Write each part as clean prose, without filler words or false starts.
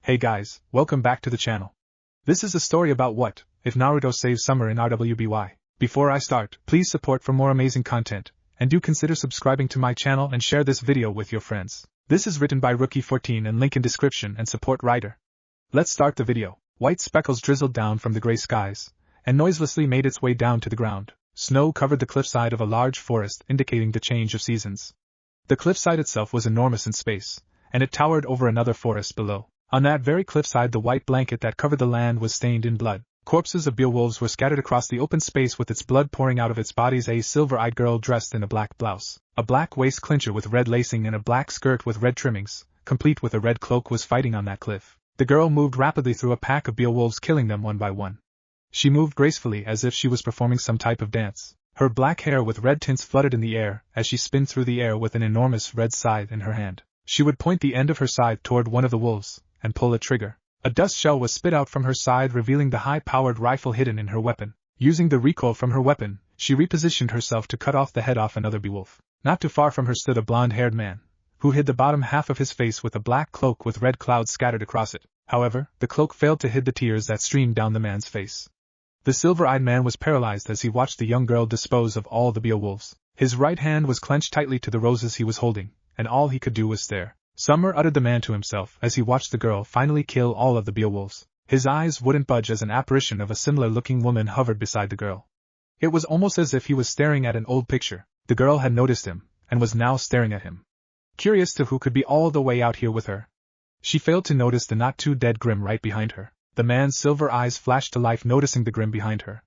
Hey guys, welcome back to the channel. This is a story about what if Naruto saves Summer in RWBY. Before I start, please support for more amazing content, and do consider subscribing to my channel and share this video with your friends. This is written by Rookie14 and link in description and support writer. Let's start the video. White speckles drizzled down from the gray skies, and noiselessly made its way down to the ground. Snow covered the cliffside of a large forest, indicating the change of seasons. The cliffside itself was enormous in space, and it towered over another forest below. On that very cliffside, the white blanket that covered the land was stained in blood. Corpses of Beowulfs were scattered across the open space with its blood pouring out of its bodies. A silver-eyed girl dressed in a black blouse, a black waist clincher with red lacing and a black skirt with red trimmings, complete with a red cloak, was fighting on that cliff. The girl moved rapidly through a pack of Beowulfs, killing them one by one. She moved gracefully as if she was performing some type of dance. Her black hair with red tints fluttered in the air as she spun through the air with an enormous red scythe in her hand. She would point the end of her scythe toward one of the wolves and pull a trigger. A dust shell was spit out from her side, revealing the high-powered rifle hidden in her weapon. Using the recoil from her weapon, she repositioned herself to cut off the head off another Beowulf. Not too far from her stood a blonde-haired man, who hid the bottom half of his face with a black cloak with red clouds scattered across it. However, the cloak failed to hide the tears that streamed down the man's face. The silver-eyed man was paralyzed as he watched the young girl dispose of all the Beowulfs. His right hand was clenched tightly to the roses he was holding, and all he could do was stare. Summer, uttered the man to himself as he watched the girl finally kill all of the Beowulfs. His eyes wouldn't budge as an apparition of a similar-looking woman hovered beside the girl. It was almost as if he was staring at an old picture. The girl had noticed him, and was now staring at him. Curious to who could be all the way out here with her. She failed to notice the not-too-dead Grim right behind her. The man's silver eyes flashed to life, noticing the Grim behind her.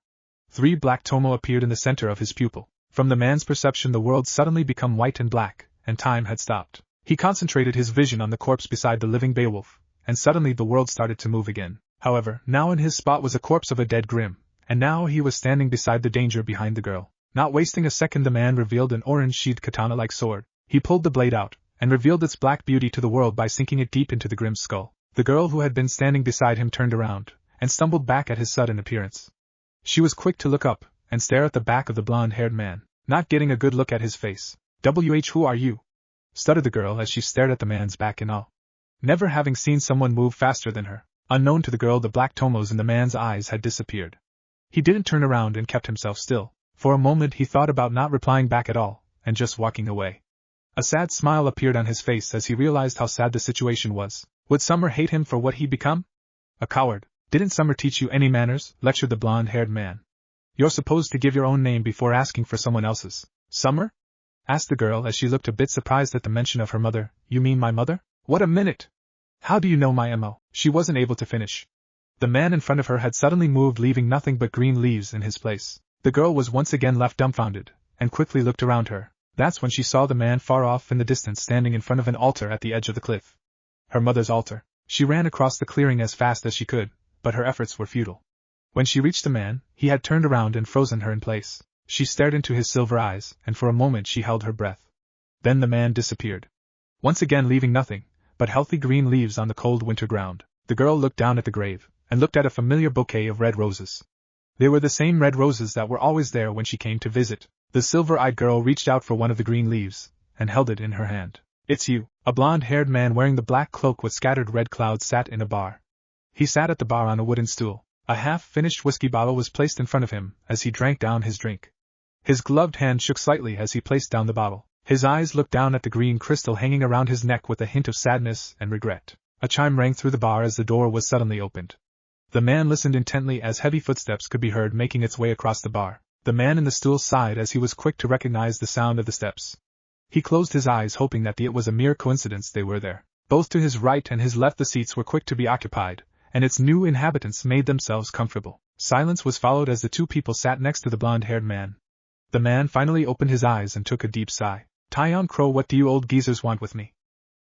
3 black tomo appeared in the center of his pupil. From the man's perception, the world suddenly became white and black, and time had stopped. He concentrated his vision on the corpse beside the living Beowulf, and suddenly the world started to move again. However, now in his spot was a corpse of a dead Grim, and now he was standing beside the danger behind the girl. Not wasting a second, the man revealed an orange-sheathed katana-like sword. He pulled the blade out, and revealed its black beauty to the world by sinking it deep into the Grim's skull. The girl who had been standing beside him turned around, and stumbled back at his sudden appearance. She was quick to look up, and stare at the back of the blonde-haired man, not getting a good look at his face. Who are you? Stuttered the girl as she stared at the man's back in awe. Never having seen someone move faster than her. Unknown to the girl, the black tomos in the man's eyes had disappeared. He didn't turn around and kept himself still. For a moment he thought about not replying back at all, and just walking away. A sad smile appeared on his face as he realized how sad the situation was. Would Summer hate him for what he'd become? A coward. Didn't Summer teach you any manners? Lectured the blonde-haired man. You're supposed to give your own name before asking for someone else's. Summer? Asked the girl as she looked a bit surprised at the mention of her mother. You mean my mother? What a minute! How do you know my MO? She wasn't able to finish. The man in front of her had suddenly moved, leaving nothing but green leaves in his place. The girl was once again left dumbfounded, and quickly looked around her. That's when she saw the man far off in the distance, standing in front of an altar at the edge of the cliff. Her mother's altar. She ran across the clearing as fast as she could, but her efforts were futile. When she reached the man, he had turned around and frozen her in place. She stared into his silver eyes, and for a moment she held her breath. Then the man disappeared. Once again leaving nothing but healthy green leaves on the cold winter ground. The girl looked down at the grave, and looked at a familiar bouquet of red roses. They were the same red roses that were always there when she came to visit. The silver-eyed girl reached out for one of the green leaves, and held it in her hand. It's you. A blonde-haired man wearing the black cloak with scattered red clouds sat in a bar. He sat at the bar on a wooden stool. A half-finished whiskey bottle was placed in front of him as he drank down his drink. His gloved hand shook slightly as he placed down the bottle. His eyes looked down at the green crystal hanging around his neck with a hint of sadness and regret. A chime rang through the bar as the door was suddenly opened. The man listened intently as heavy footsteps could be heard making its way across the bar. The man in the stool sighed as he was quick to recognize the sound of the steps. He closed his eyes, hoping that it was a mere coincidence they were there. Both to his right and his left the seats were quick to be occupied, and its new inhabitants made themselves comfortable. Silence was followed as the two people sat next to the blonde-haired man. The man finally opened his eyes and took a deep sigh. Tyon Crow, what do you old geezers want with me?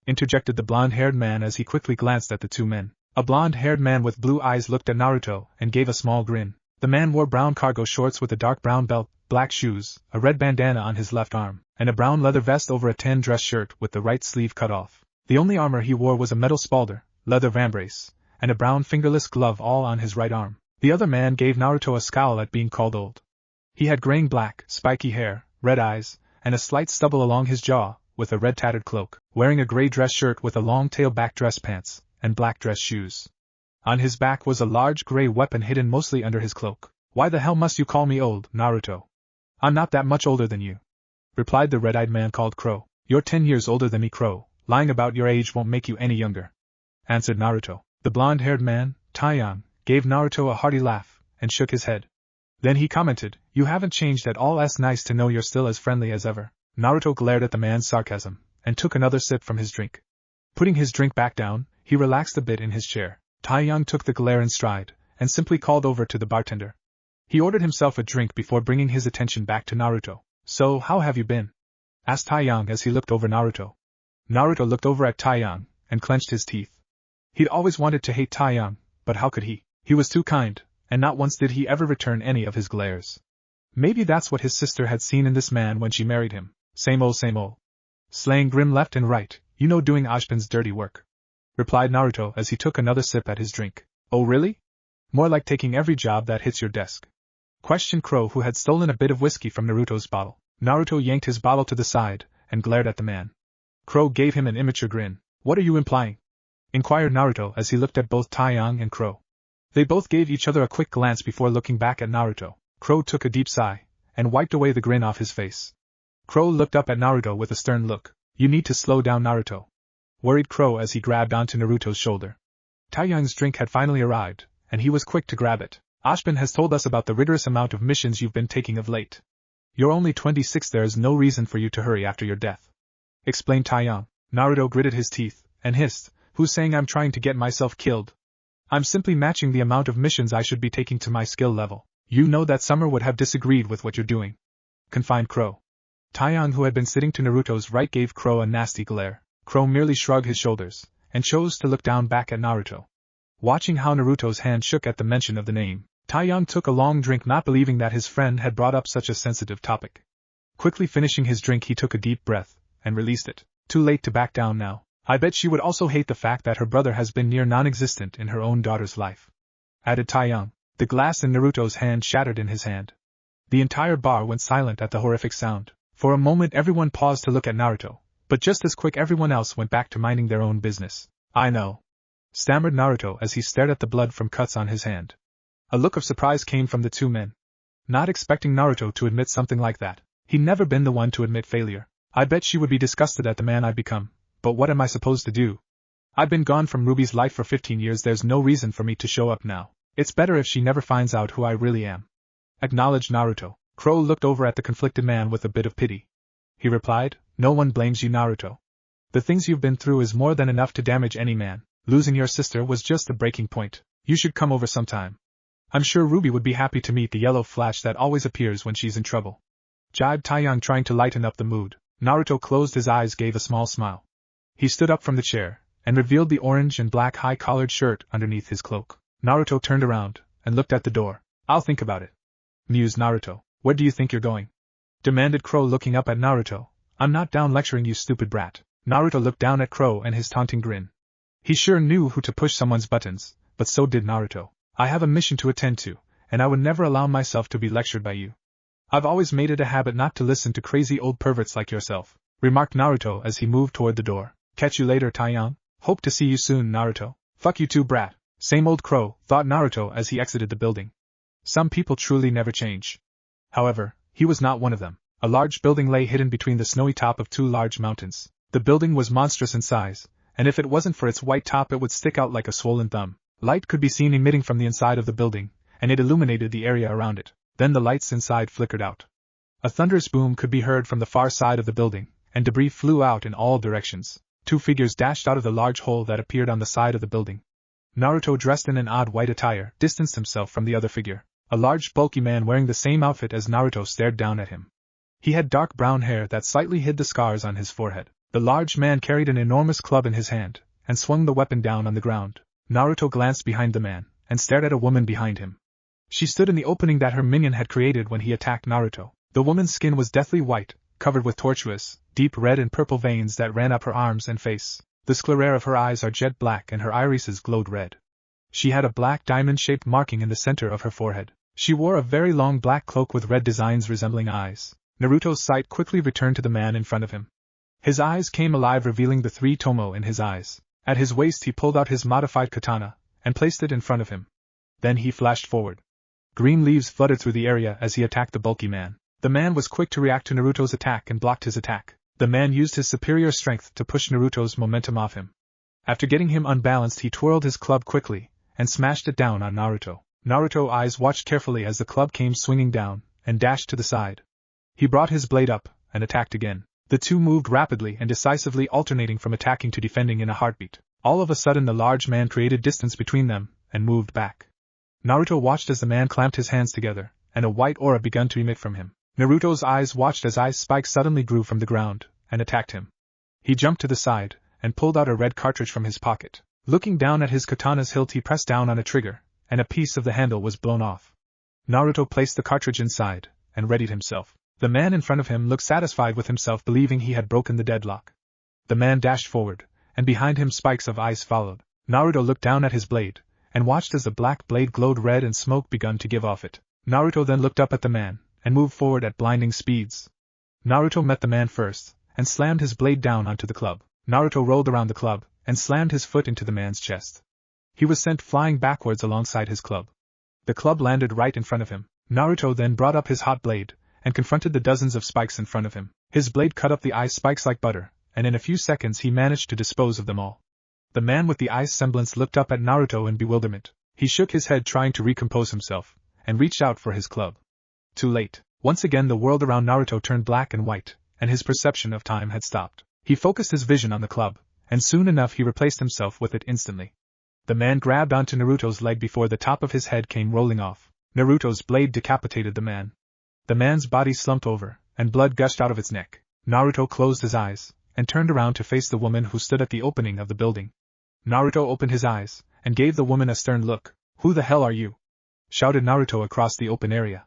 Interjected the blonde-haired man as he quickly glanced at the two men. A blonde-haired man with blue eyes looked at Naruto and gave a small grin. The man wore brown cargo shorts with a dark brown belt, black shoes, a red bandana on his left arm, and a brown leather vest over a tan dress shirt with the right sleeve cut off. The only armor he wore was a metal spalder, leather vambrace, and a brown fingerless glove all on his right arm. The other man gave Naruto a scowl at being called old. He had graying black, spiky hair, red eyes, and a slight stubble along his jaw, with a red tattered cloak, wearing a gray dress shirt with a long tail back dress pants, and black dress shoes. On his back was a large gray weapon hidden mostly under his cloak. "Why the hell must you call me old, Naruto? I'm not that much older than you," replied the red-eyed man called Crow. "You're 10 years older than me, Crow. Lying about your age won't make you any younger," answered Naruto. The blonde-haired man, Taeyang, gave Naruto a hearty laugh, and shook his head. Then he commented, "You haven't changed at all. It's nice to know you're still as friendly as ever." Naruto glared at the man's sarcasm, and took another sip from his drink. Putting his drink back down, he relaxed a bit in his chair. Taeyang took the glare in stride, and simply called over to the bartender. He ordered himself a drink before bringing his attention back to Naruto. "So, how have you been?" asked Taeyang as he looked over Naruto. Naruto looked over at Taeyang, and clenched his teeth. He'd always wanted to hate Taeyang, but how could he? He was too kind, and not once did he ever return any of his glares. Maybe that's what his sister had seen in this man when she married him. Same old same old. Slaying Grim left and right, doing Ashpin's dirty work," replied Naruto as he took another sip at his drink. "Oh really? More like taking every job that hits your desk," questioned Crow, who had stolen a bit of whiskey from Naruto's bottle. Naruto yanked his bottle to the side, and glared at the man. Crow gave him an immature grin. "What are you implying?" inquired Naruto as he looked at both Taeyang and Crow. They both gave each other a quick glance before looking back at Naruto. Crow took a deep sigh, and wiped away the grin off his face. Crow looked up at Naruto with a stern look. "You need to slow down, Naruto," worried Crow as he grabbed onto Naruto's shoulder. Taeyang's drink had finally arrived, and he was quick to grab it. "Ashpin has told us about the rigorous amount of missions you've been taking of late. You're only 26, there's no reason for you to hurry after your death," explained Taeyang. Naruto gritted his teeth, and hissed, "Who's saying I'm trying to get myself killed? I'm simply matching the amount of missions I should be taking to my skill level." "You know that Summer would have disagreed with what you're doing," confined Crow. Taeyang, who had been sitting to Naruto's right, gave Crow a nasty glare. Crow merely shrugged his shoulders, and chose to look down back at Naruto. Watching how Naruto's hand shook at the mention of the name, Taeyang took a long drink, not believing that his friend had brought up such a sensitive topic. Quickly finishing his drink, he took a deep breath, and released it. "Too late to back down now. I bet she would also hate the fact that her brother has been near non-existent in her own daughter's life," added Taeyang. The glass in Naruto's hand shattered in his hand. The entire bar went silent at the horrific sound. For a moment everyone paused to look at Naruto, but just as quick everyone else went back to minding their own business. "I know," stammered Naruto as he stared at the blood from cuts on his hand. A look of surprise came from the two men. Not expecting Naruto to admit something like that. He'd never been the one to admit failure. "I bet she would be disgusted at the man I've become, but what am I supposed to do? I've been gone from Ruby's life for 15 years, there's no reason for me to show up now. It's better if she never finds out who I really am," acknowledged Naruto. Crow looked over at the conflicted man with a bit of pity. He replied, "No one blames you, Naruto. The things you've been through is more than enough to damage any man. Losing your sister was just a breaking point. You should come over sometime. I'm sure Ruby would be happy to meet the yellow flash that always appears when she's in trouble," jibed Taeyang, trying to lighten up the mood. Naruto closed his eyes, gave a small smile. He stood up from the chair, and revealed the orange and black high-collared shirt underneath his cloak. Naruto turned around, and looked at the door. "I'll think about it," mused Naruto. "Where do you think you're going?" demanded Crow, looking up at Naruto. "I'm not down lecturing you, stupid brat." Naruto looked down at Crow and his taunting grin. He sure knew who to push someone's buttons, but so did Naruto. "I have a mission to attend to, and I would never allow myself to be lectured by you. I've always made it a habit not to listen to crazy old perverts like yourself," remarked Naruto as he moved toward the door. "Catch you later, Taeyang. Hope to see you soon, Naruto." "Fuck you too, brat. Same old Crow," thought Naruto as he exited the building. Some people truly never change. However, he was not one of them. A large building lay hidden between the snowy top of two large mountains. The building was monstrous in size, and if it wasn't for its white top it would stick out like a swollen thumb. Light could be seen emitting from the inside of the building, and it illuminated the area around it. Then the lights inside flickered out. A thunderous boom could be heard from the far side of the building, and debris flew out in all directions. Two figures dashed out of the large hole that appeared on the side of the building. Naruto, dressed in an odd white attire, distanced himself from the other figure. A large bulky man wearing the same outfit as Naruto stared down at him. He had dark brown hair that slightly hid the scars on his forehead. The large man carried an enormous club in his hand, and swung the weapon down on the ground. Naruto glanced behind the man, and stared at a woman behind him. She stood in the opening that her minion had created when he attacked Naruto. The woman's skin was deathly white, covered with tortuous, deep red and purple veins that ran up her arms and face. The sclerae of her eyes are jet black and her irises glowed red. She had a black diamond-shaped marking in the center of her forehead. She wore a very long black cloak with red designs resembling eyes. Naruto's sight quickly returned to the man in front of him. His eyes came alive, revealing the three tomo in his eyes. At his waist he pulled out his modified katana, and placed it in front of him. Then he flashed forward. Green leaves fluttered through the area as he attacked the bulky man. The man was quick to react to Naruto's attack and blocked his attack. The man used his superior strength to push Naruto's momentum off him. After getting him unbalanced, he twirled his club quickly, and smashed it down on Naruto. Naruto's eyes watched carefully as the club came swinging down, and dashed to the side. He brought his blade up, and attacked again. The two moved rapidly and decisively, alternating from attacking to defending in a heartbeat. All of a sudden the large man created distance between them, and moved back. Naruto watched as the man clamped his hands together, and a white aura began to emit from him. Naruto's eyes watched as ice spikes suddenly grew from the ground, and attacked him. He jumped to the side, and pulled out a red cartridge from his pocket. Looking down at his katana's hilt, he pressed down on a trigger, and a piece of the handle was blown off. Naruto placed the cartridge inside, and readied himself. The man in front of him looked satisfied with himself, believing he had broken the deadlock. The man dashed forward, and behind him spikes of ice followed. Naruto looked down at his blade, and watched as the black blade glowed red and smoke begun to give off it. Naruto then looked up at the man, and moved forward at blinding speeds. Naruto met the man first, and slammed his blade down onto the club. Naruto rolled around the club, and slammed his foot into the man's chest. He was sent flying backwards alongside his club. The club landed right in front of him. Naruto then brought up his hot blade, and confronted the dozens of spikes in front of him. His blade cut up the ice spikes like butter, and in a few seconds he managed to dispose of them all. The man with the ice semblance looked up at Naruto in bewilderment. He shook his head, trying to recompose himself, and reached out for his club. Too late. Once again the world around Naruto turned black and white, and his perception of time had stopped. He focused his vision on the club, and soon enough he replaced himself with it instantly. The man grabbed onto Naruto's leg before the top of his head came rolling off. Naruto's blade decapitated the man. The man's body slumped over, and blood gushed out of its neck. Naruto closed his eyes, and turned around to face the woman who stood at the opening of the building. Naruto opened his eyes, and gave the woman a stern look. "Who the hell are you?" shouted Naruto across the open area.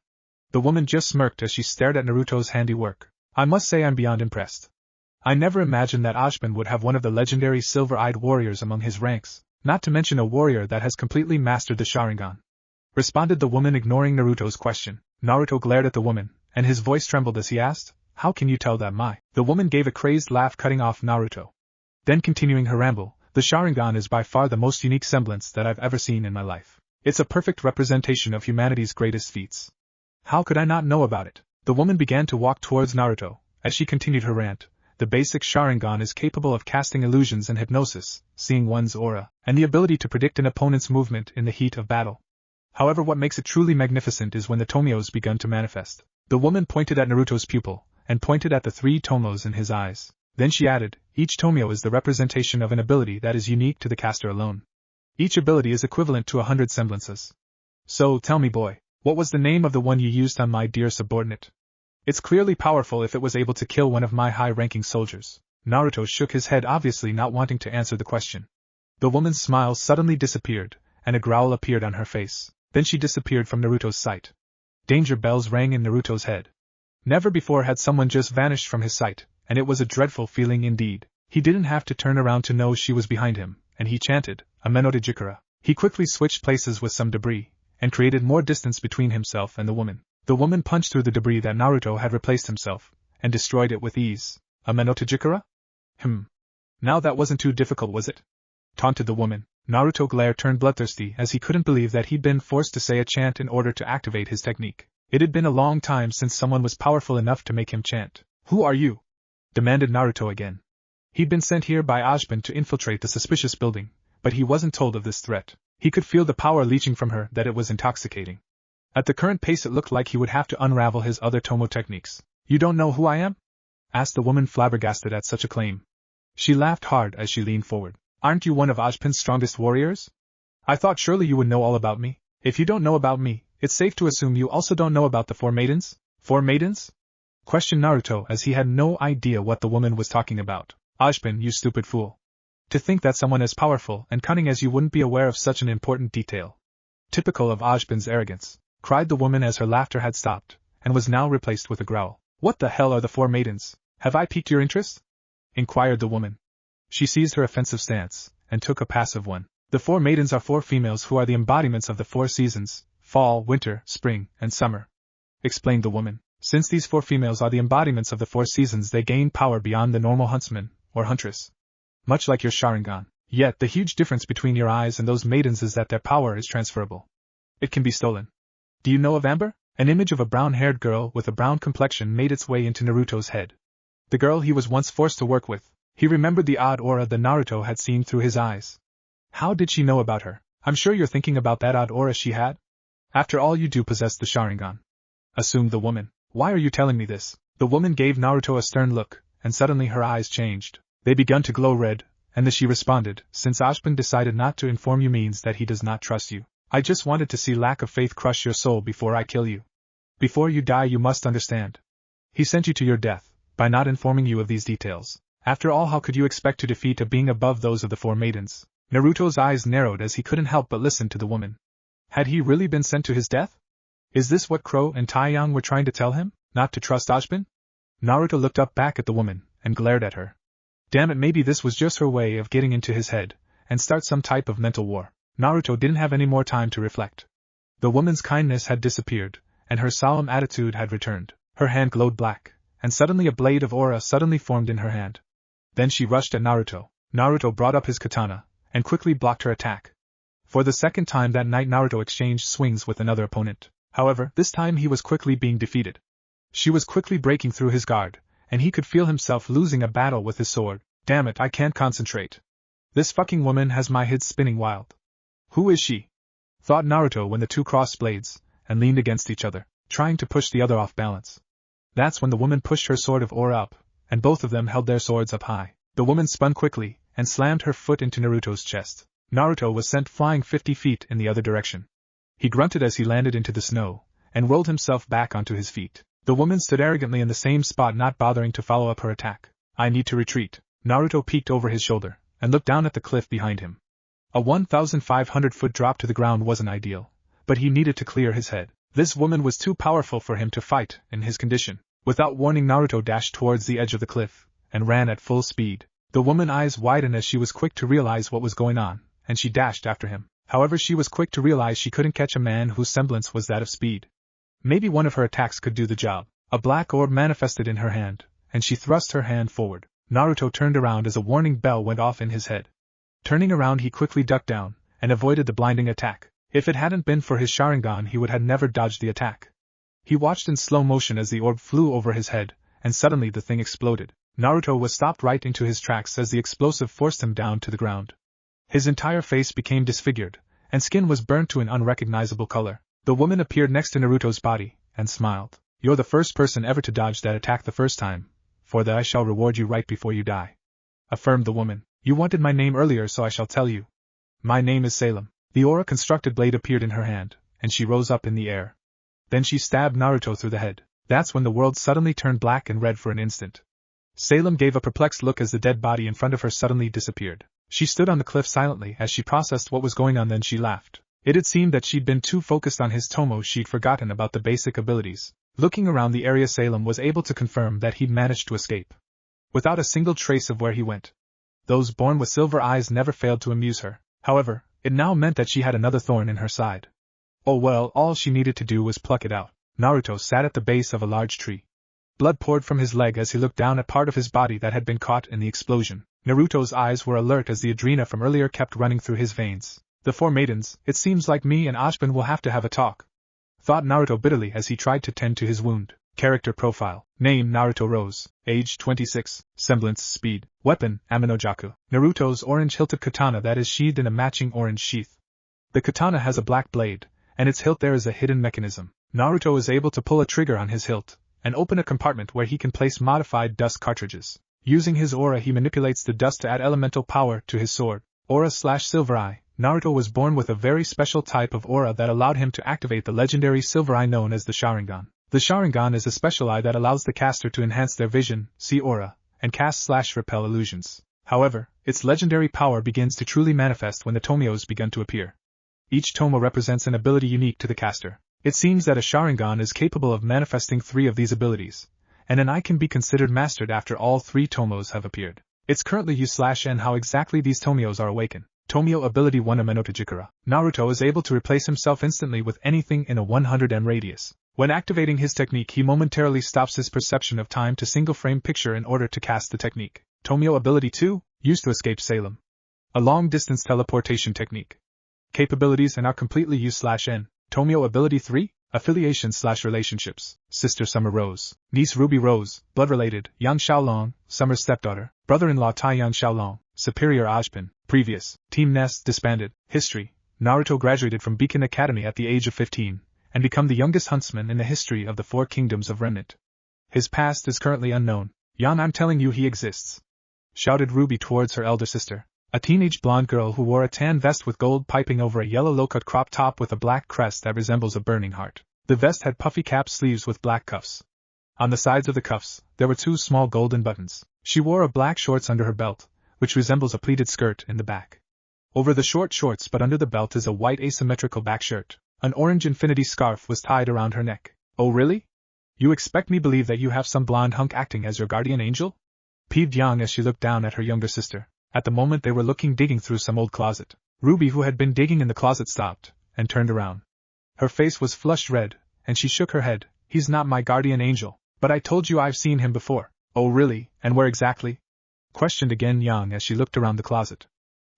The woman just smirked as she stared at Naruto's handiwork. "I must say I'm beyond impressed. I never imagined that Ashman would have one of the legendary silver-eyed warriors among his ranks, not to mention a warrior that has completely mastered the Sharingan," responded the woman, ignoring Naruto's question. Naruto glared at the woman, and his voice trembled as he asked, "How can you tell that my—" The woman gave a crazed laugh, cutting off Naruto. Then continuing her ramble, "The Sharingan is by far the most unique semblance that I've ever seen in my life. It's a perfect representation of humanity's greatest feats. How could I not know about it?" The woman began to walk towards Naruto. As she continued her rant, "The basic Sharingan is capable of casting illusions and hypnosis, seeing one's aura, and the ability to predict an opponent's movement in the heat of battle. However, what makes it truly magnificent is when the tomos begun to manifest." The woman pointed at Naruto's pupil, and pointed at the 3 tomos in his eyes. Then she added, "Each tomio is the representation of an ability that is unique to the caster alone. Each ability is equivalent to 100 semblances. So, tell me, boy, what was the name of the one you used on my dear subordinate? It's clearly powerful if it was able to kill one of my high-ranking soldiers." Naruto shook his head, obviously not wanting to answer the question. The woman's smile suddenly disappeared, and a growl appeared on her face. Then she disappeared from Naruto's sight. Danger bells rang in Naruto's head. Never before had someone just vanished from his sight, and it was a dreadful feeling indeed. He didn't have to turn around to know she was behind him, and he chanted, "Ameno to Jikara." He quickly switched places with some debris, and created more distance between himself and the woman. The woman punched through the debris that Naruto had replaced himself, and destroyed it with ease. "Ameno to Jikara? Now that wasn't too difficult, was it?" taunted the woman. Naruto's glare turned bloodthirsty as he couldn't believe that he'd been forced to say a chant in order to activate his technique. It had been a long time since someone was powerful enough to make him chant. "Who are you?" demanded Naruto again. He'd been sent here by Ashban to infiltrate the suspicious building, but he wasn't told of this threat. He could feel the power leaching from her, that it was intoxicating. At the current pace it looked like he would have to unravel his other tomo techniques. "You don't know who I am?" asked the woman, flabbergasted at such a claim. She laughed hard as she leaned forward. "Aren't you one of Ashpan's strongest warriors? I thought surely you would know all about me. If you don't know about me, it's safe to assume you also don't know about the 4 maidens? 4 maidens? Questioned Naruto, as he had no idea what the woman was talking about. "Ashpan, you stupid fool. To think that someone as powerful and cunning as you wouldn't be aware of such an important detail. Typical of Ashpan's arrogance," cried the woman as her laughter had stopped, and was now replaced with a growl. "What the hell are the 4 maidens? Have I piqued your interest?" inquired the woman. She seized her offensive stance, and took a passive one. "The 4 maidens are 4 females who are the embodiments of the 4 seasons, fall, winter, spring, and summer," explained the woman. "Since these 4 females are the embodiments of the 4 seasons, they gain power beyond the normal huntsman, or huntress. Much like your Sharingan. Yet the huge difference between your eyes and those maidens is that their power is transferable. It can be stolen. Do you know of Amber? An image of a brown-haired girl with a brown complexion made its way into Naruto's head. The girl he was once forced to work with. He remembered the odd aura that Naruto had seen through his eyes. How did she know about her? I'm sure you're thinking about that odd aura she had. After all, you do possess the Sharingan, assumed the woman. Why are you telling me this? The woman gave Naruto a stern look, and suddenly her eyes changed. They began to glow red, and she responded, since Ashbin decided not to inform you means that he does not trust you. I just wanted to see lack of faith crush your soul before I kill you. Before you die, you must understand. He sent you to your death, by not informing you of these details. After all, how could you expect to defeat a being above those of the four maidens? Naruto's eyes narrowed as he couldn't help but listen to the woman. Had he really been sent to his death? Is this what Crow and Taeyang were trying to tell him? Not to trust Ashbin? Naruto looked up back at the woman, and glared at her. Damn it, maybe this was just her way of getting into his head, and start some type of mental war. Naruto didn't have any more time to reflect. The woman's kindness had disappeared, and her solemn attitude had returned. Her hand glowed black, and suddenly a blade of aura suddenly formed in her hand. Then she rushed at Naruto. Naruto brought up his katana, and quickly blocked her attack. For the second time that night, Naruto exchanged swings with another opponent. However, this time he was quickly being defeated. She was quickly breaking through his guard, and he could feel himself losing a battle with his sword. Damn it, I can't concentrate. This fucking woman has my head spinning wild. Who is she? Thought Naruto when the two crossed blades, and leaned against each other, trying to push the other off balance. That's when the woman pushed her sword of aura up, and both of them held their swords up high. The woman spun quickly, and slammed her foot into Naruto's chest. Naruto was sent flying 50 feet in the other direction. He grunted as he landed into the snow, and rolled himself back onto his feet. The woman stood arrogantly in the same spot, not bothering to follow up her attack. I need to retreat. Naruto peeked over his shoulder, and looked down at the cliff behind him. A 1,500-foot drop to the ground wasn't ideal, but he needed to clear his head. This woman was too powerful for him to fight in his condition. Without warning, Naruto dashed towards the edge of the cliff, and ran at full speed. The woman's eyes widened as she was quick to realize what was going on, and she dashed after him. However, she was quick to realize she couldn't catch a man whose semblance was that of speed. Maybe one of her attacks could do the job. A black orb manifested in her hand, and she thrust her hand forward. Naruto turned around as a warning bell went off in his head. Turning around, he quickly ducked down, and avoided the blinding attack. If it hadn't been for his Sharingan, he would have never dodged the attack. He watched in slow motion as the orb flew over his head, and suddenly the thing exploded. Naruto was stopped right into his tracks as the explosive forced him down to the ground. His entire face became disfigured, and skin was burnt to an unrecognizable color. The woman appeared next to Naruto's body, and smiled. You're the first person ever to dodge that attack the first time. For that I shall reward you right before you die, affirmed the woman. You wanted my name earlier, so I shall tell you. My name is Salem. The aura-constructed blade appeared in her hand, and she rose up in the air. Then she stabbed Naruto through the head. That's when the world suddenly turned black and red for an instant. Salem gave a perplexed look as the dead body in front of her suddenly disappeared. She stood on the cliff silently as she processed what was going on, then she laughed. It had seemed that she'd been too focused on his tomo she'd forgotten about the basic abilities. Looking around the area, Salem was able to confirm that he'd managed to escape, without a single trace of where he went. Those born with silver eyes never failed to amuse her. However, it now meant that she had another thorn in her side. Oh well, all she needed to do was pluck it out. Naruto sat at the base of a large tree. Blood poured from his leg as he looked down at part of his body that had been caught in the explosion. Naruto's eyes were alert as the adrena from earlier kept running through his veins. The four maidens, it seems like me and Ashbin will have to have a talk, thought Naruto bitterly as he tried to tend to his wound. Character profile. Name Naruto Rose. Age 26. Semblance Speed. Weapon Aminojaku. Naruto's orange-hilted katana that is sheathed in a matching orange sheath. The katana has a black blade, and its hilt there is a hidden mechanism. Naruto is able to pull a trigger on his hilt, and open a compartment where he can place modified dust cartridges. Using his aura, he manipulates the dust to add elemental power to his sword. Aura/Silver Eye. Naruto was born with a very special type of aura that allowed him to activate the legendary Silver Eye known as the Sharingan. The Sharingan is a special eye that allows the caster to enhance their vision, see aura, and cast/repel illusions. However, its legendary power begins to truly manifest when the tomos begin to appear. Each tomo represents an ability unique to the caster. It seems that a Sharingan is capable of manifesting 3 of these abilities, and an eye can be considered mastered after all 3 tomos have appeared. It's currently used/and how exactly these tomos are awakened. Tomio Ability 1 Amenotajikara. Naruto is able to replace himself instantly with anything in a 100m radius. When activating his technique, he momentarily stops his perception of time to single-frame picture in order to cast the technique. Tomio Ability 2, used to escape Salem. A long-distance teleportation technique. Capabilities and are completely U/N. Tomio ability 3, affiliation/relationships. Sister Summer Rose, niece Ruby Rose, blood-related, Yang Xiaolong, Summer's stepdaughter, brother-in-law Taiyang Xiaolong, superior Ajpin, previous, Team Nest disbanded, history, Naruto graduated from Beacon Academy at the age of 15, and become the youngest huntsman in the history of the 4 kingdoms of Remnant. His past is currently unknown. Yan, I'm telling you he exists, shouted Ruby towards her elder sister, a teenage blonde girl who wore a tan vest with gold piping over a yellow low-cut crop top with a black crest that resembles a burning heart. The vest had puffy cap sleeves with black cuffs. On the sides of the cuffs, there were 2 small golden buttons. She wore a black shorts under her belt, which resembles a pleated skirt in the back. Over the short shorts but under the belt is a white asymmetrical back shirt. An orange infinity scarf was tied around her neck. Oh really? You expect me believe that you have some blonde hunk acting as your guardian angel? Peeved Yang as she looked down at her younger sister. At the moment they were digging through some old closet. Ruby, who had been digging in the closet, stopped, and turned around. Her face was flushed red, and she shook her head. He's not my guardian angel, but I told you I've seen him before. Oh really, and where exactly? Questioned again Yang as she looked around the closet.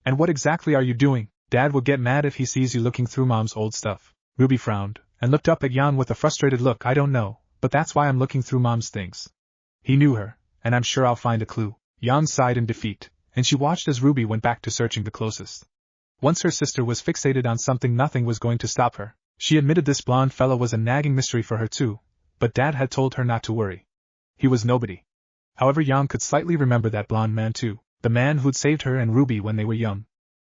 And what exactly are you doing? Dad will get mad if he sees you looking through Mom's old stuff. Ruby frowned, and looked up at Yang with a frustrated look. I don't know, but that's why I'm looking through Mom's things. He knew her, and I'm sure I'll find a clue. Yang sighed in defeat, and she watched as Ruby went back to searching the closest. Once her sister was fixated on something, nothing was going to stop her. She admitted this blonde fellow was a nagging mystery for her too, but Dad had told her not to worry. He was nobody. However, Yang could slightly remember that blonde man too, the man who'd saved her and Ruby when they were young.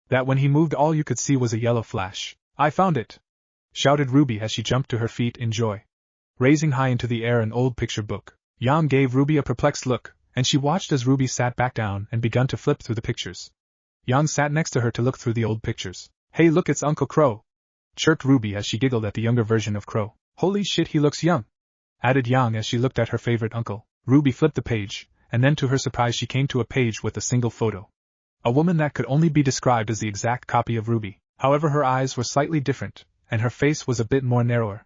That when he moved all you could see was a yellow flash. I found it! Shouted Ruby as she jumped to her feet in joy. Raising high into the air an old picture book, Yang gave Ruby a perplexed look, and she watched as Ruby sat back down and began to flip through the pictures. Yang sat next to her to look through the old pictures. Hey, look, it's Uncle Crow! Chirped Ruby as she giggled at the younger version of Crow. Holy shit, he looks young! Added Yang as she looked at her favorite uncle. Ruby flipped the page, and then to her surprise she came to a page with a single photo. A woman that could only be described as the exact copy of Ruby. However, her eyes were slightly different, and her face was a bit more narrower.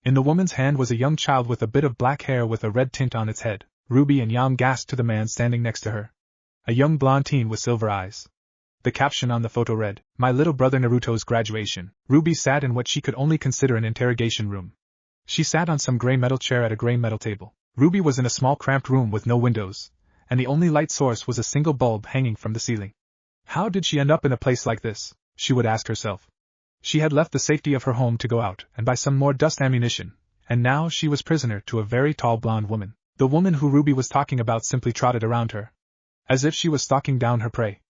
In the woman's hand was a young child with a bit of black hair with a red tint on its head. Ruby and Yang gasped to the man standing next to her. A young blonde teen with silver eyes. The caption on the photo read, My little brother Naruto's graduation. Ruby sat in what she could only consider an interrogation room. She sat on some gray metal chair at a gray metal table. Ruby was in a small cramped room with no windows, and the only light source was a single bulb hanging from the ceiling. How did she end up in a place like this? She would ask herself. She had left the safety of her home to go out and buy some more dust ammunition, and now she was prisoner to a very tall blonde woman. The woman who Ruby was talking about simply trotted around her, as if she was stalking down her prey.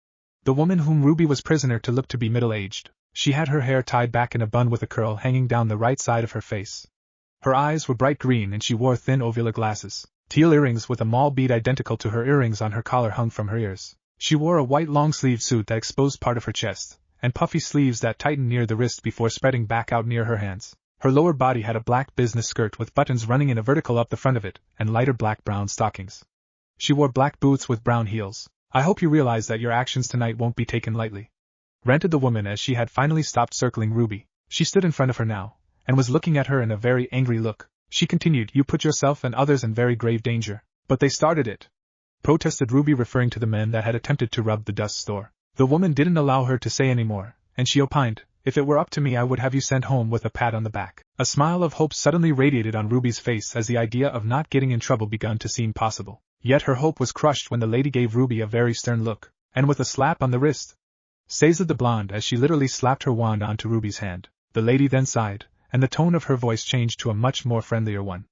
The woman whom Ruby was prisoner to looked to be middle-aged. She had her hair tied back in a bun with a curl hanging down the right side of her face. Her eyes were bright green and she wore thin ovular glasses. Teal earrings with a mall bead identical to her earrings on her collar hung from her ears. She wore a white long-sleeved suit that exposed part of her chest, and puffy sleeves that tightened near the wrist before spreading back out near her hands. Her lower body had a black business skirt with buttons running in a vertical up the front of it, and lighter black-brown stockings. She wore black boots with brown heels. I hope you realize that your actions tonight won't be taken lightly. Ranted the woman as she had finally stopped circling Ruby. She stood in front of her now, and was looking at her in a very angry look. She continued, You put yourself and others in very grave danger. But they started it, protested Ruby, referring to the men that had attempted to rob the dust store. The woman didn't allow her to say any more, and she opined, If it were up to me I would have you sent home with a pat on the back. A smile of hope suddenly radiated on Ruby's face as the idea of not getting in trouble began to seem possible. Yet her hope was crushed when the lady gave Ruby a very stern look, and with a slap on the wrist. Said the blonde as she literally slapped her wand onto Ruby's hand. The lady then sighed, and the tone of her voice changed to a much more friendlier one.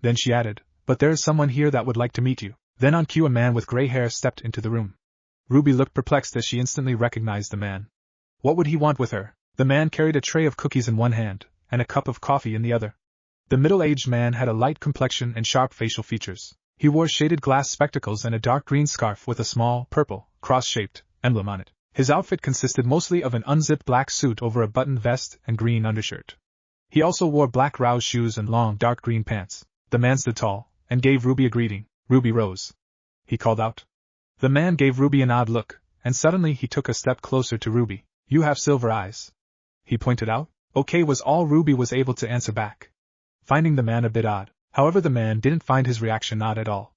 Then she added, But there is someone here that would like to meet you. Then on cue a man with gray hair stepped into the room. Ruby looked perplexed as she instantly recognized the man. What would he want with her? The man carried a tray of cookies in one hand, and a cup of coffee in the other. The middle-aged man had a light complexion and sharp facial features. He wore shaded glass spectacles and a dark green scarf with a small, purple, cross-shaped emblem on it. His outfit consisted mostly of an unzipped black suit over a buttoned vest and green undershirt. He also wore black Rouse shoes and long, dark green pants. The man stood tall, and gave Ruby a greeting. Ruby rose. He called out. The man gave Ruby an odd look, and suddenly he took a step closer to Ruby. You have silver eyes, he pointed out. Okay was all Ruby was able to answer back, finding the man a bit odd. However, the man didn't find his reaction odd at all.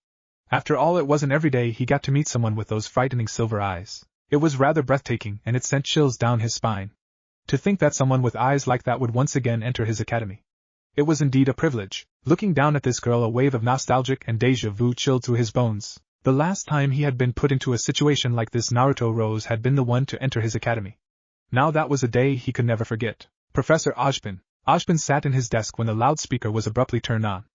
After all, it wasn't every day he got to meet someone with those frightening silver eyes. It was rather breathtaking, and it sent chills down his spine. To think that someone with eyes like that would once again enter his academy. It was indeed a privilege. Looking down at this girl, a wave of nostalgic and déjà vu chilled through his bones. The last time he had been put into a situation like this, Naruto Rose had been the one to enter his academy. Now that was a day he could never forget. Professor Ojpin. Ojpin sat in his desk when the loudspeaker was abruptly turned on.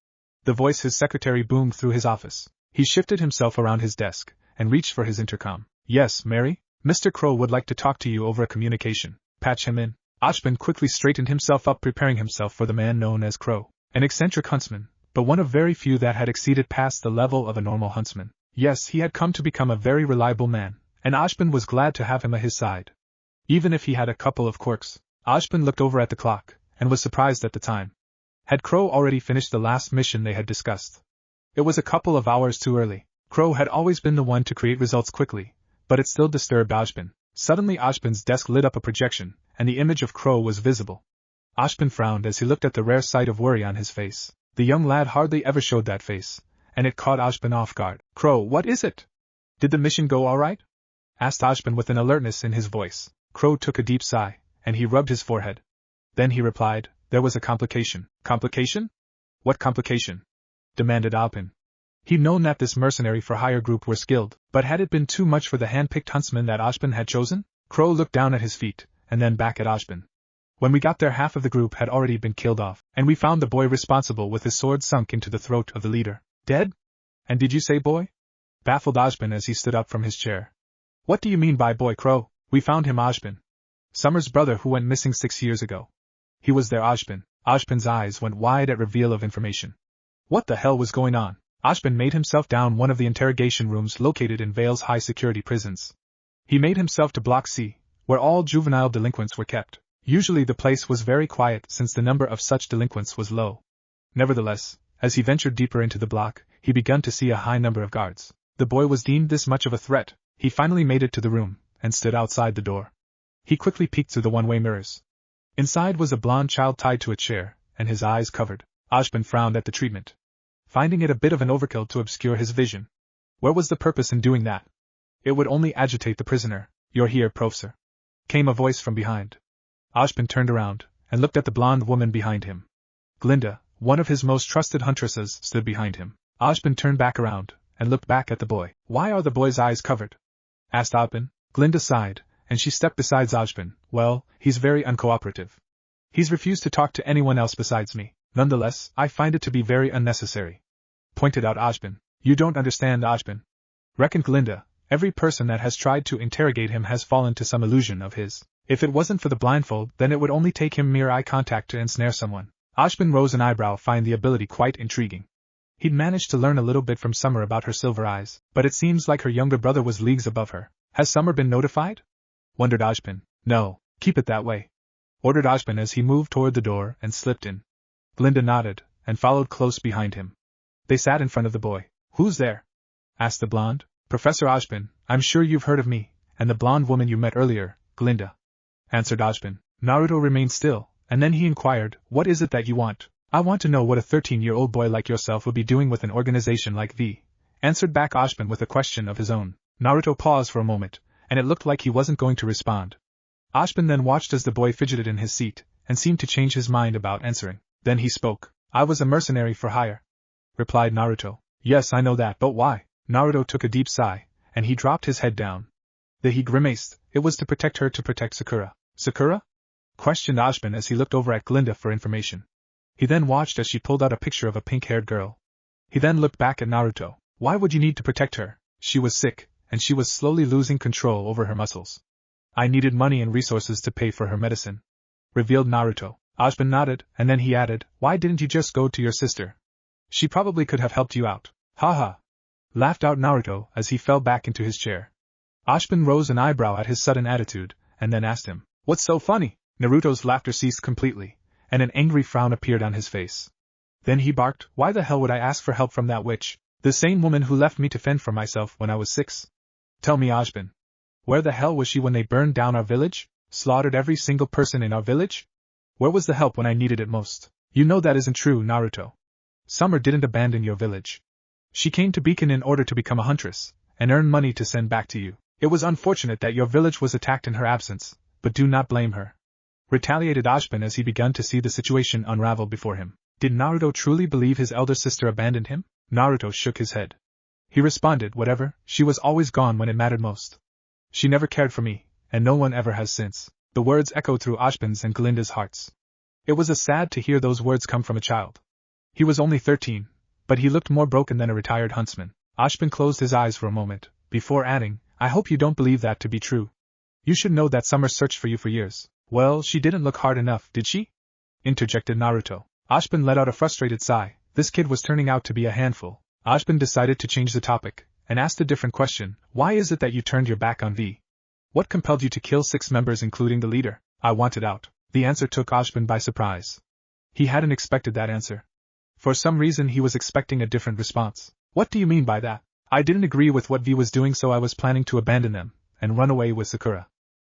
The voice his secretary boomed through his office. He shifted himself around his desk and reached for his intercom. Yes, Mary? Mr. Crow would like to talk to you over a communication. Patch him in. Ojpin quickly straightened himself up, preparing himself for the man known as Crow. An eccentric huntsman, but one of very few that had exceeded past the level of a normal huntsman. Yes, he had come to become a very reliable man, and Ojpin was glad to have him at his side. Even if he had a couple of quirks. Ojpin looked over at the clock, and was surprised at the time. Had Crow already finished the last mission they had discussed? It was a couple of hours too early. Crow had always been the one to create results quickly, but it still disturbed Ojpin. Suddenly Ojpin's desk lit up a projection, and the image of Crow was visible. Ojpin frowned as he looked at the rare sight of worry on his face. The young lad hardly ever showed that face, and it caught Ojpin off guard. Crow, what is it? Did the mission go all right? Asked Ojpin with an alertness in his voice. Crow took a deep sigh, and he rubbed his forehead. Then he replied, there was a complication. Complication? What complication? Demanded Ojpin. He'd known that this mercenary for hire group were skilled, but had it been too much for the hand-picked huntsman that Ojpin had chosen? Crow looked down at his feet, and then back at Ojpin. When we got there, half of the group had already been killed off, and we found the boy responsible with his sword sunk into the throat of the leader. Dead? And did you say boy? Baffled Ojpin as he stood up from his chair. What do you mean by boy, Crow? We found him, Ojpin. Summer's brother who went missing 6 years ago. He was there, Ojpin. Ojpin's eyes went wide at reveal of information. What the hell was going on? Ojpin made himself down one of the interrogation rooms located in Vale's high-security prisons. He made himself to Block C, where all juvenile delinquents were kept. Usually the place was very quiet since the number of such delinquents was low. Nevertheless, as he ventured deeper into the block, he began to see a high number of guards. The boy was deemed this much of a threat. He finally made it to the room, and stood outside the door. He quickly peeked through the one-way mirrors. Inside was a blonde child tied to a chair, and his eyes covered. Ojpin frowned at the treatment, finding it a bit of an overkill to obscure his vision. Where was the purpose in doing that? It would only agitate the prisoner. You're here, Professor. Came a voice from behind. Ojpin turned around, and looked at the blonde woman behind him. Glinda, one of his most trusted huntresses, stood behind him. Ojpin turned back around, and looked back at the boy. Why are the boy's eyes covered? Asked Ojpin. Glinda sighed, and she stepped beside Ojpin. Well, he's very uncooperative. He's refused to talk to anyone else besides me. Nonetheless, I find it to be very unnecessary. Pointed out Ojpin. You don't understand, Ojpin. Reckoned Glinda. Every person that has tried to interrogate him has fallen to some illusion of his. If it wasn't for the blindfold, then it would only take him mere eye contact to ensnare someone. Ojpin rose an eyebrow, find the ability quite intriguing. He'd managed to learn a little bit from Summer about her silver eyes, but it seems like her younger brother was leagues above her. Has Summer been notified? Wondered Ojpin. No, keep it that way. Ordered Ojpin as he moved toward the door and slipped in. Glinda nodded, and followed close behind him. They sat in front of the boy. Who's there? Asked the blonde. Professor Ojpin, I'm sure you've heard of me, and the blonde woman you met earlier, Glinda. Answered Ojpin. Naruto remained still, and then he inquired, what is it that you want? I want to know what a 13-year-old boy like yourself would be doing with an organization like V. Answered back Ojpin with a question of his own. Naruto paused for a moment, and it looked like he wasn't going to respond. Ojpin then watched as the boy fidgeted in his seat, and seemed to change his mind about answering. Then he spoke. I was a mercenary for hire. Replied Naruto. Yes, I know that, but why? Naruto took a deep sigh, and he dropped his head down. Then he grimaced. It was to protect her, to protect Sakura. Sakura? Questioned Ojpin as he looked over at Glinda for information. He then watched as she pulled out a picture of a pink-haired girl. He then looked back at Naruto. Why would you need to protect her? She was sick, and she was slowly losing control over her muscles. I needed money and resources to pay for her medicine. Revealed Naruto. Ojpin nodded, and then he added, why didn't you just go to your sister? She probably could have helped you out. Ha ha. Laughed out Naruto as he fell back into his chair. Ojpin rose an eyebrow at his sudden attitude, and then asked him, what's so funny? Naruto's laughter ceased completely, and an angry frown appeared on his face. Then he barked, why the hell would I ask for help from that witch? The same woman who left me to fend for myself when I was 6. Tell me, Ojpin. Where the hell was she when they burned down our village? Slaughtered every single person in our village? Where was the help when I needed it most? You know that isn't true, Naruto. Summer didn't abandon your village. She came to Beacon in order to become a huntress, and earn money to send back to you. It was unfortunate that your village was attacked in her absence, but do not blame her. Retaliated Ashbin as he began to see the situation unravel before him. Did Naruto truly believe his elder sister abandoned him? Naruto shook his head. He responded, whatever, she was always gone when it mattered most. She never cared for me, and no one ever has since. The words echoed through Ashbin's and Glinda's hearts. It was sad to hear those words come from a child. He was only 13, but he looked more broken than a retired huntsman. Ashbin closed his eyes for a moment, before adding, I hope you don't believe that to be true. You should know that Summer searched for you for years. Well, she didn't look hard enough, did she? Interjected Naruto. Ashbin let out a frustrated sigh. This kid was turning out to be a handful. Ashbin decided to change the topic, and asked a different question. Why is it that you turned your back on V? What compelled you to kill 6 members including the leader? I wanted out. The answer took Ashbin by surprise. He hadn't expected that answer. For some reason he was expecting a different response. What do you mean by that? I didn't agree with what V was doing, so I was planning to abandon them, and run away with Sakura.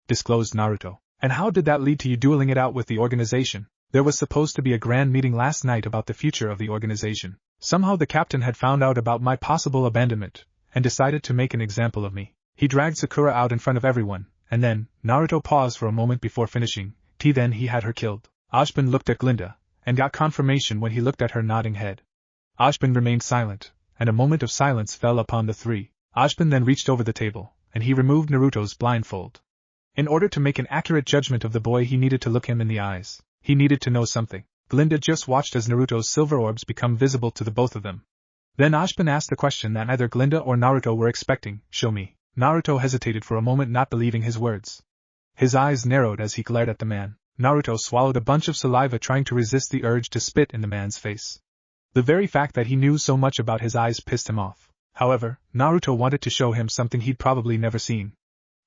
Disclosed Naruto. And how did that lead to you dueling it out with the organization? There was supposed to be a grand meeting last night about the future of the organization. Somehow the captain had found out about my possible abandonment, and decided to make an example of me. He dragged Sakura out in front of everyone, and then, Naruto paused for a moment before finishing, then he had her killed. Ashbin looked at Glinda, and got confirmation when he looked at her nodding head. Ashbin remained silent, and a moment of silence fell upon the three. Ashbin then reached over the table, and he removed Naruto's blindfold. In order to make an accurate judgment of the boy he needed to look him in the eyes. He needed to know something. Glinda just watched as Naruto's silver orbs become visible to the both of them. Then Ashbin asked the question that neither Glinda or Naruto were expecting, show me. Naruto hesitated for a moment, not believing his words. His eyes narrowed as he glared at the man. Naruto swallowed a bunch of saliva, trying to resist the urge to spit in the man's face. The very fact that he knew so much about his eyes pissed him off. However, Naruto wanted to show him something he'd probably never seen.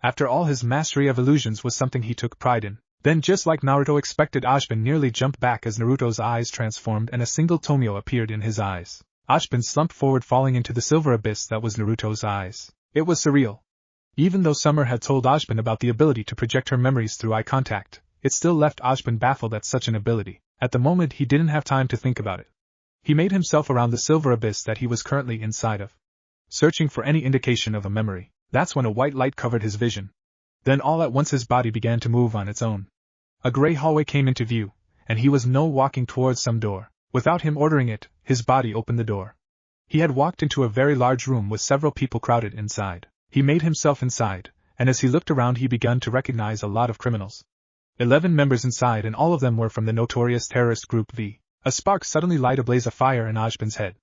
After all, his mastery of illusions was something he took pride in. Then, just like Naruto expected, Ashbin nearly jumped back as Naruto's eyes transformed and a single Tomio appeared in his eyes. Ashbin slumped forward, falling into the silver abyss that was Naruto's eyes. It was surreal. Even though Summer had told Ashbin about the ability to project her memories through eye contact, it still left Ashbin baffled at such an ability. At the moment he didn't have time to think about it. He made himself around the silver abyss that he was currently inside of, searching for any indication of a memory. That's when a white light covered his vision. Then all at once his body began to move on its own. A gray hallway came into view, and he was walking towards some door. Without him ordering it, his body opened the door. He had walked into a very large room with several people crowded inside. He made himself inside, and as he looked around he began to recognize a lot of criminals. 11 members inside, and all of them were from the notorious terrorist group V. A spark suddenly lighted a blaze of fire in Ashbin's head.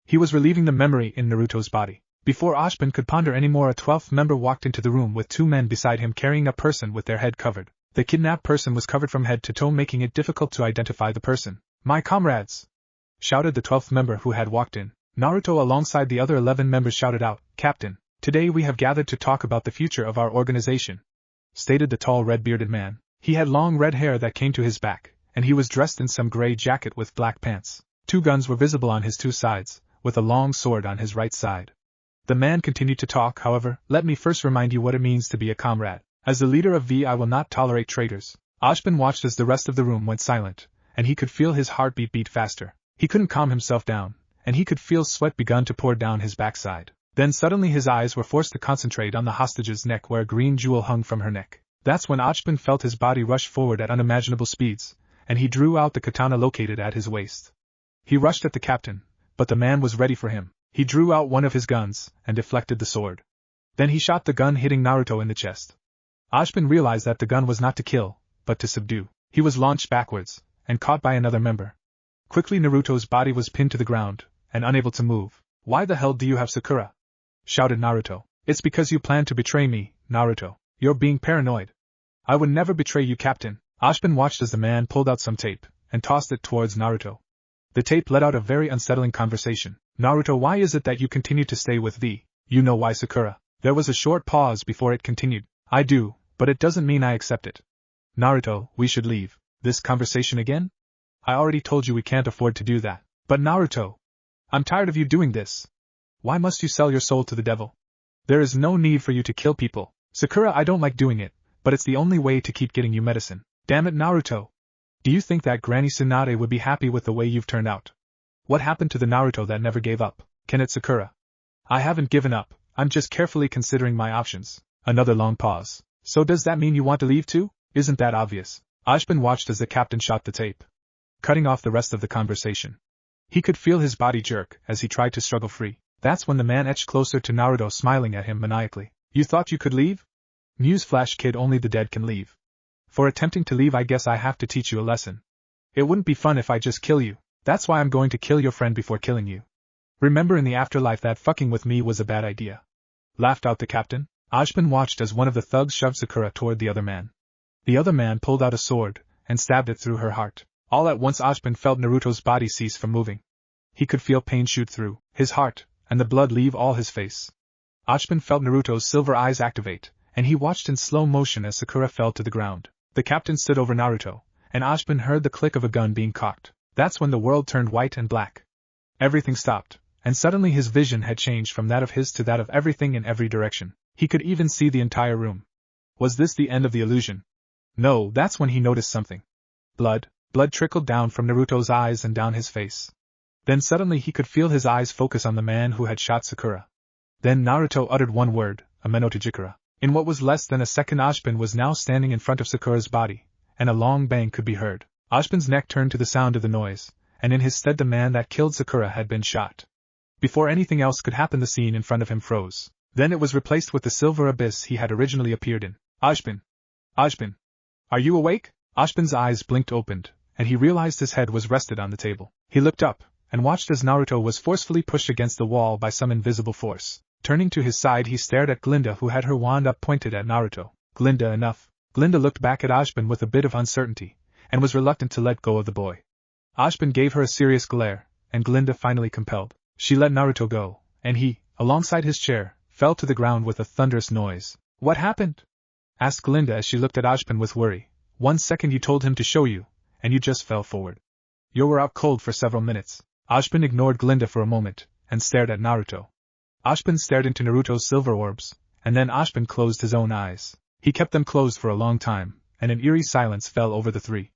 He was relieving the memory in Naruto's body. Before Ashbin could ponder any more, a 12th member walked into the room with 2 men beside him carrying a person with their head covered. The kidnapped person was covered from head to toe, making it difficult to identify the person. My comrades! Shouted the 12th member who had walked in. Naruto alongside the other 11 members shouted out, Captain, today we have gathered to talk about the future of our organization, stated the tall red-bearded man. He had long red hair that came to his back, and he was dressed in some gray jacket with black pants. 2 guns were visible on his 2 sides, with a long sword on his right side. The man continued to talk. However, let me first remind you what it means to be a comrade. As the leader of V, I will not tolerate traitors. Ashbin watched as the rest of the room went silent, and he could feel his heartbeat beat faster. He couldn't calm himself down, and he could feel sweat begun to pour down his backside. Then suddenly his eyes were forced to concentrate on the hostage's neck, where a green jewel hung from her neck. That's when Ashbin felt his body rush forward at unimaginable speeds, and he drew out the katana located at his waist. He rushed at the captain, but the man was ready for him. He drew out one of his guns, and deflected the sword. Then he shot the gun, hitting Naruto in the chest. Ashbin realized that the gun was not to kill, but to subdue. He was launched backwards, and caught by another member. Quickly Naruto's body was pinned to the ground, and unable to move. Why the hell do you have Sakura? Shouted Naruto. It's because you plan to betray me, Naruto. You're being paranoid. I would never betray you, Captain. Ashbin watched as the man pulled out some tape, and tossed it towards Naruto. The tape let out a very unsettling conversation. Naruto, why is it that you continue to stay with V? You know why, Sakura? There was a short pause before it continued. I do, but it doesn't mean I accept it. Naruto, we should leave. This conversation again? I already told you we can't afford to do that. But Naruto, I'm tired of you doing this. Why must you sell your soul to the devil? There is no need for you to kill people. Sakura, I don't like doing it, but it's the only way to keep getting you medicine. Damn it, Naruto. Do you think that Granny Tsunade would be happy with the way you've turned out? What happened to the Naruto that never gave up? Can it, Sakura? I haven't given up, I'm just carefully considering my options. Another long pause. So does that mean you want to leave too? Isn't that obvious? Ashbin watched as the captain shot the tape, cutting off the rest of the conversation. He could feel his body jerk as he tried to struggle free. That's when the man edged closer to Naruto, smiling at him maniacally. You thought you could leave? Newsflash, kid, only the dead can leave. For attempting to leave, I guess I have to teach you a lesson. It wouldn't be fun if I just kill you. That's why I'm going to kill your friend before killing you. Remember in the afterlife that fucking with me was a bad idea. Laughed out the captain. Ashbin watched as one of the thugs shoved Sakura toward the other man. The other man pulled out a sword and stabbed it through her heart. All at once Ashbin felt Naruto's body cease from moving. He could feel pain shoot through his heart and the blood leave all his face. Ashbin felt Naruto's silver eyes activate, and he watched in slow motion as Sakura fell to the ground. The captain stood over Naruto, and Ashbin heard the click of a gun being cocked. That's when the world turned white and black. Everything stopped, and suddenly his vision had changed from that of his to that of everything in every direction. He could even see the entire room. Was this the end of the illusion? No, that's when he noticed something. Blood trickled down from Naruto's eyes and down his face. Then suddenly he could feel his eyes focus on the man who had shot Sakura. Then Naruto uttered one word, Ameno Tajikura. In what was less than a second, Ashbin was now standing in front of Sakura's body, and a long bang could be heard. Ashbin's neck turned to the sound of the noise, and in his stead the man that killed Sakura had been shot. Before anything else could happen, the scene in front of him froze. Then it was replaced with the silver abyss he had originally appeared in. Ashbin! Ashbin! Are you awake? Ashbin's eyes blinked opened, and he realized his head was rested on the table. He looked up, and watched as Naruto was forcefully pushed against the wall by some invisible force. Turning to his side, he stared at Glinda, who had her wand up pointed at Naruto. Glinda enough. Glinda looked back at Ashbin with a bit of uncertainty, and was reluctant to let go of the boy. Ashbin gave her a serious glare, and Glinda finally compelled. She let Naruto go, and he, alongside his chair, fell to the ground with a thunderous noise. What happened? Asked Glinda as she looked at Ashbin with worry. 1 second you told him to show you, and you just fell forward. You were out cold for several minutes. Ashbin ignored Glinda for a moment, and stared at Naruto. Ashbin stared into Naruto's silver orbs, and then Ashbin closed his own eyes. He kept them closed for a long time, and an eerie silence fell over the three.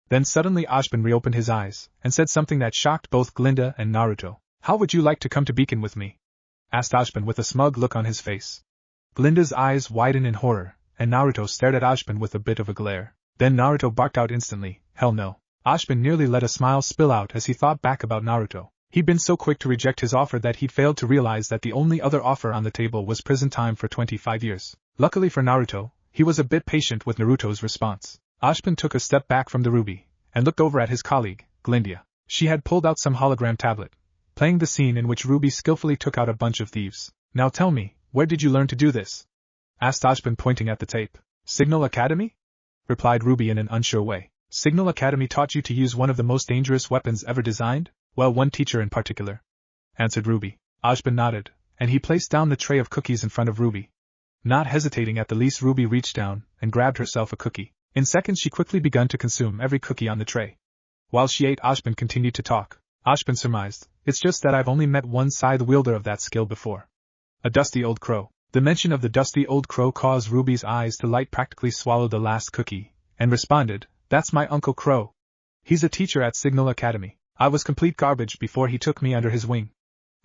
Then suddenly Ashbin reopened his eyes, and said something that shocked both Glinda and Naruto. How would you like to come to Beacon with me? Asked Ashbin with a smug look on his face. Glinda's eyes widened in horror, and Naruto stared at Ashbin with a bit of a glare. Then Naruto barked out instantly, hell no. Ashbin nearly let a smile spill out as he thought back about Naruto. He'd been so quick to reject his offer that he'd failed to realize that the only other offer on the table was prison time for 25 years. Luckily for Naruto, he was a bit patient with Naruto's response. Ashbin took a step back from the RWBY, and looked over at his colleague, Glinda. She had pulled out some hologram tablet, playing the scene in which RWBY skillfully took out a bunch of thieves. Now tell me, where did you learn to do this? Asked Ashbin pointing at the tape. Signal Academy? Replied RWBY in an unsure way. Signal Academy taught you to use one of the most dangerous weapons ever designed? Well, one teacher in particular, answered RWBY. Ashbin nodded, and he placed down the tray of cookies in front of RWBY. Not hesitating at the least, RWBY reached down and grabbed herself a cookie. In seconds she quickly begun to consume every cookie on the tray. While she ate, Ashbin continued to talk. Ashbin surmised, it's just that I've only met one scythe wielder of that skill before. A dusty old crow. The mention of the dusty old crow caused RWBY's eyes to light. Practically swallowed the last cookie, and responded, that's my Uncle Crow. He's a teacher at Signal Academy. I was complete garbage before he took me under his wing.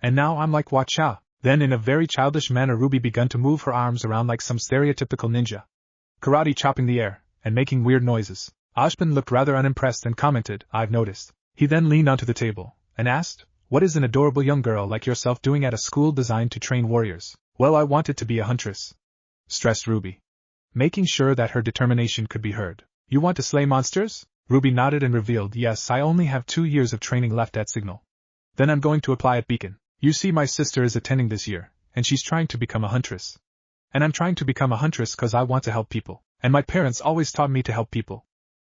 And now I'm like Wacha. Then in a very childish manner RWBY began to move her arms around like some stereotypical ninja. Karate chopping the air, and making weird noises. Ashbin looked rather unimpressed and commented, I've noticed. He then leaned onto the table, and asked, what is an adorable young girl like yourself doing at a school designed to train warriors? Well, I wanted to be a huntress, stressed RWBY, making sure that her determination could be heard. You want to slay monsters? RWBY nodded and revealed, yes, I only have 2 years of training left at Signal. Then I'm going to apply at Beacon. You see, my sister is attending this year, and she's trying to become a huntress. And I'm trying to become a huntress because I want to help people, and my parents always taught me to help people.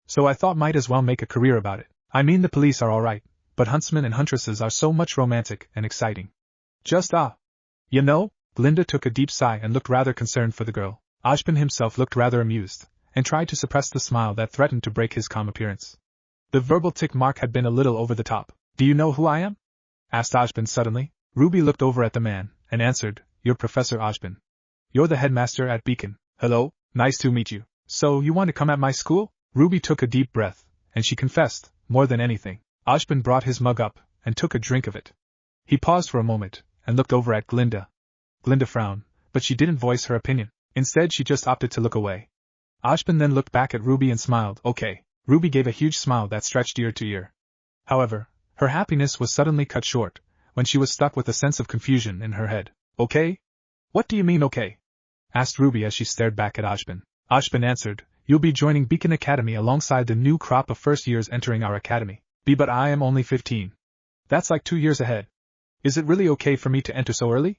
So I thought might as well make a career about it. I mean, the police are alright, but huntsmen and huntresses are so much romantic and exciting. Just you know? Glinda took a deep sigh and looked rather concerned for the girl. Ashbin himself looked rather amused, and tried to suppress the smile that threatened to break his calm appearance. The verbal tick mark had been a little over the top. Do you know who I am? Asked Ashbin suddenly. RWBY looked over at the man, and answered, you're Professor Ashbin. You're the headmaster at Beacon. Hello, nice to meet you. So, you want to come at my school? RWBY took a deep breath, and she confessed, more than anything. Ashbin brought his mug up, and took a drink of it. He paused for a moment, and looked over at Glinda. Glinda frowned, but she didn't voice her opinion. Instead, she just opted to look away. Ashbin then looked back at RWBY and smiled. Okay. RWBY gave a huge smile that stretched ear to ear. However, her happiness was suddenly cut short when she was stuck with a sense of confusion in her head. Okay? What do you mean okay? Asked RWBY as she stared back at Ashbin. Ashbin answered, you'll be joining Beacon Academy alongside the new crop of first years entering our academy. But I am only 15. That's like 2 years ahead. Is it really okay for me to enter so early?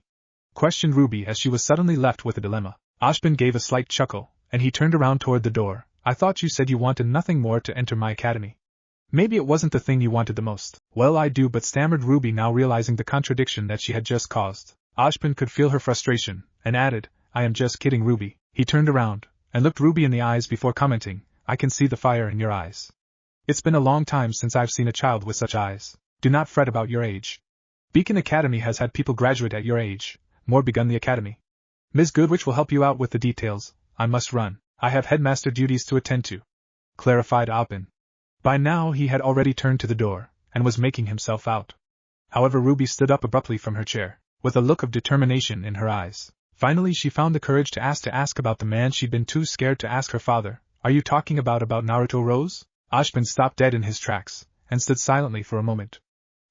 Questioned RWBY as she was suddenly left with a dilemma. Ashbin gave a slight chuckle, and he turned around toward the door. I thought you said you wanted nothing more to enter my academy. Maybe it wasn't the thing you wanted the most. Well, I do, but stammered RWBY, now realizing the contradiction that she had just caused. Ashbin could feel her frustration, and added, I am just kidding, RWBY. He turned around and looked RWBY in the eyes before commenting, I can see the fire in your eyes. It's been a long time since I've seen a child with such eyes. Do not fret about your age. Beacon Academy has had people graduate at your age. More begun the academy. Ms. Goodrich will help you out with the details. I must run. I have headmaster duties to attend to. Clarified Ashbin. By now he had already turned to the door, and was making himself out. However, RWBY stood up abruptly from her chair, with a look of determination in her eyes. Finally she found the courage to ask about the man she'd been too scared to ask her father. Are you talking about Naruto, Rose? Ashbin stopped dead in his tracks, and stood silently for a moment.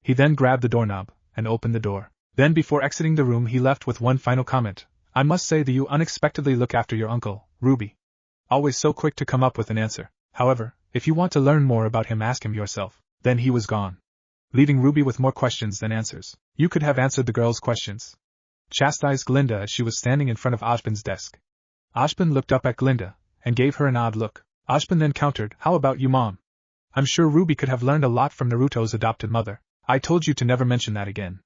He then grabbed the doorknob, and opened the door. Then before exiting the room he left with one final comment. I must say that you unexpectedly look after your uncle, RWBY. Always so quick to come up with an answer. However, if you want to learn more about him, ask him yourself. Then he was gone, leaving RWBY with more questions than answers. You could have answered the girl's questions, chastised Glinda as she was standing in front of Ashbin's desk. Ashbin looked up at Glinda, and gave her an odd look. Ashbin then countered, how about you, Mom? I'm sure RWBY could have learned a lot from Naruto's adopted mother. I told you to never mention that again.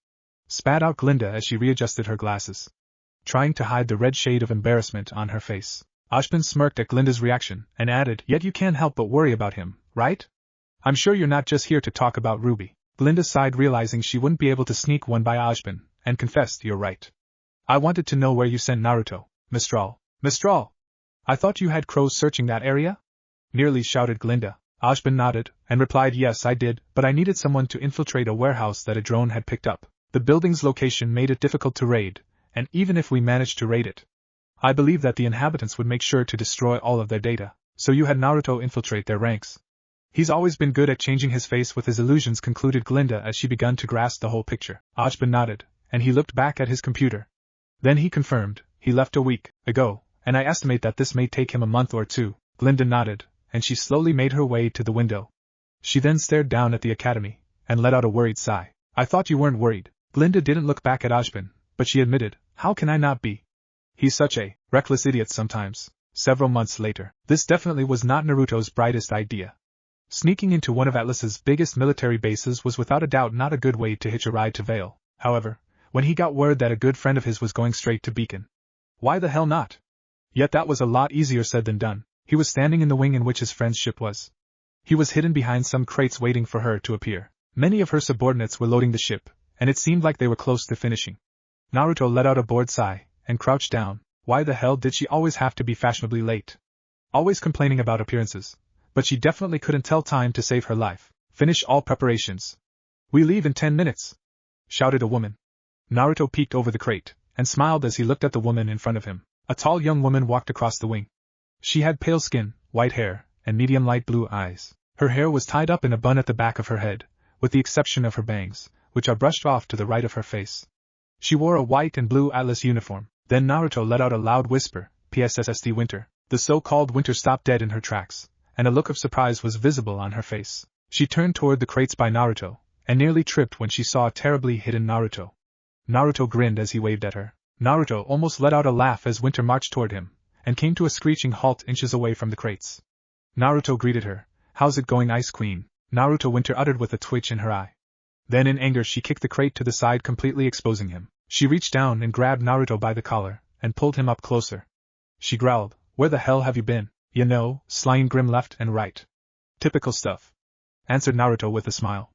Spat out Glinda as she readjusted her glasses, trying to hide the red shade of embarrassment on her face. Ashbin smirked at Glinda's reaction, and added, yet you can't help but worry about him, right? I'm sure you're not just here to talk about RWBY. Glinda sighed, realizing she wouldn't be able to sneak one by Ashbin, and confessed, you're right. I wanted to know where you sent Naruto, Mistral. Mistral! I thought you had crows searching that area? Nearly shouted Glinda. Ashbin nodded, and replied, yes I did, but I needed someone to infiltrate a warehouse that a drone had picked up. The building's location made it difficult to raid, and even if we managed to raid it, I believe that the inhabitants would make sure to destroy all of their data, so you had Naruto infiltrate their ranks. He's always been good at changing his face with his illusions, concluded Glinda as she began to grasp the whole picture. Ashbin nodded, and he looked back at his computer. Then he confirmed, he left a week ago, and I estimate that this may take him a month or two. Glinda nodded, and she slowly made her way to the window. She then stared down at the academy, and let out a worried sigh. I thought you weren't worried. Glinda didn't look back at Ashbin, but she admitted, how can I not be? He's such a reckless idiot sometimes. Several months later, this definitely was not Naruto's brightest idea. Sneaking into one of Atlas's biggest military bases was without a doubt not a good way to hitch a ride to Vale. However, when he got word that a good friend of his was going straight to Beacon, why the hell not? Yet that was a lot easier said than done. He was standing in the wing in which his friend's ship was. He was hidden behind some crates waiting for her to appear. Many of her subordinates were loading the ship, and it seemed like they were close to finishing. Naruto let out a bored sigh, and crouched down. Why the hell did she always have to be fashionably late? Always complaining about appearances. But she definitely couldn't tell time to save her life. Finish all preparations. We leave in 10 minutes, shouted a woman. Naruto peeked over the crate, and smiled as he looked at the woman in front of him. A tall young woman walked across the wing. She had pale skin, white hair, and medium light blue eyes. Her hair was tied up in a bun at the back of her head, with the exception of her bangs, which are brushed off to the right of her face. She wore a white and blue Atlas uniform. Then Naruto let out a loud whisper, PSSSD Winter. The so-called Winter stopped dead in her tracks, and a look of surprise was visible on her face. She turned toward the crates by Naruto, and nearly tripped when she saw a terribly hidden Naruto. Naruto grinned as he waved at her. Naruto almost let out a laugh as Winter marched toward him, and came to a screeching halt inches away from the crates. Naruto greeted her. How's it going, Ice Queen? Naruto, Winter uttered with a twitch in her eye. Then in anger she kicked the crate to the side, completely exposing him. She reached down and grabbed Naruto by the collar, and pulled him up closer. She growled, where the hell have you been? You know, slying Grim left and right. Typical stuff, answered Naruto with a smile.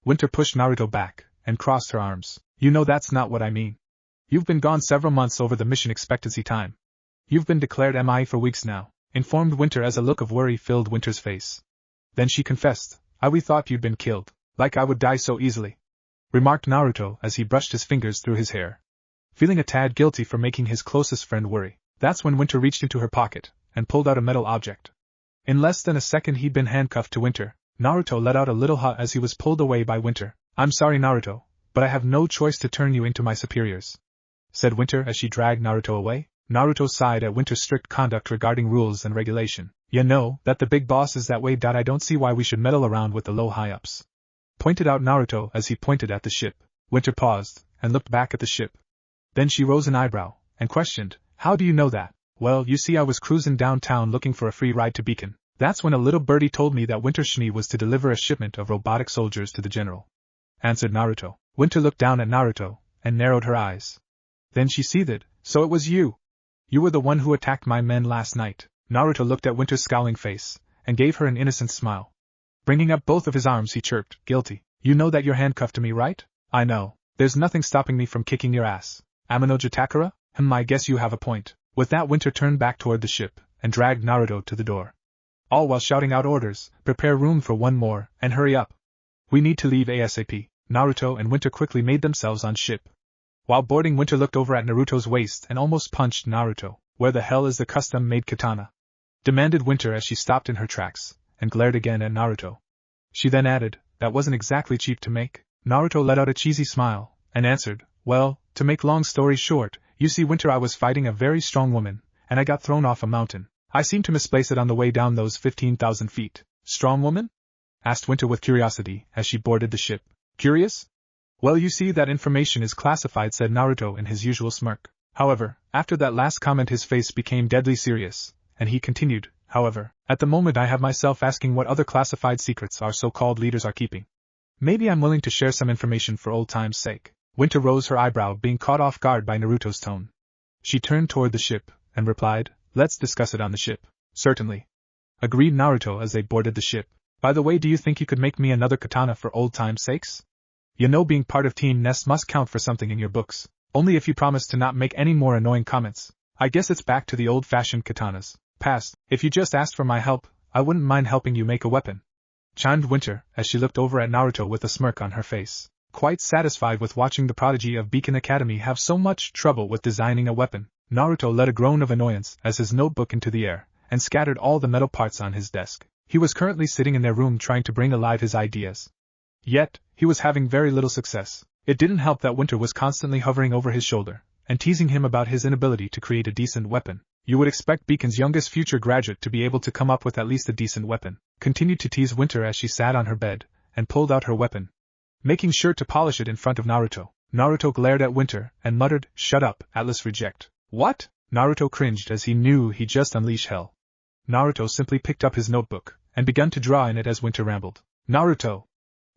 Winter pushed Naruto back, and crossed her arms. You know that's not what I mean. You've been gone several months over the mission expectancy time. You've been declared MI for weeks now, informed Winter as a look of worry filled Winter's face. Then she confessed, we thought you'd been killed. Like I would die so easily, remarked Naruto as he brushed his fingers through his hair, feeling a tad guilty for making his closest friend worry. That's when Winter reached into her pocket and pulled out a metal object. In less than a second he'd been handcuffed to Winter. Naruto let out a little hut as he was pulled away by Winter. "I'm sorry, Naruto, but I have no choice to turn you into my superiors," said Winter as she dragged Naruto away. Naruto sighed at Winter's strict conduct regarding rules and regulation. "You know that the big boss is that way. I don't see why we should meddle around with the low high-ups," pointed out Naruto as he pointed at the ship. Winter paused and looked back at the ship. Then she rose an eyebrow and questioned, "How do you know that?" "Well, you see, I was cruising downtown looking for a free ride to Beacon. That's when a little birdie told me that Winter Shmi was to deliver a shipment of robotic soldiers to the general," answered Naruto. Winter looked down at Naruto and narrowed her eyes. Then she seethed, "So it was you? You were the one who attacked my men last night?" Naruto looked at Winter's scowling face and gave her an innocent smile. Bringing up both of his arms, he chirped, "Guilty. You know that you're handcuffed to me, right?" "I know. There's nothing stopping me from kicking your ass. Amanoja Takara? I guess you have a point." With that, Winter turned back toward the ship and dragged Naruto to the door, all while shouting out orders, "Prepare room for one more, and hurry up. We need to leave ASAP." Naruto and Winter quickly made themselves on ship. While boarding, Winter looked over at Naruto's waist and almost punched Naruto. "Where the hell is the custom-made katana?" demanded Winter as she stopped in her tracks and glared again at Naruto. She then added, "That wasn't exactly cheap to make." Naruto let out a cheesy smile and answered, "Well, to make long story short, you see, Winter, I was fighting a very strong woman, and I got thrown off a mountain. I seemed to misplace it on the way down those 15,000 feet. "Strong woman?" asked Winter with curiosity as she boarded the ship. "Curious? Well, you see, that information is classified," said Naruto in his usual smirk. However, after that last comment his face became deadly serious, and he continued, "However, at the moment I have myself asking what other classified secrets our so-called leaders are keeping. Maybe I'm willing to share some information for old time's sake." Winter rose her eyebrow, being caught off guard by Naruto's tone. She turned toward the ship and replied, "Let's discuss it on the ship." "Certainly," agreed Naruto as they boarded the ship. "By the way, do you think you could make me another katana for old time's sakes? You know, being part of Team Nest must count for something in your books. Only if you promise to not make any more annoying comments. I guess it's back to the old-fashioned katanas. Past, if you just asked for my help, I wouldn't mind helping you make a weapon," chimed Winter as she looked over at Naruto with a smirk on her face, quite satisfied with watching the prodigy of Beacon Academy have so much trouble with designing a weapon. Naruto let a groan of annoyance as his notebook into the air and scattered all the metal parts on his desk. He was currently sitting in their room trying to bring alive his ideas. Yet, he was having very little success. It didn't help that Winter was constantly hovering over his shoulder and teasing him about his inability to create a decent weapon. "You would expect Beacon's youngest future graduate to be able to come up with at least a decent weapon," continued to tease Winter as she sat on her bed and pulled out her weapon, making sure to polish it in front of Naruto. Naruto glared at Winter and muttered, "Shut up, Atlas Reject." "What?" Naruto cringed as he knew he just unleashed hell. Naruto simply picked up his notebook and began to draw in it as Winter rambled. "Naruto,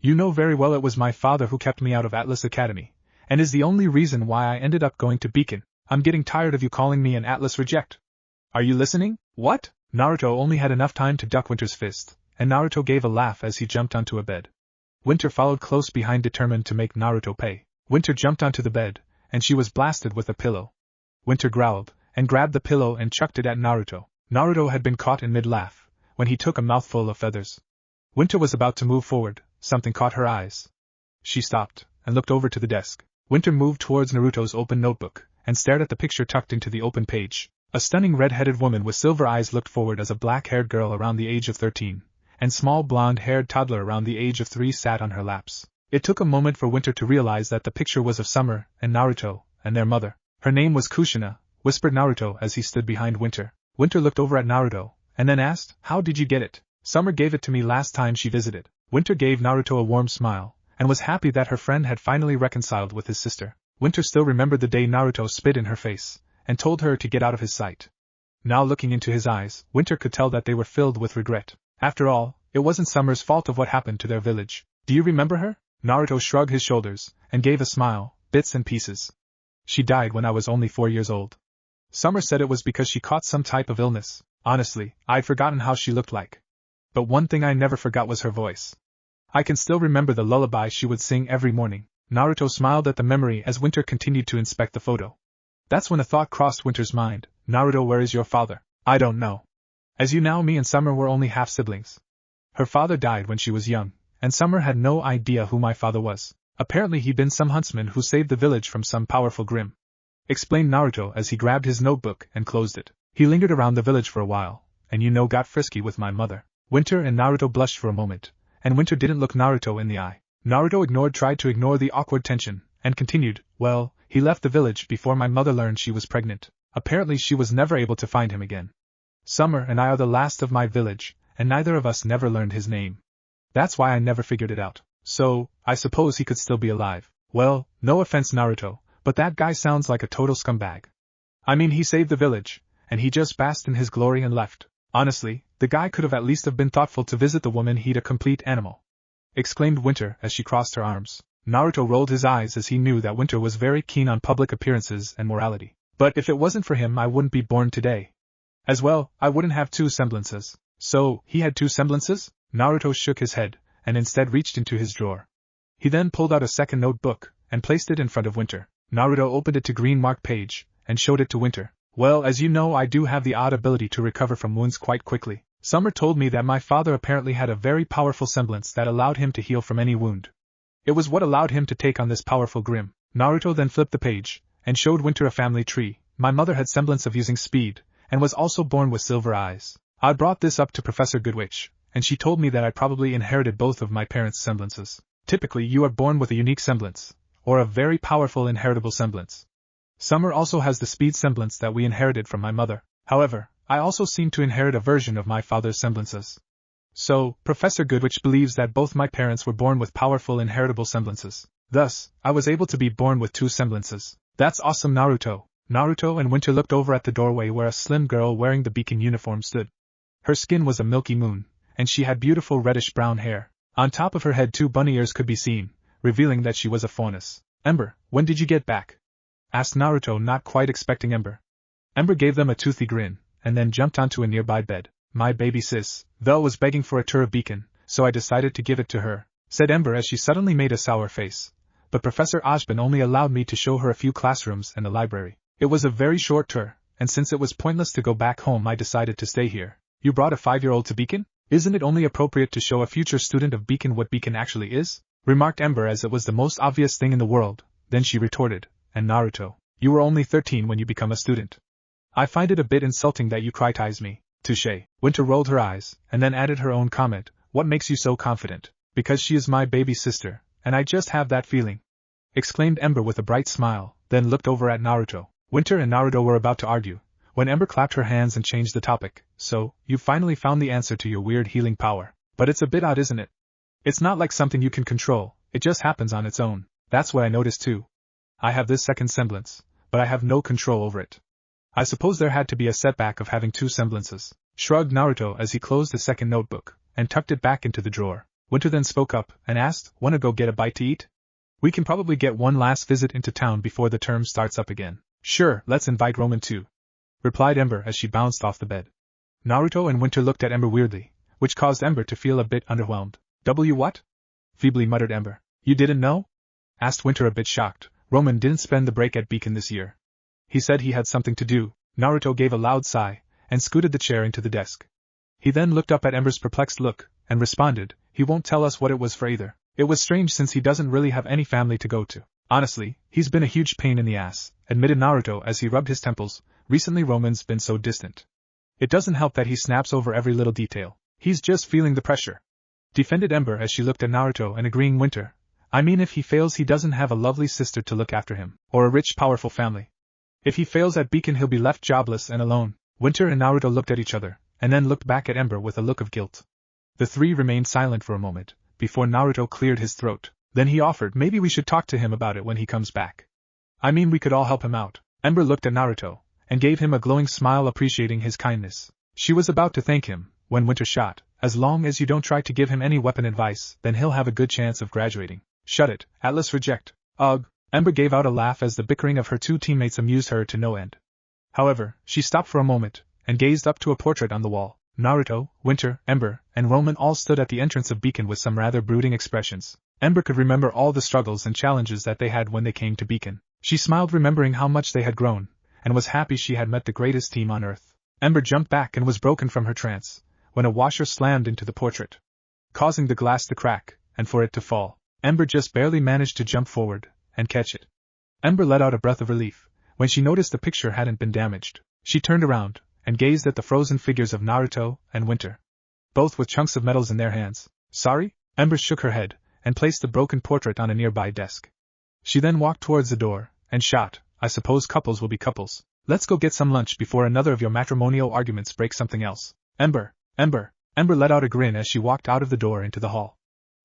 you know very well it was my father who kept me out of Atlas Academy, and is the only reason why I ended up going to Beacon. I'm getting tired of you calling me an Atlas Reject. Are you listening?" "What?" Naruto only had enough time to duck Winter's fist, and Naruto gave a laugh as he jumped onto a bed. Winter followed close behind, determined to make Naruto pay. Winter jumped onto the bed, and she was blasted with a pillow. Winter growled and grabbed the pillow and chucked it at Naruto. Naruto had been caught in mid-laugh when he took a mouthful of feathers. Winter was about to move forward. Something caught her eyes. She stopped and looked over to the desk. Winter moved towards Naruto's open notebook and stared at the picture tucked into the open page. A stunning red-headed woman with silver eyes looked forward as a black-haired girl around the age of 13 and small blonde-haired toddler around the age of 3 sat on her laps. It took a moment for Winter to realize that the picture was of Summer and Naruto and their mother. "Her name was Kushina," whispered Naruto as he stood behind Winter. Winter looked over at Naruto and then asked, "How did you get it?" "Summer gave it to me last time she visited." Winter gave Naruto a warm smile and was happy that her friend had finally reconciled with his sister. Winter still remembered the day Naruto spit in her face and told her to get out of his sight. Now looking into his eyes, Winter could tell that they were filled with regret. After all, it wasn't Summer's fault of what happened to their village. "Do you remember her?" Naruto shrugged his shoulders and gave a smile, "Bits and pieces. She died when I was only 4 years old. Summer said it was because she caught some type of illness. Honestly, I'd forgotten how she looked like. But one thing I never forgot was her voice. I can still remember the lullaby she would sing every morning." Naruto smiled at the memory as Winter continued to inspect the photo. That's when a thought crossed Winter's mind. "Naruto, where is your father?" "I don't know. As you know, me and Summer were only half-siblings. Her father died when she was young, and Summer had no idea who my father was. Apparently he'd been some huntsman who saved the village from some powerful Grimm. explained Naruto as he grabbed his notebook and closed it. He lingered around the village for a while, and got frisky with my mother. Winter and Naruto blushed for a moment, and Winter didn't look Naruto in the eye. Naruto tried to ignore the awkward tension, and continued, well, he left the village before my mother learned she was pregnant. Apparently she was never able to find him again. Summer and I are the last of my village, and neither of us never learned his name. That's why I never figured it out. So, I suppose he could still be alive. Well, no offense Naruto, but that guy sounds like a total scumbag. I mean, he saved the village, and he just basked in his glory and left. Honestly, the guy could have at least been thoughtful to visit the woman he'd a complete animal. Exclaimed Winter as she crossed her arms. Naruto rolled his eyes as he knew that Winter was very keen on public appearances and morality. But if it wasn't for him I wouldn't be born today. As well, I wouldn't have two semblances. So, he had two semblances? Naruto shook his head, and instead reached into his drawer. He then pulled out a second notebook, and placed it in front of Winter. Naruto opened it to green mark page, and showed it to Winter. Well, as you know, I do have the odd ability to recover from wounds quite quickly. Summer told me that my father apparently had a very powerful semblance that allowed him to heal from any wound. It was what allowed him to take on this powerful grim. Naruto then flipped the page, and showed Winter a family tree. My mother had semblance of using speed, and was also born with silver eyes. I brought this up to Professor Goodwitch, and she told me that I probably inherited both of my parents' semblances. Typically you are born with a unique semblance, or a very powerful inheritable semblance. Summer also has the speed semblance that we inherited from my mother. However, I also seem to inherit a version of my father's semblances. So, Professor Goodwitch believes that both my parents were born with powerful inheritable semblances. Thus, I was able to be born with two semblances. That's awesome Naruto. Naruto and Winter looked over at the doorway where a slim girl wearing the beacon uniform stood. Her skin was a milky moon, and she had beautiful reddish-brown hair. On top of her head 2 bunny ears could be seen, revealing that she was a faunus. Ember, when did you get back? Asked Naruto, not quite expecting Ember. Ember gave them a toothy grin, and then jumped onto a nearby bed. My baby sis, though, was begging for a tour of beacon, so I decided to give it to her, said Ember as she suddenly made a sour face. But Professor Ojban only allowed me to show her a few classrooms and the library. It was a very short tour, and since it was pointless to go back home I decided to stay here. You brought a 5-year-old to Beacon? Isn't it only appropriate to show a future student of Beacon what Beacon actually is? Remarked Ember as it was the most obvious thing in the world. Then she retorted, and Naruto, you were only 13 when you become a student. I find it a bit insulting that you criticize me. Touché. Winter rolled her eyes, and then added her own comment, what makes you so confident? Because she is my baby sister, and I just have that feeling. Exclaimed Ember with a bright smile, then looked over at Naruto. Winter and Naruto were about to argue, when Ember clapped her hands and changed the topic. So, you finally found the answer to your weird healing power. But it's a bit odd, isn't it? It's not like something you can control, it just happens on its own. That's what I noticed too. I have this second semblance, but I have no control over it. I suppose there had to be a setback of having two semblances. Shrugged Naruto as he closed the second notebook, and tucked it back into the drawer. Winter then spoke up, and asked, wanna go get a bite to eat? We can probably get one last visit into town before the term starts up again. Sure, let's invite Roman too, replied Ember as she bounced off the bed. Naruto and Winter looked at Ember weirdly, which caused Ember to feel a bit underwhelmed. What? Feebly muttered Ember. You didn't know? Asked Winter a bit shocked. Roman didn't spend the break at Beacon this year. He said he had something to do. Naruto gave a loud sigh, and scooted the chair into the desk. He then looked up at Ember's perplexed look, and responded, he won't tell us what it was for either. It was strange since he doesn't really have any family to go to. Honestly, he's been a huge pain in the ass, admitted Naruto as he rubbed his temples. Recently Roman's been so distant. It doesn't help that he snaps over every little detail. He's just feeling the pressure. Defended Ember as she looked at Naruto and agreeing Winter. I mean, if he fails he doesn't have a lovely sister to look after him, or a rich powerful family. If he fails at Beacon he'll be left jobless and alone. Winter and Naruto looked at each other, and then looked back at Ember with a look of guilt. The three remained silent for a moment, before Naruto cleared his throat. Then he offered, maybe we should talk to him about it when he comes back. I mean, we could all help him out. Ember looked at Naruto, and gave him a glowing smile appreciating his kindness. She was about to thank him, when Winter shot, as long as you don't try to give him any weapon advice, then he'll have a good chance of graduating. Shut it, Atlas reject. Ugh. Ember gave out a laugh as the bickering of her two teammates amused her to no end. However, she stopped for a moment, and gazed up to a portrait on the wall. Naruto, Winter, Ember, and Roman all stood at the entrance of Beacon with some rather brooding expressions. Ember could remember all the struggles and challenges that they had when they came to Beacon. She smiled remembering how much they had grown, and was happy she had met the greatest team on Earth. Ember jumped back and was broken from her trance, when a washer slammed into the portrait, causing the glass to crack, and for it to fall. Ember just barely managed to jump forward, and catch it. Ember let out a breath of relief, when she noticed the picture hadn't been damaged. She turned around and gazed at the frozen figures of Naruto and Winter, both with chunks of metals in their hands. Sorry? Ember shook her head and placed the broken portrait on a nearby desk. She then walked towards the door and shot, I suppose couples will be couples. Let's go get some lunch before another of your matrimonial arguments breaks something else. Ember let out a grin as she walked out of the door into the hall,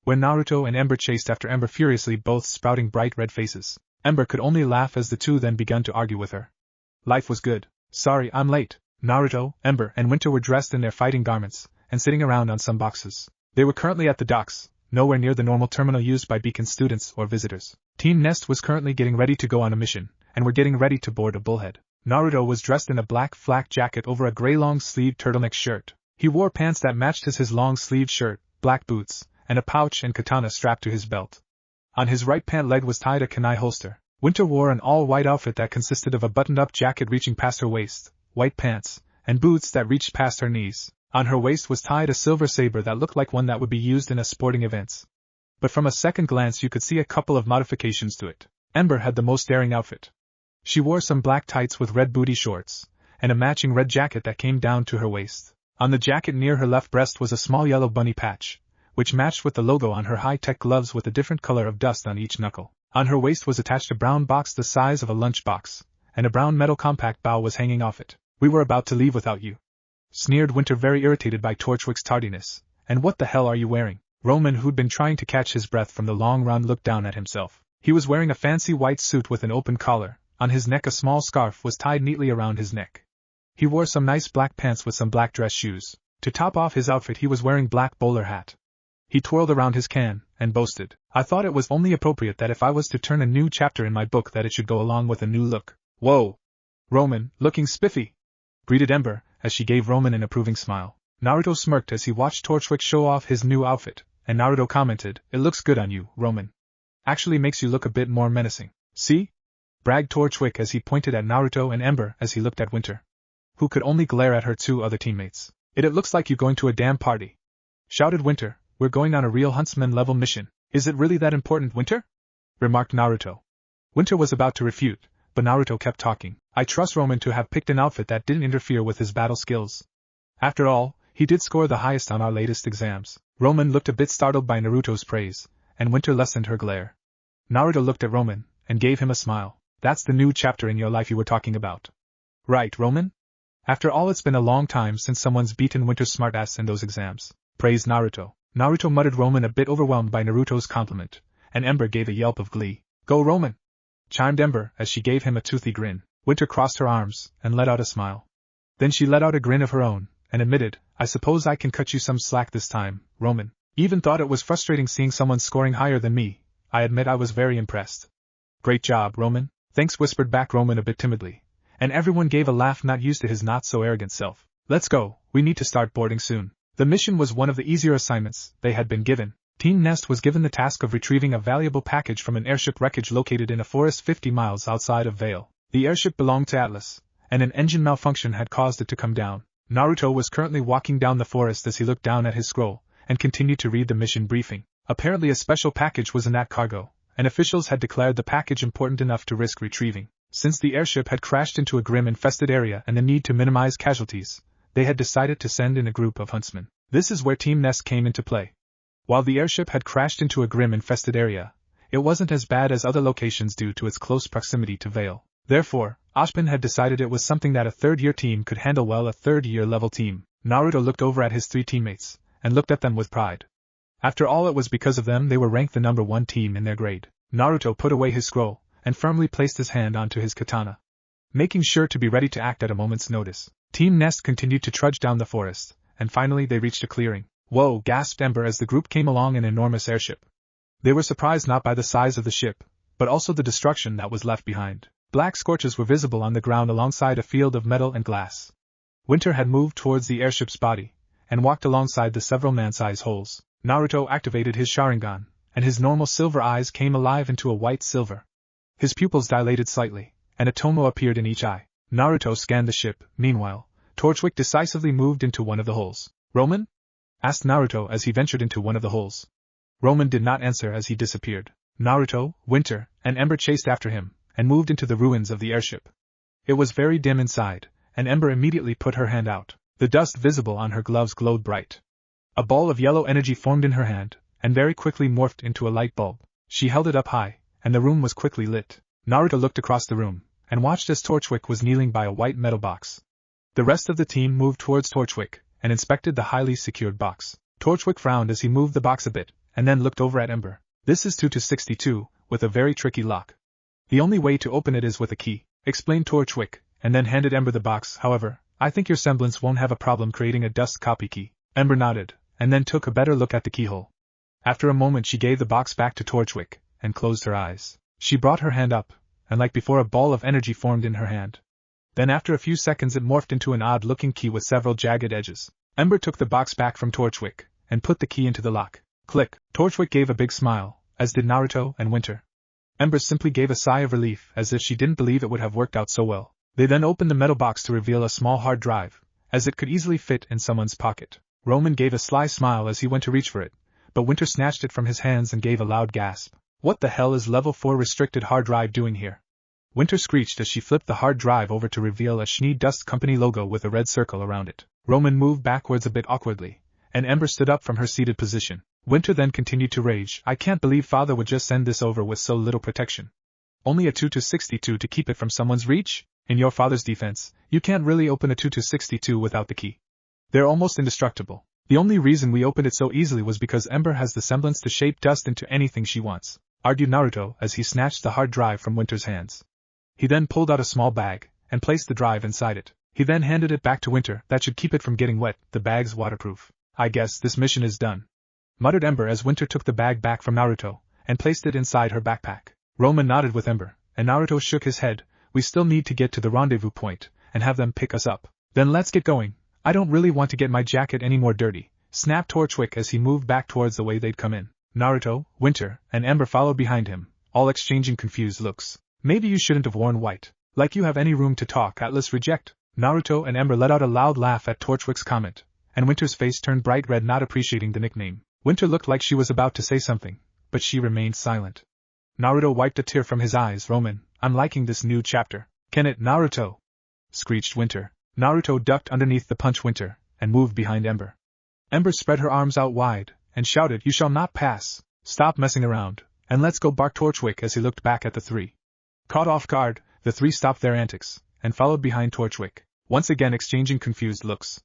where Naruto and Ember chased after Ember furiously, both sprouting bright red faces. Ember could only laugh as the two then began to argue with her. Life was good. Sorry, I'm late. Naruto, Ember, and Winter were dressed in their fighting garments and sitting around on some boxes. They were currently at the docks, nowhere near the normal terminal used by Beacon students or visitors. Team Nest was currently getting ready to go on a mission, and were getting ready to board a bullhead. Naruto was dressed in a black flak jacket over a gray long-sleeved turtleneck shirt. He wore pants that matched his long-sleeved shirt, black boots, and a pouch and katana strapped to his belt. On his right pant leg was tied a kunai holster. Winter wore an all-white outfit that consisted of a buttoned-up jacket reaching past her waist, white pants, and boots that reached past her knees. On her waist was tied a silver saber that looked like one that would be used in a sporting events. But from a second glance you could see a couple of modifications to it. Ember had the most daring outfit. She wore some black tights with red booty shorts, and a matching red jacket that came down to her waist. On the jacket near her left breast was a small yellow bunny patch, which matched with the logo on her high-tech gloves with a different color of dust on each knuckle. On her waist was attached a brown box the size of a lunchbox, and a brown metal compact bow was hanging off it. We were about to leave without you, sneered Winter, very irritated by Torchwick's tardiness. And what the hell are you wearing? Roman, who'd been trying to catch his breath from the long run, looked down at himself. He was wearing a fancy white suit with an open collar. On his neck a small scarf was tied neatly around his neck. He wore some nice black pants with some black dress shoes. To top off his outfit he was wearing black bowler hat. He twirled around his can, and boasted, I thought it was only appropriate that if I was to turn a new chapter in my book that it should go along with a new look. Whoa! Roman, looking spiffy! Greeted Ember, as she gave Roman an approving smile. Naruto smirked as he watched Torchwick show off his new outfit, and Naruto commented, It looks good on you, Roman. Actually makes you look a bit more menacing. See? Bragged Torchwick as he pointed at Naruto and Ember as he looked at Winter, who could only glare at her two other teammates. It looks like you going to a damn party, shouted Winter. We're going on a real huntsman-level mission. Is it really that important, Winter? Remarked Naruto. Winter was about to refute, but Naruto kept talking. I trust Roman to have picked an outfit that didn't interfere with his battle skills. After all, he did score the highest on our latest exams. Roman looked a bit startled by Naruto's praise, and Winter lessened her glare. Naruto looked at Roman, and gave him a smile. That's the new chapter in your life you were talking about. Right, Roman? After all, it's been a long time since someone's beaten Winter's smartass in those exams, praised Naruto. Naruto muttered, Roman a bit overwhelmed by Naruto's compliment, and Ember gave a yelp of glee. Go Roman! Chimed Ember as she gave him a toothy grin. Winter crossed her arms and let out a smile. Then she let out a grin of her own, and admitted, I suppose I can cut you some slack this time, Roman. Even thought it was frustrating seeing someone scoring higher than me. I admit I was very impressed. Great job, Roman. Thanks, whispered back Roman a bit timidly, and everyone gave a laugh, not used to his not-so-arrogant self. Let's go, we need to start boarding soon. The mission was one of the easier assignments they had been given. Team Nest was given the task of retrieving a valuable package from an airship wreckage located in a forest 50 miles outside of Vale. The airship belonged to Atlas, and an engine malfunction had caused it to come down. Naruto was currently walking down the forest as he looked down at his scroll, and continued to read the mission briefing. Apparently a special package was in that cargo, and officials had declared the package important enough to risk retrieving. Since the airship had crashed into a Grim-infested area and the need to minimize casualties, they had decided to send in a group of huntsmen. This is where Team Nest came into play. While the airship had crashed into a Grim-infested area, it wasn't as bad as other locations due to its close proximity to Vale. Therefore, Ashpin had decided it was something that a third-year team could handle well, a third-year level team. Naruto looked over at his three teammates, and looked at them with pride. After all, it was because of them they were ranked the number 1 team in their grade. Naruto put away his scroll, and firmly placed his hand onto his katana, making sure to be ready to act at a moment's notice. Team Nest continued to trudge down the forest, and finally they reached a clearing. Whoa, gasped Ember as the group came along an enormous airship. They were surprised not by the size of the ship, but also the destruction that was left behind. Black scorches were visible on the ground alongside a field of metal and glass. Winter had moved towards the airship's body, and walked alongside the several man-size holes. Naruto activated his Sharingan, and his normal silver eyes came alive into a white silver. His pupils dilated slightly, and a tomo appeared in each eye. Naruto scanned the ship. Meanwhile, Torchwick decisively moved into one of the holes. Roman? Asked Naruto as he ventured into one of the holes. Roman did not answer as he disappeared. Naruto, Winter, and Ember chased after him, and moved into the ruins of the airship. It was very dim inside, and Ember immediately put her hand out. The dust visible on her gloves glowed bright. A ball of yellow energy formed in her hand, and very quickly morphed into a light bulb. She held it up high, and the room was quickly lit. Naruto looked across the room, and watched as Torchwick was kneeling by a white metal box. The rest of the team moved towards Torchwick, and inspected the highly secured box. Torchwick frowned as he moved the box a bit, and then looked over at Ember. This is 2-62, with a very tricky lock. The only way to open it is with a key, explained Torchwick, and then handed Ember the box. However, I think your semblance won't have a problem creating a dust copy key. Ember nodded, and then took a better look at the keyhole. After a moment she gave the box back to Torchwick, and closed her eyes. She brought her hand up, and like before a ball of energy formed in her hand. Then after a few seconds it morphed into an odd-looking key with several jagged edges. Ember took the box back from Torchwick, and put the key into the lock. Click! Torchwick gave a big smile, as did Naruto and Winter. Ember simply gave a sigh of relief, as if she didn't believe it would have worked out so well. They then opened the metal box to reveal a small hard drive, as it could easily fit in someone's pocket. Roman gave a sly smile as he went to reach for it, but Winter snatched it from his hands and gave a loud gasp. What the hell is level 4 restricted hard drive doing here? Winter screeched as she flipped the hard drive over to reveal a Schnee Dust Company logo with a red circle around it. Roman moved backwards a bit awkwardly, and Ember stood up from her seated position. Winter then continued to rage. I can't believe father would just send this over with so little protection. Only a 2-62 to keep it from someone's reach? In your father's defense, you can't really open a 2-62 without the key. They're almost indestructible. The only reason we opened it so easily was because Ember has the semblance to shape dust into anything she wants, argued Naruto as he snatched the hard drive from Winter's hands. He then pulled out a small bag, and placed the drive inside it. He then handed it back to Winter. That should keep it from getting wet, the bag's waterproof. I guess this mission is done, muttered Ember as Winter took the bag back from Naruto, and placed it inside her backpack. Roman nodded with Ember, and Naruto shook his head. We still need to get to the rendezvous point, and have them pick us up. Then let's get going. I don't really want to get my jacket any more dirty, snapped Torchwick as he moved back towards the way they'd come in. Naruto, Winter, and Ember followed behind him, all exchanging confused looks. Maybe you shouldn't have worn white. Like you have any room to talk, Atlas reject. Naruto and Ember let out a loud laugh at Torchwick's comment, and Winter's face turned bright red, not appreciating the nickname. Winter looked like she was about to say something, but she remained silent. Naruto wiped a tear from his eyes. Roman, I'm liking this new chapter. Can it, Naruto? Screeched Winter. Naruto ducked underneath the punch Winter, and moved behind Ember. Ember spread her arms out wide, and shouted, You shall not pass. Stop messing around, and let's go, barked Torchwick as he looked back at the three. Caught off guard, the three stopped their antics, and followed behind Torchwick, once again exchanging confused looks.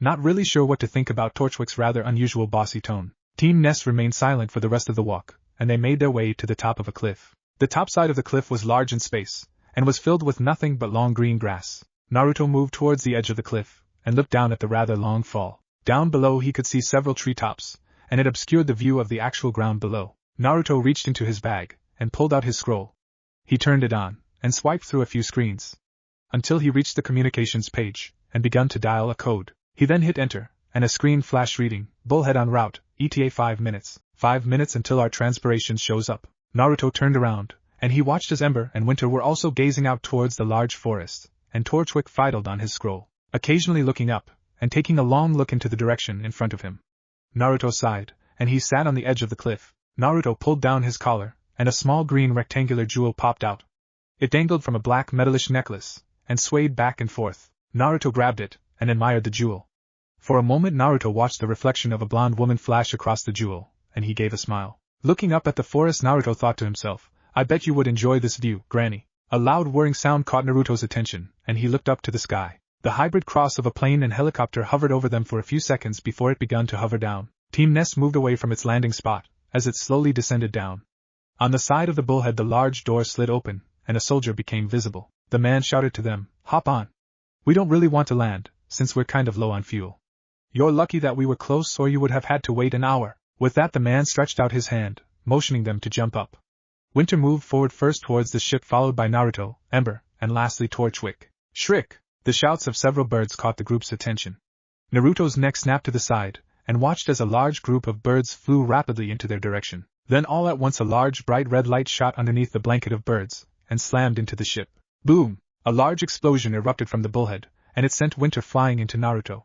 Not really sure what to think about Torchwick's rather unusual bossy tone. Team Ness remained silent for the rest of the walk, and they made their way to the top of a cliff. The top side of the cliff was large in space, and was filled with nothing but long green grass. Naruto moved towards the edge of the cliff, and looked down at the rather long fall. Down below he could see several treetops, and it obscured the view of the actual ground below. Naruto reached into his bag, and pulled out his scroll. He turned it on, and swiped through a few screens, until he reached the communications page, and begun to dial a code. He then hit enter, and a screen flashed reading, Bullhead en route, ETA 5 minutes. 5 minutes until our transpiration shows up. Naruto turned around, and he watched as Ember and Winter were also gazing out towards the large forest, and Torchwick fiddled on his scroll, occasionally looking up, and taking a long look into the direction in front of him. Naruto sighed, and he sat on the edge of the cliff. Naruto pulled down his collar, and a small green rectangular jewel popped out. It dangled from a black metalish necklace, and swayed back and forth. Naruto grabbed it, and admired the jewel. For a moment Naruto watched the reflection of a blonde woman flash across the jewel, and he gave a smile. Looking up at the forest, Naruto thought to himself, I bet you would enjoy this view, Granny. A loud whirring sound caught Naruto's attention, and he looked up to the sky. The hybrid cross of a plane and helicopter hovered over them for a few seconds before it began to hover down. Team Ness moved away from its landing spot, as it slowly descended down. On the side of the bullhead the large door slid open, and a soldier became visible. The man shouted to them, Hop on. We don't really want to land, since we're kind of low on fuel. You're lucky that we were close, or you would have had to wait an hour. With that the man stretched out his hand, motioning them to jump up. Winter moved forward first towards the ship, followed by Naruto, Ember, and lastly Torchwick. Shriek! The shouts of several birds caught the group's attention. Naruto's neck snapped to the side, and watched as a large group of birds flew rapidly into their direction. Then all at once a large bright red light shot underneath the blanket of birds, and slammed into the ship. Boom! A large explosion erupted from the bullhead, and it sent Winter flying into Naruto.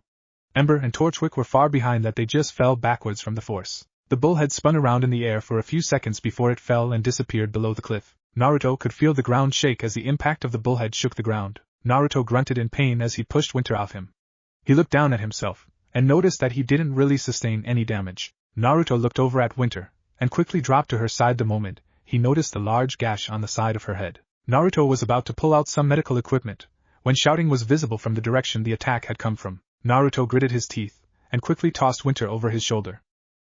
Ember and Torchwick were far behind that they just fell backwards from the force. The bullhead spun around in the air for a few seconds before it fell and disappeared below the cliff. Naruto could feel the ground shake as the impact of the bullhead shook the ground. Naruto grunted in pain as he pushed Winter off him. He looked down at himself, and noticed that he didn't really sustain any damage. Naruto looked over at Winter, and quickly dropped to her side the moment he noticed the large gash on the side of her head. Naruto was about to pull out some medical equipment, when shouting was visible from the direction the attack had come from. Naruto gritted his teeth, and quickly tossed Winter over his shoulder.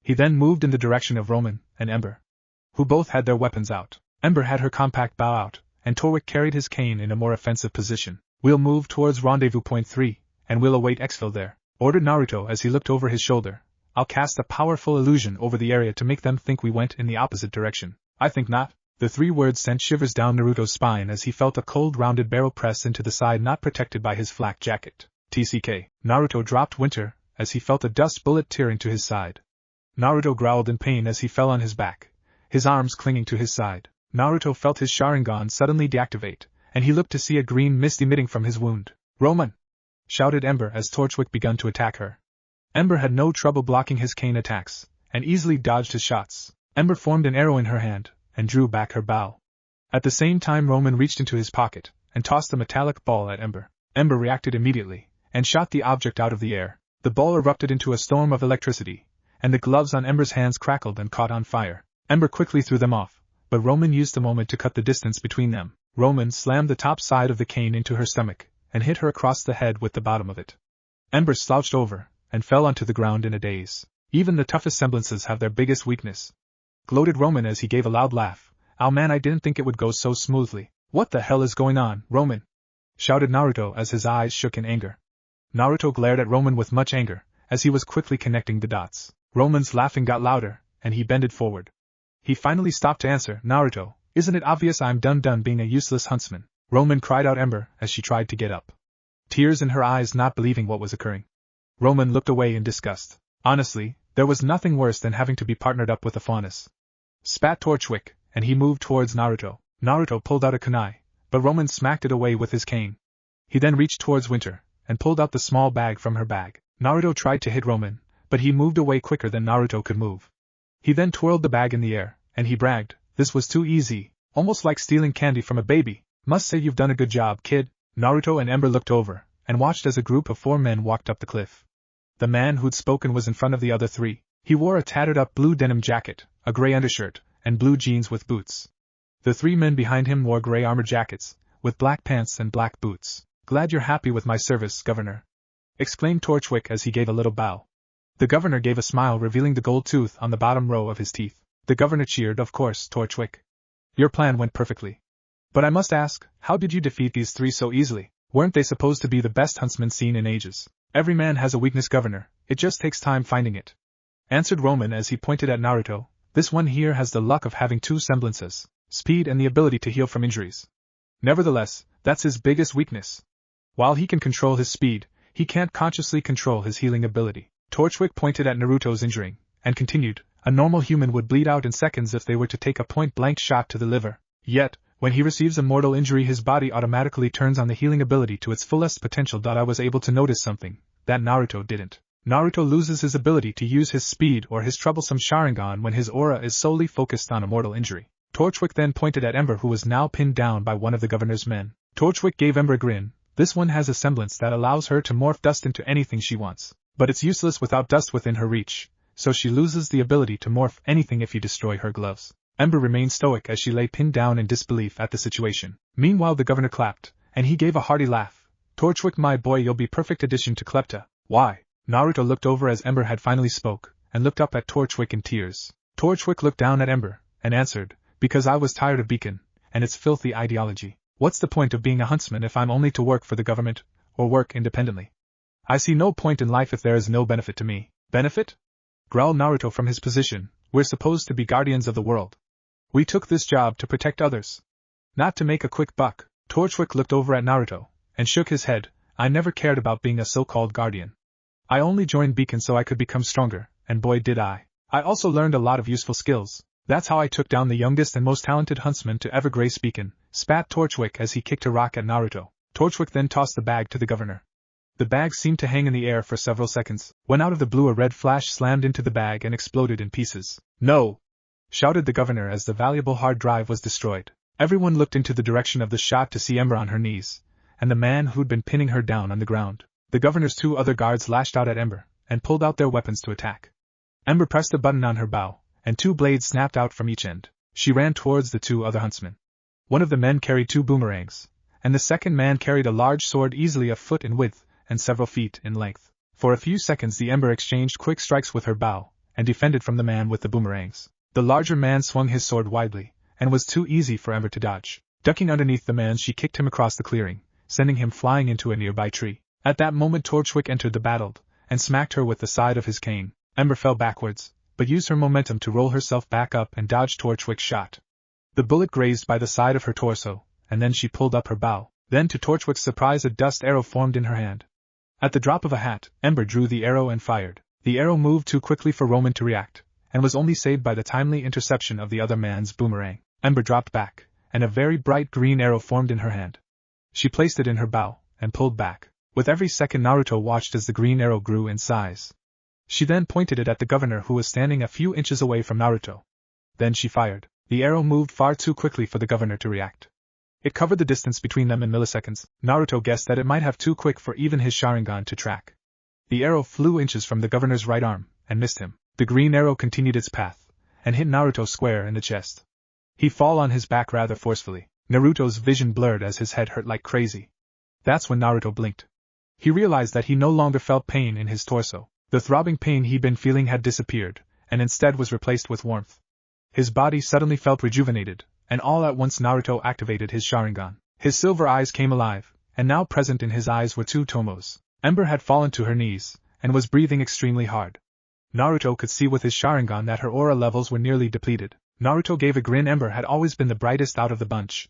He then moved in the direction of Roman and Ember, who both had their weapons out. Ember had her compact bow out, and Torwick carried his cane in a more offensive position. "We'll move towards Rendezvous Point 3, and we'll await exfil there," ordered Naruto as he looked over his shoulder. "I'll cast a powerful illusion over the area to make them think we went in the opposite direction." "I think not." The 3 words sent shivers down Naruto's spine as he felt a cold rounded barrel press into the side not protected by his flak jacket. TCK. Naruto dropped Winter as he felt a dust bullet tear into his side. Naruto growled in pain as he fell on his back, his arms clinging to his side. Naruto felt his Sharingan suddenly deactivate, and he looked to see a green mist emitting from his wound. "Roman!" shouted Ember as Torchwick began to attack her. Ember had no trouble blocking his cane attacks, and easily dodged his shots. Ember formed an arrow in her hand, and drew back her bow. At the same time Roman reached into his pocket, and tossed a metallic ball at Ember. Ember reacted immediately, and shot the object out of the air. The ball erupted into a storm of electricity, and the gloves on Ember's hands crackled and caught on fire. Ember quickly threw them off, but Roman used the moment to cut the distance between them. Roman slammed the top side of the cane into her stomach, and hit her across the head with the bottom of it. Ember slouched over, and fell onto the ground in a daze. "Even the toughest semblances have their biggest weakness," gloated Roman as he gave a loud laugh. "Oh man, I didn't think it would go so smoothly." "What the hell is going on, Roman?" shouted Naruto as his eyes shook in anger. Naruto glared at Roman with much anger, as he was quickly connecting the dots. Roman's laughing got louder, and he bended forward. He finally stopped to answer. "Naruto, isn't it obvious I'm done being a useless huntsman?" Roman cried out Ember as she tried to get up, tears in her eyes not believing what was occurring. Roman looked away in disgust. Honestly, there was nothing worse than having to be partnered up with a faunus. Spat Torchwick, and he moved towards Naruto. Naruto pulled out a kunai, but Roman smacked it away with his cane. He then reached towards Winter, and pulled out the small bag from her bag. Naruto tried to hit Roman, but he moved away quicker than Naruto could move. He then twirled the bag in the air, and he bragged, "This was too easy, almost like stealing candy from a baby. Must say you've done a good job, kid." Naruto and Ember looked over, and watched as a group of 4 men walked up the cliff. The man who'd spoken was in front of the other 3. He wore a tattered-up blue denim jacket, a gray undershirt, and blue jeans with boots. The 3 men behind him wore gray armor jackets, with black pants and black boots. "Glad you're happy with my service, Governor," exclaimed Torchwick as he gave a little bow. The governor gave a smile revealing the gold tooth on the bottom row of his teeth. The governor cheered. "Of course, Torchwick. Your plan went perfectly. But I must ask, how did you defeat these 3 so easily? Weren't they supposed to be the best huntsmen seen in ages?" "Every man has a weakness, Governor, it just takes time finding it," answered Roman as he pointed at Naruto. "This one here has the luck of having 2 semblances, speed and the ability to heal from injuries. Nevertheless, that's his biggest weakness. While he can control his speed, he can't consciously control his healing ability." Torchwick pointed at Naruto's injuring, and continued, "A normal human would bleed out in seconds if they were to take a point-blank shot to the liver. Yet, when he receives a mortal injury his body automatically turns on the healing ability to its fullest potential. I was able to notice something that Naruto didn't. Naruto loses his ability to use his speed or his troublesome Sharingan when his aura is solely focused on a mortal injury." Torchwick then pointed at Ember, who was now pinned down by one of the governor's men. Torchwick gave Ember a grin. "This one has a semblance that allows her to morph dust into anything she wants. But it's useless without dust within her reach, so she loses the ability to morph anything if you destroy her gloves." Ember remained stoic as she lay pinned down in disbelief at the situation. Meanwhile the governor clapped, and he gave a hearty laugh. "Torchwick, my boy, you'll be perfect addition to Klepta." "Why?" Naruto looked over as Ember had finally spoke, and looked up at Torchwick in tears. Torchwick looked down at Ember, and answered, "Because I was tired of Beacon, and its filthy ideology. What's the point of being a huntsman if I'm only to work for the government, or work independently? I see no point in life if there is no benefit to me." "Benefit?" growled Naruto from his position. "We're supposed to be guardians of the world. We took this job to protect others, not to make a quick buck." Torchwick looked over at Naruto, and shook his head. "I never cared about being a so-called guardian. I only joined Beacon so I could become stronger, and boy did I. I also learned a lot of useful skills. That's how I took down the youngest and most talented huntsman to ever grace Beacon," spat Torchwick as he kicked a rock at Naruto. Torchwick then tossed the bag to the governor. The bag seemed to hang in the air for several seconds, when out of the blue a red flash slammed into the bag and exploded in pieces. "No!" shouted the governor as the valuable hard drive was destroyed. Everyone looked into the direction of the shot to see Ember on her knees, and the man who'd been pinning her down on the ground. The governor's 2 other guards lashed out at Ember, and pulled out their weapons to attack. Ember pressed a button on her bow, and 2 blades snapped out from each end. She ran towards the 2 other huntsmen. One of the men carried 2 boomerangs, and the second man carried a large sword easily a foot in width and several feet in length. For a few seconds the Ember exchanged quick strikes with her bow, and defended from the man with the boomerangs. The larger man swung his sword widely, and was too easy for Ember to dodge. Ducking underneath the man, she kicked him across the clearing, sending him flying into a nearby tree. At that moment Torchwick entered the battle, and smacked her with the side of his cane. Ember fell backwards, but used her momentum to roll herself back up and dodge Torchwick's shot. The bullet grazed by the side of her torso, and then she pulled up her bow. Then to Torchwick's surprise a dust arrow formed in her hand. At the drop of a hat, Ember drew the arrow and fired. The arrow moved too quickly for Roman to react, and was only saved by the timely interception of the other man's boomerang. Ember dropped back, and a very bright green arrow formed in her hand. She placed it in her bow, and pulled back. With every second Naruto watched as the green arrow grew in size. She then pointed it at the governor who was standing a few inches away from Naruto. Then she fired. The arrow moved far too quickly for the governor to react. It covered the distance between them in milliseconds. Naruto guessed that it might have too quick for even his Sharingan to track. The arrow flew inches from the governor's right arm, and missed him. The green arrow continued its path, and hit Naruto square in the chest. He fell on his back rather forcefully. Naruto's vision blurred as his head hurt like crazy. That's when Naruto blinked. He realized that he no longer felt pain in his torso. The throbbing pain he'd been feeling had disappeared, and instead was replaced with warmth. His body suddenly felt rejuvenated, and all at once Naruto activated his Sharingan. His silver eyes came alive, and now present in his eyes were 2 tomos. Ember had fallen to her knees, and was breathing extremely hard. Naruto could see with his Sharingan that her aura levels were nearly depleted. Naruto gave a grin. Ember had always been the brightest out of the bunch.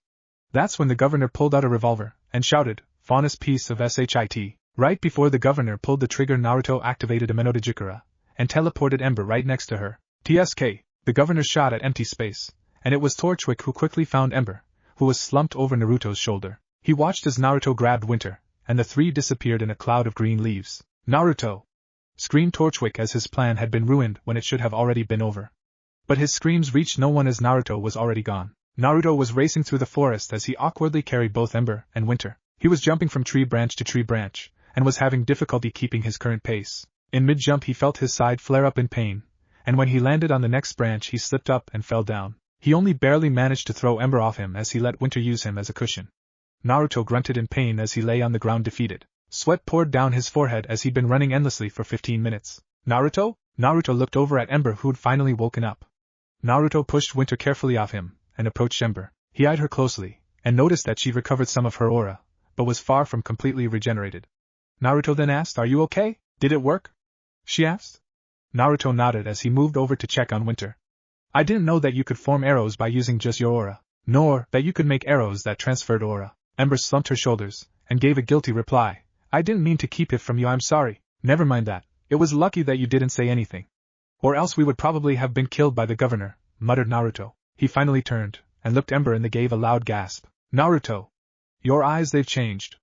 That's when the governor pulled out a revolver, and shouted, "Faunus piece of shit." Right before the governor pulled the trigger, Naruto activated a Minotajikura, and teleported Ember right next to her. TSK, the governor shot at empty space, and it was Torchwick who quickly found Ember, who was slumped over Naruto's shoulder. He watched as Naruto grabbed Winter, and the 3 disappeared in a cloud of green leaves. "Naruto!" screamed Torchwick as his plan had been ruined when it should have already been over. But his screams reached no one as Naruto was already gone. Naruto was racing through the forest as he awkwardly carried both Ember and Winter. He was jumping from tree branch to tree branch, and was having difficulty keeping his current pace. In mid-jump he felt his side flare up in pain, and when he landed on the next branch he slipped up and fell down. He only barely managed to throw Ember off him as he let Winter use him as a cushion. Naruto grunted in pain as he lay on the ground defeated. Sweat poured down his forehead as he'd been running endlessly for 15 minutes. "Naruto?" Naruto looked over at Ember, who'd finally woken up. Naruto pushed Winter carefully off him, and approached Ember. He eyed her closely, and noticed that she'd recovered some of her aura, but was far from completely regenerated. Naruto then asked, "Are you okay? Did it work?" she asked. Naruto nodded as he moved over to check on Winter. "I didn't know that you could form arrows by using just your aura, nor that you could make arrows that transferred aura." Ember slumped her shoulders, and gave a guilty reply. "I didn't mean to keep it from you, I'm sorry." "Never mind that. It was lucky that you didn't say anything. Or else we would probably have been killed by the governor," muttered Naruto. He finally turned, and looked Ember in the gave a loud gasp. "Naruto! Your eyes, they've changed!"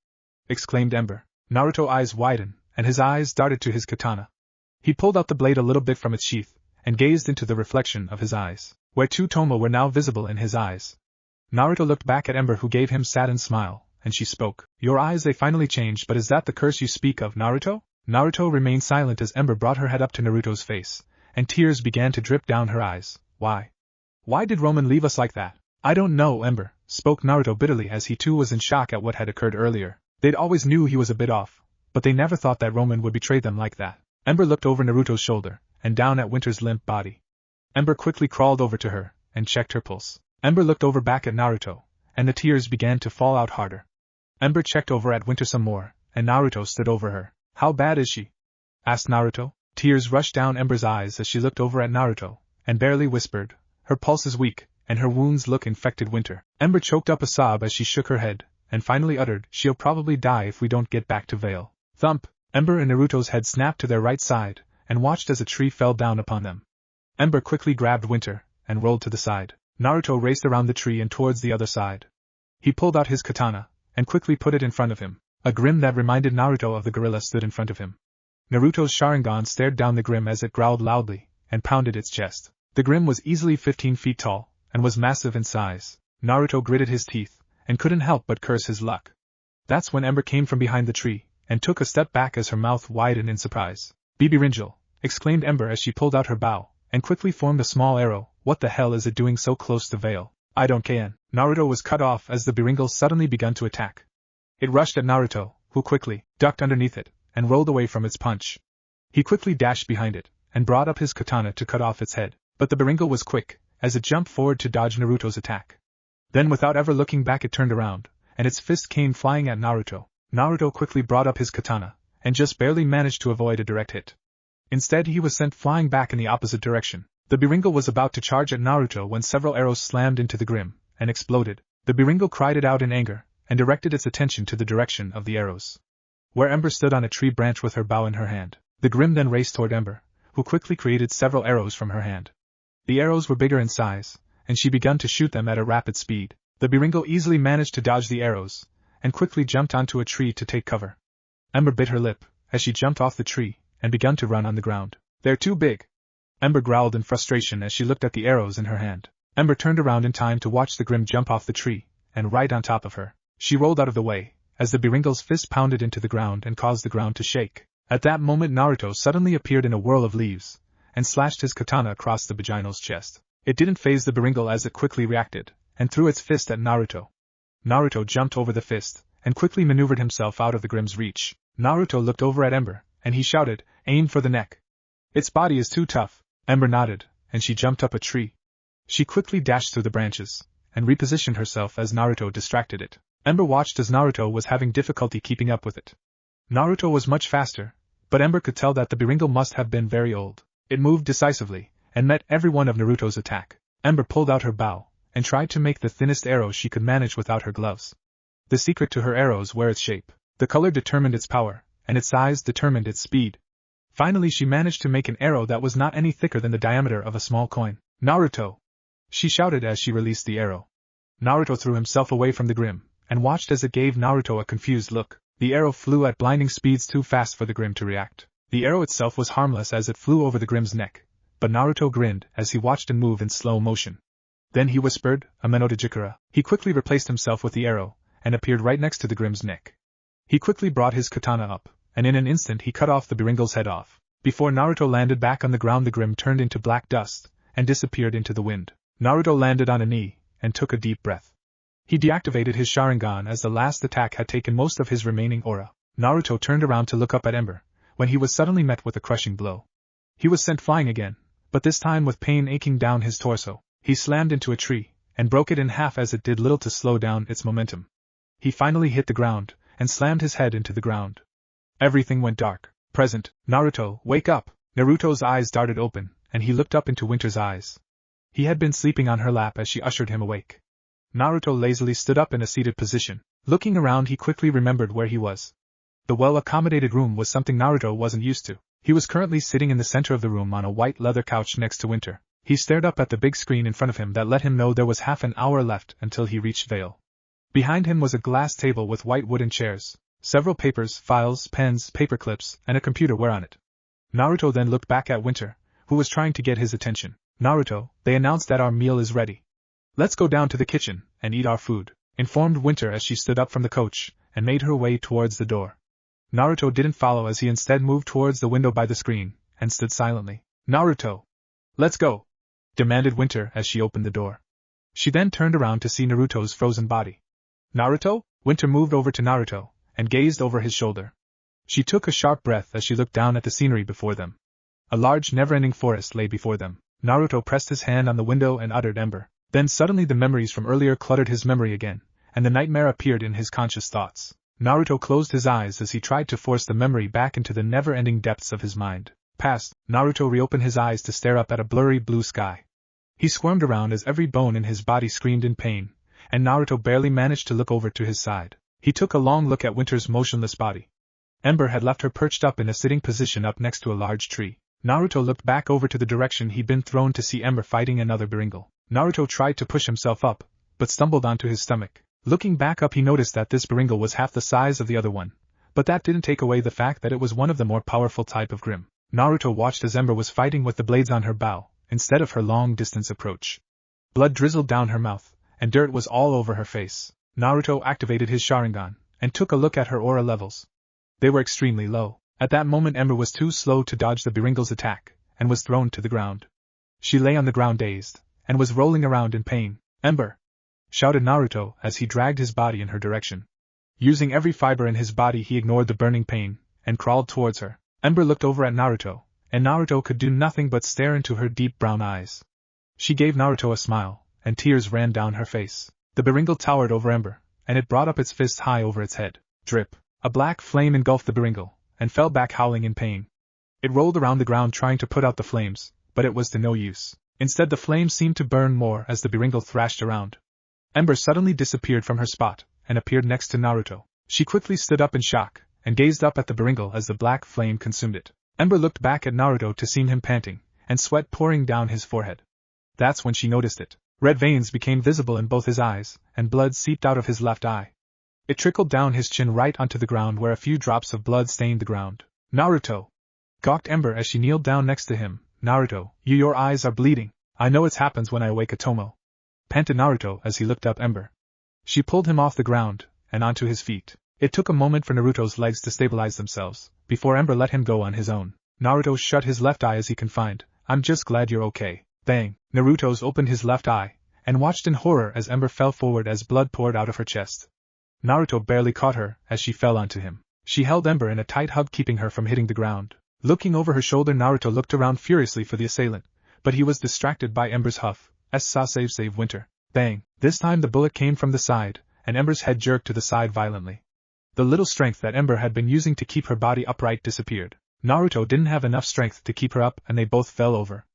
exclaimed Ember. Naruto's eyes widened, and his eyes darted to his katana. He pulled out the blade a little bit from its sheath, and gazed into the reflection of his eyes, where 2 tomo were now visible in his eyes. Naruto looked back at Ember, who gave him a saddened smile, and she spoke. "Your eyes, they finally changed, but is that the curse you speak of, Naruto?" Naruto remained silent as Ember brought her head up to Naruto's face, and tears began to drip down her eyes. Why did Roman leave us like that?" "I don't know, Ember," spoke Naruto bitterly as he too was in shock at what had occurred earlier. They'd always knew he was a bit off, but they never thought that Roman would betray them like that. Ember looked over Naruto's shoulder, and down at Winter's limp body. Ember quickly crawled over to her, and checked her pulse. Ember looked over back at Naruto, and the tears began to fall out harder. Ember checked over at Winter some more, and Naruto stood over her. "How bad is she?" asked Naruto. Tears rushed down Ember's eyes as she looked over at Naruto, and barely whispered, "Her pulse is weak, and her wounds look infected." Winter. Ember choked up a sob as she shook her head, and finally uttered, "She'll probably die if we don't get back to Vale." Thump! Ember and Naruto's head snapped to their right side, and watched as a tree fell down upon them. Ember quickly grabbed Winter, and rolled to the side. Naruto raced around the tree and towards the other side. He pulled out his katana, and quickly put it in front of him. A grim that reminded Naruto of the gorilla stood in front of him. Naruto's Sharingan stared down the grim as it growled loudly, and pounded its chest. The grim was easily 15 feet tall, and was massive in size. Naruto gritted his teeth, and couldn't help but curse his luck. That's when Ember came from behind the tree, and took a step back as her mouth widened in surprise. "BB Ringel," exclaimed Ember as she pulled out her bow, and quickly formed a small arrow. "What the hell is it doing so close to Vale? I don't can." Naruto was cut off as the Beringel suddenly begun to attack. It rushed at Naruto, who quickly ducked underneath it, and rolled away from its punch. He quickly dashed behind it, and brought up his katana to cut off its head, but the Beringel was quick, as it jumped forward to dodge Naruto's attack. Then without ever looking back it turned around, and its fist came flying at Naruto. Naruto quickly brought up his katana, and just barely managed to avoid a direct hit. Instead he was sent flying back in the opposite direction. The Beringel was about to charge at Naruto when several arrows slammed into the Grim, and exploded. The Beringel cried it out in anger, and directed its attention to the direction of the arrows, where Ember stood on a tree branch with her bow in her hand. The Grim then raced toward Ember, who quickly created several arrows from her hand. The arrows were bigger in size, and she began to shoot them at a rapid speed. The Beringel easily managed to dodge the arrows, and quickly jumped onto a tree to take cover. Ember bit her lip, as she jumped off the tree, and began to run on the ground. "They're too big!" Ember growled in frustration as she looked at the arrows in her hand. Ember turned around in time to watch the Grim jump off the tree, and right on top of her. She rolled out of the way, as the Berengel's fist pounded into the ground and caused the ground to shake. At that moment Naruto suddenly appeared in a whirl of leaves, and slashed his katana across the Beginel's chest. It didn't faze the Berengel as it quickly reacted, and threw its fist at Naruto. Naruto jumped over the fist, and quickly maneuvered himself out of the Grim's reach. Naruto looked over at Ember, and he shouted, "Aim for the neck. Its body is too tough." Ember nodded, and she jumped up a tree. She quickly dashed through the branches, and repositioned herself as Naruto distracted it. Ember watched as Naruto was having difficulty keeping up with it. Naruto was much faster, but Ember could tell that the Berengel must have been very old. It moved decisively, and met every one of Naruto's attack. Ember pulled out her bow, and tried to make the thinnest arrow she could manage without her gloves. The secret to her arrows were its shape. The color determined its power, and its size determined its speed. Finally she managed to make an arrow that was not any thicker than the diameter of a small coin. "Naruto!" she shouted as she released the arrow. Naruto threw himself away from the Grim, and watched as it gave Naruto a confused look. The arrow flew at blinding speeds too fast for the Grim to react. The arrow itself was harmless as it flew over the Grim's neck, but Naruto grinned as he watched it move in slow motion. Then he whispered, "Ameno to Jikara." He quickly replaced himself with the arrow, and appeared right next to the Grim's neck. He quickly brought his katana up, and in an instant he cut off the Berengel's head off. Before Naruto landed back on the ground the Grim turned into black dust, and disappeared into the wind. Naruto landed on a knee, and took a deep breath. He deactivated his Sharingan as the last attack had taken most of his remaining aura. Naruto turned around to look up at Ember, when he was suddenly met with a crushing blow. He was sent flying again, but this time with pain aching down his torso. He slammed into a tree, and broke it in half as it did little to slow down its momentum. He finally hit the ground, and slammed his head into the ground. Everything went dark. "Present, Naruto, wake up!" Naruto's eyes darted open, and he looked up into Winter's eyes. He had been sleeping on her lap as she ushered him awake. Naruto lazily stood up in a seated position. Looking around he quickly remembered where he was. The well-accommodated room was something Naruto wasn't used to. He was currently sitting in the center of the room on a white leather couch next to Winter. He stared up at the big screen in front of him that let him know there was half an hour left until he reached Vale. Behind him was a glass table with white wooden chairs, several papers, files, pens, paper clips, and a computer were on it. Naruto then looked back at Winter, who was trying to get his attention. "Naruto, they announced that our meal is ready. Let's go down to the kitchen and eat our food," informed Winter as she stood up from the coach and made her way towards the door. Naruto didn't follow as he instead moved towards the window by the screen and stood silently. "Naruto! Let's go!" demanded Winter as she opened the door. She then turned around to see Naruto's frozen body. "Naruto?" Winter moved over to Naruto and gazed over his shoulder. She took a sharp breath as she looked down at the scenery before them. A large never-ending forest lay before them. Naruto pressed his hand on the window and uttered Ember. Then suddenly the memories from earlier cluttered his memory again, and the nightmare appeared in his conscious thoughts. Naruto closed his eyes as he tried to force the memory back into the never-ending depths of his mind. Past, Naruto reopened his eyes to stare up at a blurry blue sky. He squirmed around as every bone in his body screamed in pain, and Naruto barely managed to look over to his side. He took a long look at Winter's motionless body. Ember had left her perched up in a sitting position up next to a large tree. Naruto looked back over to the direction he'd been thrown to see Ember fighting another Berengel. Naruto tried to push himself up, but stumbled onto his stomach. Looking back up he noticed that this Berengel was half the size of the other one, but that didn't take away the fact that it was one of the more powerful type of Grim. Naruto watched as Ember was fighting with the blades on her bow, instead of her long-distance approach. Blood drizzled down her mouth, and dirt was all over her face. Naruto activated his Sharingan, and took a look at her aura levels. They were extremely low. At that moment Ember was too slow to dodge the Biringle's attack, and was thrown to the ground. She lay on the ground dazed, and was rolling around in pain. "Ember!" shouted Naruto as he dragged his body in her direction. Using every fiber in his body he ignored the burning pain, and crawled towards her. Ember looked over at Naruto, and Naruto could do nothing but stare into her deep brown eyes. She gave Naruto a smile, and tears ran down her face. The Biringle towered over Ember, and it brought up its fist high over its head. Drip! A black flame engulfed the Biringle, and fell back howling in pain. It rolled around the ground trying to put out the flames, but it was to no use. Instead the flames seemed to burn more as the Biringle thrashed around. Ember suddenly disappeared from her spot, and appeared next to Naruto. She quickly stood up in shock, and gazed up at the Biringle as the black flame consumed it. Ember looked back at Naruto to see him panting, and sweat pouring down his forehead. That's when she noticed it. Red veins became visible in both his eyes, and blood seeped out of his left eye. It trickled down his chin right onto the ground where a few drops of blood stained the ground. "Naruto!" gawked Ember as she kneeled down next to him. "Naruto, your eyes are bleeding. I know it happens when I wake a Tomo," panted Naruto as he looked up Ember. She pulled him off the ground, and onto his feet. It took a moment for Naruto's legs to stabilize themselves, before Ember let him go on his own. Naruto shut his left eye as he confined. "I'm just glad you're okay." Bang! Naruto's opened his left eye, and watched in horror as Ember fell forward as blood poured out of her chest. Naruto barely caught her as she fell onto him. She held Ember in a tight hug keeping her from hitting the ground. Looking over her shoulder Naruto looked around furiously for the assailant, but he was distracted by Ember's huff. Save Winter. Bang! This time the bullet came from the side, and Ember's head jerked to the side violently. The little strength that Ember had been using to keep her body upright disappeared. Naruto didn't have enough strength to keep her up and they both fell over.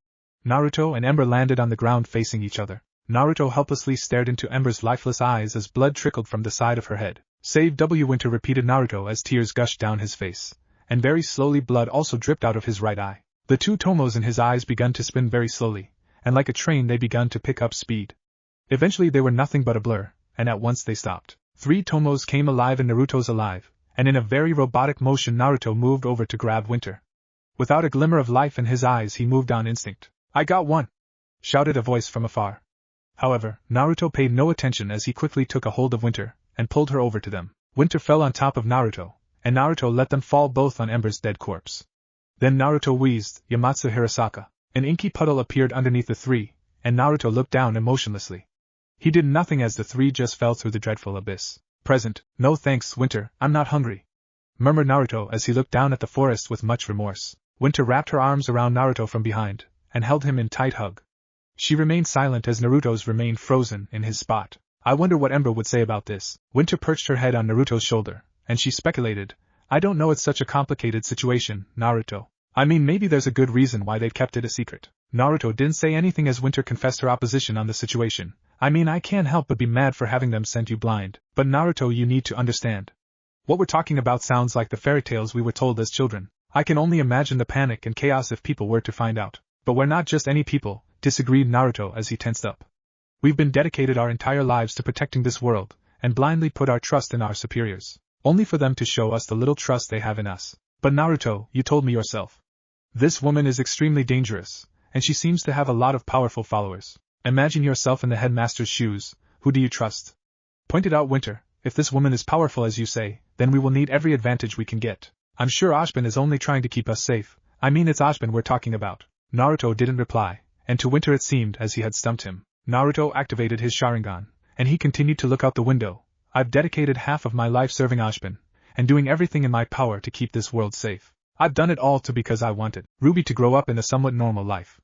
Naruto and Ember landed on the ground facing each other. Naruto helplessly stared into Ember's lifeless eyes as blood trickled from the side of her head. "Save W Winter," repeated Naruto as tears gushed down his face, and very slowly blood also dripped out of his right eye. The two tomos in his eyes began to spin very slowly, and like a train they began to pick up speed. Eventually they were nothing but a blur, and at once they stopped. 3 tomos came alive and Naruto's alive, and in a very robotic motion Naruto moved over to grab Winter. Without a glimmer of life in his eyes he moved on instinct. "I got one!" shouted a voice from afar. However, Naruto paid no attention as he quickly took a hold of Winter, and pulled her over to them. Winter fell on top of Naruto, and Naruto let them fall both on Ember's dead corpse. Then Naruto wheezed, "Yamatsu Hirasaka." An inky puddle appeared underneath the 3, and Naruto looked down emotionlessly. He did nothing as the 3 just fell through the dreadful abyss. "Present, no thanks, Winter, I'm not hungry," murmured Naruto as he looked down at the forest with much remorse. Winter wrapped her arms around Naruto from behind, and held him in tight hug. She remained silent as Naruto's remained frozen in his spot. "I wonder what Ember would say about this." Winter perched her head on Naruto's shoulder, and she speculated, "I don't know, it's such a complicated situation, Naruto. I mean, maybe there's a good reason why they've kept it a secret." Naruto didn't say anything as Winter confessed her opposition on the situation. "I mean, I can't help but be mad for having them send you blind. But Naruto, you need to understand. What we're talking about sounds like the fairy tales we were told as children. I can only imagine the panic and chaos if people were to find out. But we're not just any people," disagreed Naruto as he tensed up. "We've been dedicated our entire lives to protecting this world, and blindly put our trust in our superiors, only for them to show us the little trust they have in us. But Naruto, you told me yourself. This woman is extremely dangerous, and she seems to have a lot of powerful followers. Imagine yourself in the headmaster's shoes. Who do you trust?" Pointed out Winter. "If this woman is powerful as you say, then we will need every advantage we can get. I'm sure Ashbin is only trying to keep us safe. I mean, it's Ashbin we're talking about." Naruto didn't reply, and to Winter it seemed as he had stumped him. Naruto activated his Sharingan, and he continued to look out the window. "I've dedicated half of my life serving Ashbin, and doing everything in my power to keep this world safe. I've done it all because I wanted RWBY to grow up in a somewhat normal life,"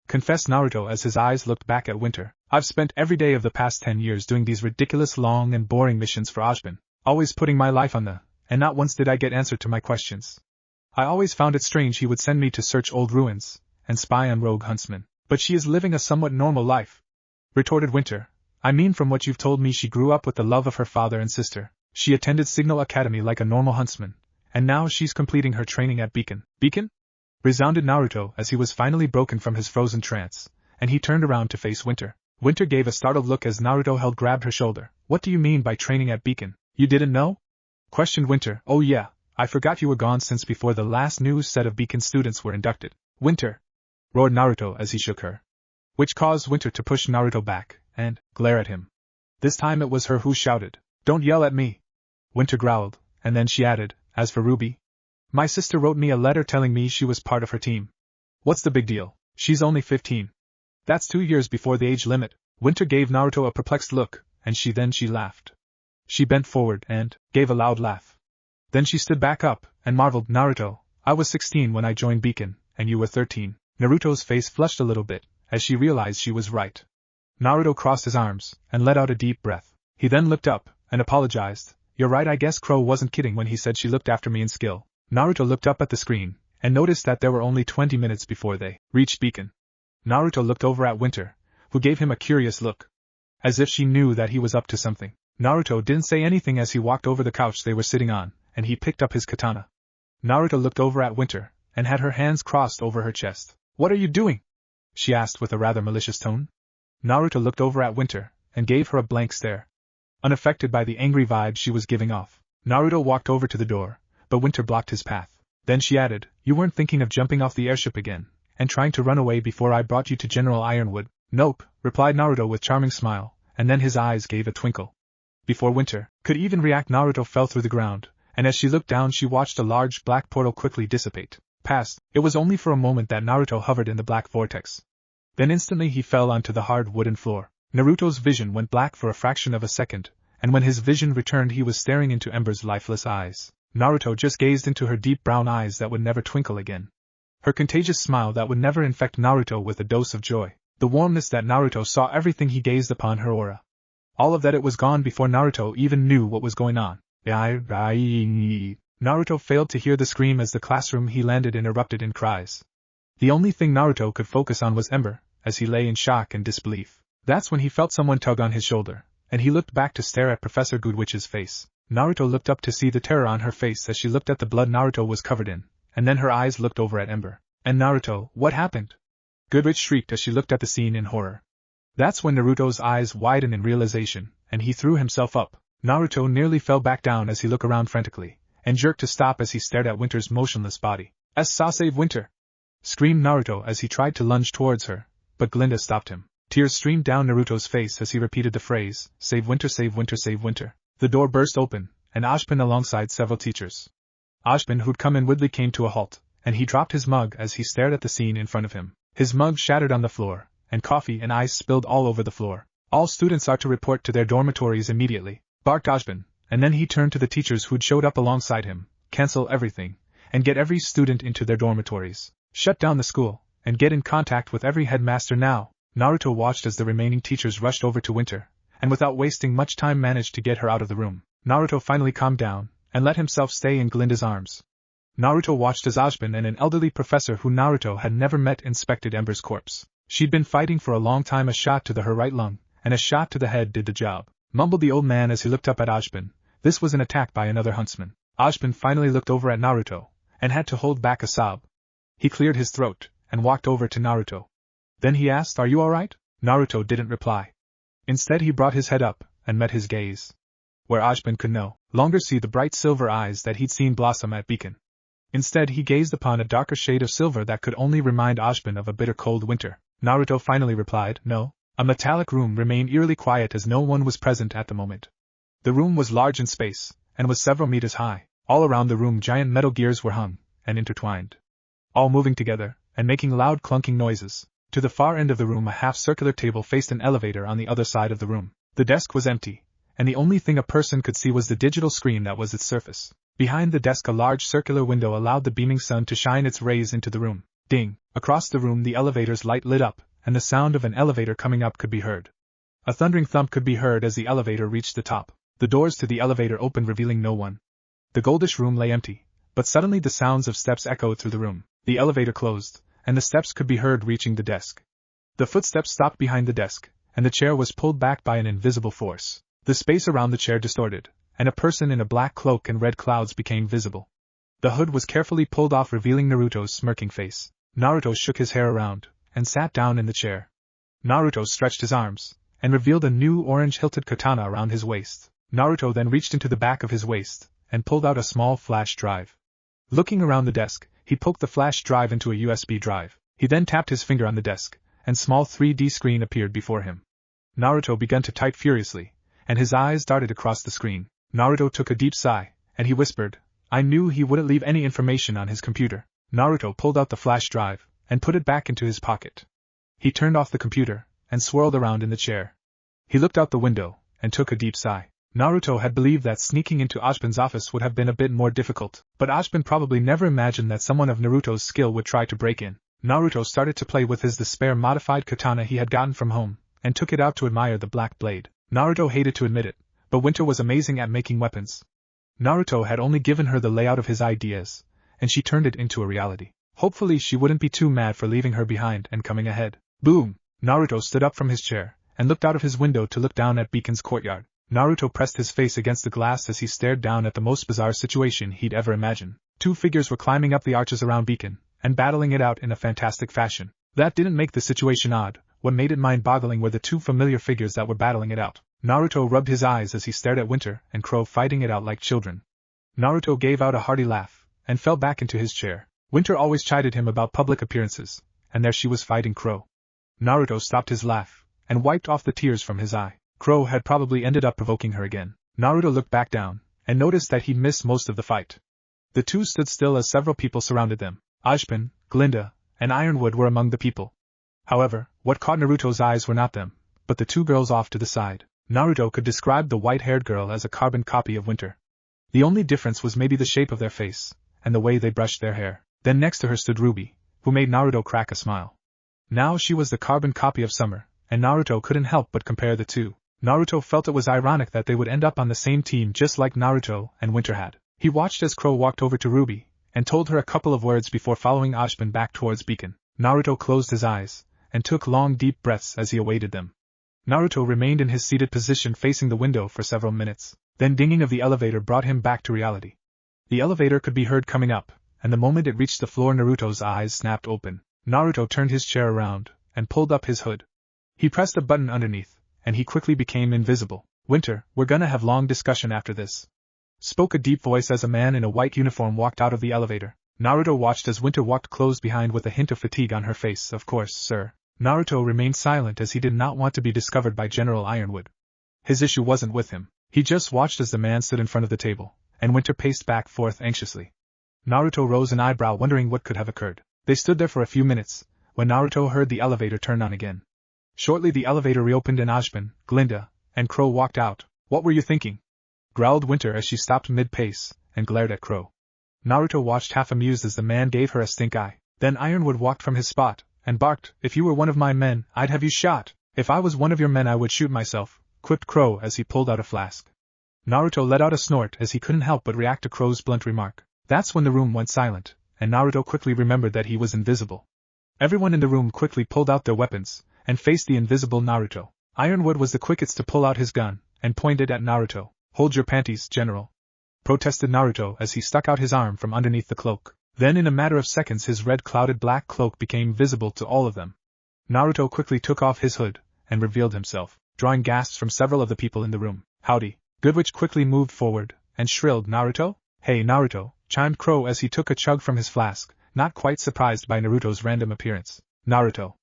confessed Naruto as his eyes looked back at Winter. "I've spent every day of the past 10 years doing these ridiculous long and boring missions for Ashbin, always putting my life on the, and not once did I get answer to my questions. I always found it strange he would send me to search old ruins, and spy on rogue huntsmen. But she is living a somewhat normal life," retorted Winter. "I mean, from what you've told me, she grew up with the love of her father and sister. She attended Signal Academy like a normal huntsman, and now she's completing her training at Beacon." "Beacon?" resounded Naruto as he was finally broken from his frozen trance, and he turned around to face Winter. Winter gave a startled look as Naruto grabbed her shoulder. "What do you mean by training at Beacon? You didn't know?" questioned Winter. "Oh yeah, I forgot you were gone since before the last new set of Beacon students were inducted." "Winter!" roared Naruto as he shook her, which caused Winter to push Naruto back and glare at him. This time it was her who shouted, "Don't yell at me!" Winter growled, and then she added, as for RWBY, my sister wrote me a letter telling me she was part of her team. What's the big deal? She's only 15. That's 2 years before the age limit. Winter gave Naruto a perplexed look, and she laughed. She bent forward and gave a loud laugh. Then she stood back up and marveled, Naruto, I was 16 when I joined Beacon, and you were 13. Naruto's face flushed a little bit, as she realized she was right. Naruto crossed his arms and let out a deep breath. He then looked up and apologized. You're right, I guess Crow wasn't kidding when he said she looked after me in skill. Naruto looked up at the screen and noticed that there were only 20 minutes before they reached Beacon. Naruto looked over at Winter, who gave him a curious look, as if she knew that he was up to something. Naruto didn't say anything as he walked over the couch they were sitting on, and he picked up his katana. Naruto looked over at Winter and had her hands crossed over her chest. What are you doing? She asked with a rather malicious tone. Naruto looked over at Winter and gave her a blank stare, unaffected by the angry vibe she was giving off. Naruto walked over to the door, but Winter blocked his path. Then she added, you weren't thinking of jumping off the airship again and trying to run away before I brought you to General Ironwood? Nope, replied Naruto with charming smile, and then his eyes gave a twinkle. Before Winter could even react, Naruto fell through the ground, and as she looked down she watched a large black portal quickly dissipate. Past, it was only for a moment that Naruto hovered in the black vortex. Then instantly he fell onto the hard wooden floor. Naruto's vision went black for a fraction of a second, and when his vision returned he was staring into Ember's lifeless eyes. Naruto just gazed into her deep brown eyes that would never twinkle again. Her contagious smile that would never infect Naruto with a dose of joy. The warmness that Naruto saw everything he gazed upon her aura. All of that, it was gone before Naruto even knew what was going on. Naruto failed to hear the scream as the classroom he landed in erupted in cries. The only thing Naruto could focus on was Ember, as he lay in shock and disbelief. That's when he felt someone tug on his shoulder, and he looked back to stare at Professor Goodwich's face. Naruto looked up to see the terror on her face as she looked at the blood Naruto was covered in, and then her eyes looked over at Ember. And Naruto, what happened? Goodwich shrieked as she looked at the scene in horror. That's when Naruto's eyes widened in realization, and he threw himself up. Naruto nearly fell back down as he looked around frantically, and jerked to stop as he stared at Winter's motionless body. Save Winter! Screamed Naruto as he tried to lunge towards her, but Glinda stopped him. Tears streamed down Naruto's face as he repeated the phrase, save Winter, save Winter, save Winter. The door burst open, and Ashbin alongside several teachers. Ashbin, who'd come in widely, came to a halt, and he dropped his mug as he stared at the scene in front of him. His mug shattered on the floor, and coffee and ice spilled all over the floor. All students are to report to their dormitories immediately, barked Ashbin, and then he turned to the teachers who'd showed up alongside him. Cancel everything, and get every student into their dormitories. Shut down the school, and get in contact with every headmaster now. Naruto watched as the remaining teachers rushed over to Winter, and without wasting much time managed to get her out of the room. Naruto finally calmed down, and let himself stay in Glinda's arms. Naruto watched as Ashbin and an elderly professor who Naruto had never met inspected Ember's corpse. She'd been fighting for a long time. A shot to her right lung, and a shot to the head did the job, mumbled the old man as he looked up at Ashbin. This was an attack by another huntsman. Ashbin finally looked over at Naruto, and had to hold back a sob. He cleared his throat, and walked over to Naruto. Then he asked, are you alright? Naruto didn't reply. Instead he brought his head up, and met his gaze. Where Ashbin could no longer see the bright silver eyes that he'd seen blossom at Beacon. Instead he gazed upon a darker shade of silver that could only remind Ashbin of a bitter cold winter. Naruto finally replied, no. A metallic room remained eerily quiet as no one was present at the moment. The room was large in space, and was several meters high. All around the room giant metal gears were hung, and intertwined, all moving together, and making loud clunking noises. To the far end of the room a half-circular table faced an elevator on the other side of the room. The desk was empty, and the only thing a person could see was the digital screen that was its surface. Behind the desk a large circular window allowed the beaming sun to shine its rays into the room. Ding! Across the room the elevator's light lit up, and the sound of an elevator coming up could be heard. A thundering thump could be heard as the elevator reached the top. The doors to the elevator opened, revealing no one. The goldish room lay empty, but suddenly the sounds of steps echoed through the room. The elevator closed, and the steps could be heard reaching the desk. The footsteps stopped behind the desk, and the chair was pulled back by an invisible force. The space around the chair distorted, and a person in a black cloak and red clouds became visible. The hood was carefully pulled off, revealing Naruto's smirking face. Naruto shook his hair around, and sat down in the chair. Naruto stretched his arms, and revealed a new orange-hilted katana around his waist. Naruto then reached into the back of his waist, and pulled out a small flash drive. Looking around the desk, he poked the flash drive into a USB drive. He then tapped his finger on the desk, and small 3D screen appeared before him. Naruto began to type furiously, and his eyes darted across the screen. Naruto took a deep sigh, and he whispered, I knew he wouldn't leave any information on his computer. Naruto pulled out the flash drive, and put it back into his pocket. He turned off the computer, and swirled around in the chair. He looked out the window, and took a deep sigh. Naruto had believed that sneaking into Ashbin's office would have been a bit more difficult, but Ashbin probably never imagined that someone of Naruto's skill would try to break in. Naruto started to play with his despair-modified katana he had gotten from home, and took it out to admire the black blade. Naruto hated to admit it, but Winter was amazing at making weapons. Naruto had only given her the layout of his ideas, and she turned it into a reality. Hopefully she wouldn't be too mad for leaving her behind and coming ahead. Boom! Naruto stood up from his chair, and looked out of his window to look down at Beacon's courtyard. Naruto pressed his face against the glass as he stared down at the most bizarre situation he'd ever imagined. Two figures were climbing up the arches around Beacon, and battling it out in a fantastic fashion. That didn't make the situation odd. What made it mind-boggling were the two familiar figures that were battling it out. Naruto rubbed his eyes as he stared at Winter and Crow fighting it out like children. Naruto gave out a hearty laugh, and fell back into his chair. Winter always chided him about public appearances, and there she was fighting Crow. Naruto stopped his laugh, and wiped off the tears from his eye. Crow had probably ended up provoking her again. Naruto looked back down, and noticed that he'd missed most of the fight. The two stood still as several people surrounded them. Ashbin, Glinda, and Ironwood were among the people. However, what caught Naruto's eyes were not them, but the two girls off to the side. Naruto could describe the white-haired girl as a carbon copy of Winter. The only difference was maybe the shape of their face, and the way they brushed their hair. Then next to her stood RWBY, who made Naruto crack a smile. Now she was the carbon copy of Summer, and Naruto couldn't help but compare the two. Naruto felt it was ironic that they would end up on the same team just like Naruto and Winter had. He watched as Crow walked over to RWBY, and told her a couple of words before following Ashbin back towards Beacon. Naruto closed his eyes, and took long deep breaths as he awaited them. Naruto remained in his seated position facing the window for several minutes. Then dinging of the elevator brought him back to reality. The elevator could be heard coming up, and the moment it reached the floor Naruto's eyes snapped open. Naruto turned his chair around, and pulled up his hood. He pressed a button underneath, and he quickly became invisible. Winter, we're gonna have long discussion after this, spoke a deep voice as a man in a white uniform walked out of the elevator. Naruto watched as Winter walked close behind with a hint of fatigue on her face. Of course, sir. Naruto remained silent as he did not want to be discovered by General Ironwood. His issue wasn't with him. He just watched as the man stood in front of the table, and Winter paced back forth anxiously. Naruto rose an eyebrow wondering what could have occurred. They stood there for a few minutes, when Naruto heard the elevator turn on again. Shortly the elevator reopened and Ashbin, Glinda, and Crow walked out. What were you thinking? Growled Winter as she stopped mid-pace, and glared at Crow. Naruto watched half amused as the man gave her a stink eye. Then Ironwood walked from his spot, and barked, if you were one of my men, I'd have you shot. If I was one of your men I would shoot myself, quipped Crow as he pulled out a flask. Naruto let out a snort as he couldn't help but react to Crow's blunt remark. That's when the room went silent, and Naruto quickly remembered that he was invisible. Everyone in the room quickly pulled out their weapons, and faced the invisible Naruto. Ironwood was the quickest to pull out his gun, and pointed at Naruto. Hold your panties, General, protested Naruto as he stuck out his arm from underneath the cloak. Then in a matter of seconds his red clouded black cloak became visible to all of them. Naruto quickly took off his hood, and revealed himself, drawing gasps from several of the people in the room. Howdy. Goodwitch quickly moved forward, and shrilled, Naruto? Hey Naruto, chimed Crow as he took a chug from his flask, not quite surprised by Naruto's random appearance. Naruto,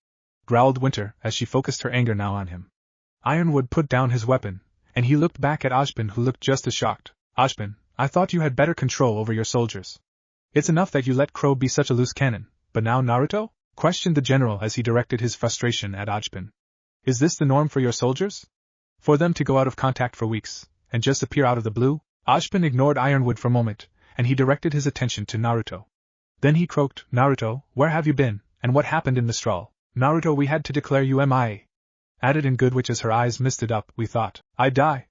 growled Winter as she focused her anger now on him. Ironwood put down his weapon, and he looked back at Ashbin who looked just as shocked. Ashbin, I thought you had better control over your soldiers. It's enough that you let Crow be such a loose cannon, but now Naruto? Questioned the general as he directed his frustration at Ashbin. Is this the norm for your soldiers? For them to go out of contact for weeks, and just appear out of the blue? Ashbin ignored Ironwood for a moment, and he directed his attention to Naruto. Then he croaked, Naruto, where have you been, and what happened in Mistral? Naruto, we had to declare you MIA. Added in Goodwitch as her eyes misted up, we thought. I'd die,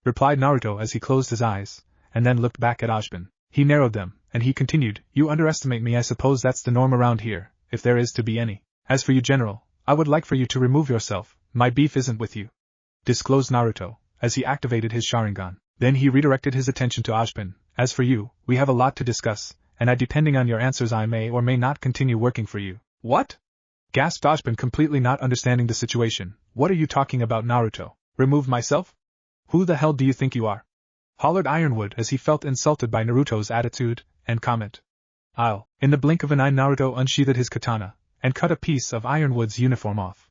replied Naruto as he closed his eyes, and then looked back at Ashbin. He narrowed them, and he continued, you underestimate me. I suppose that's the norm around here, if there is to be any. As for you, General, I would like for you to remove yourself. My beef isn't with you, disclosed Naruto, as he activated his Sharingan. Then he redirected his attention to Ashbin. As for you, we have a lot to discuss, and depending on your answers I may or may not continue working for you. What? Gasped Ashbin, completely not understanding the situation. What are you talking about, Naruto? Remove myself? Who the hell do you think you are? Hollered Ironwood as he felt insulted by Naruto's attitude and comment. I'll. In the blink of an eye Naruto unsheathed his katana, and cut a piece of Ironwood's uniform off.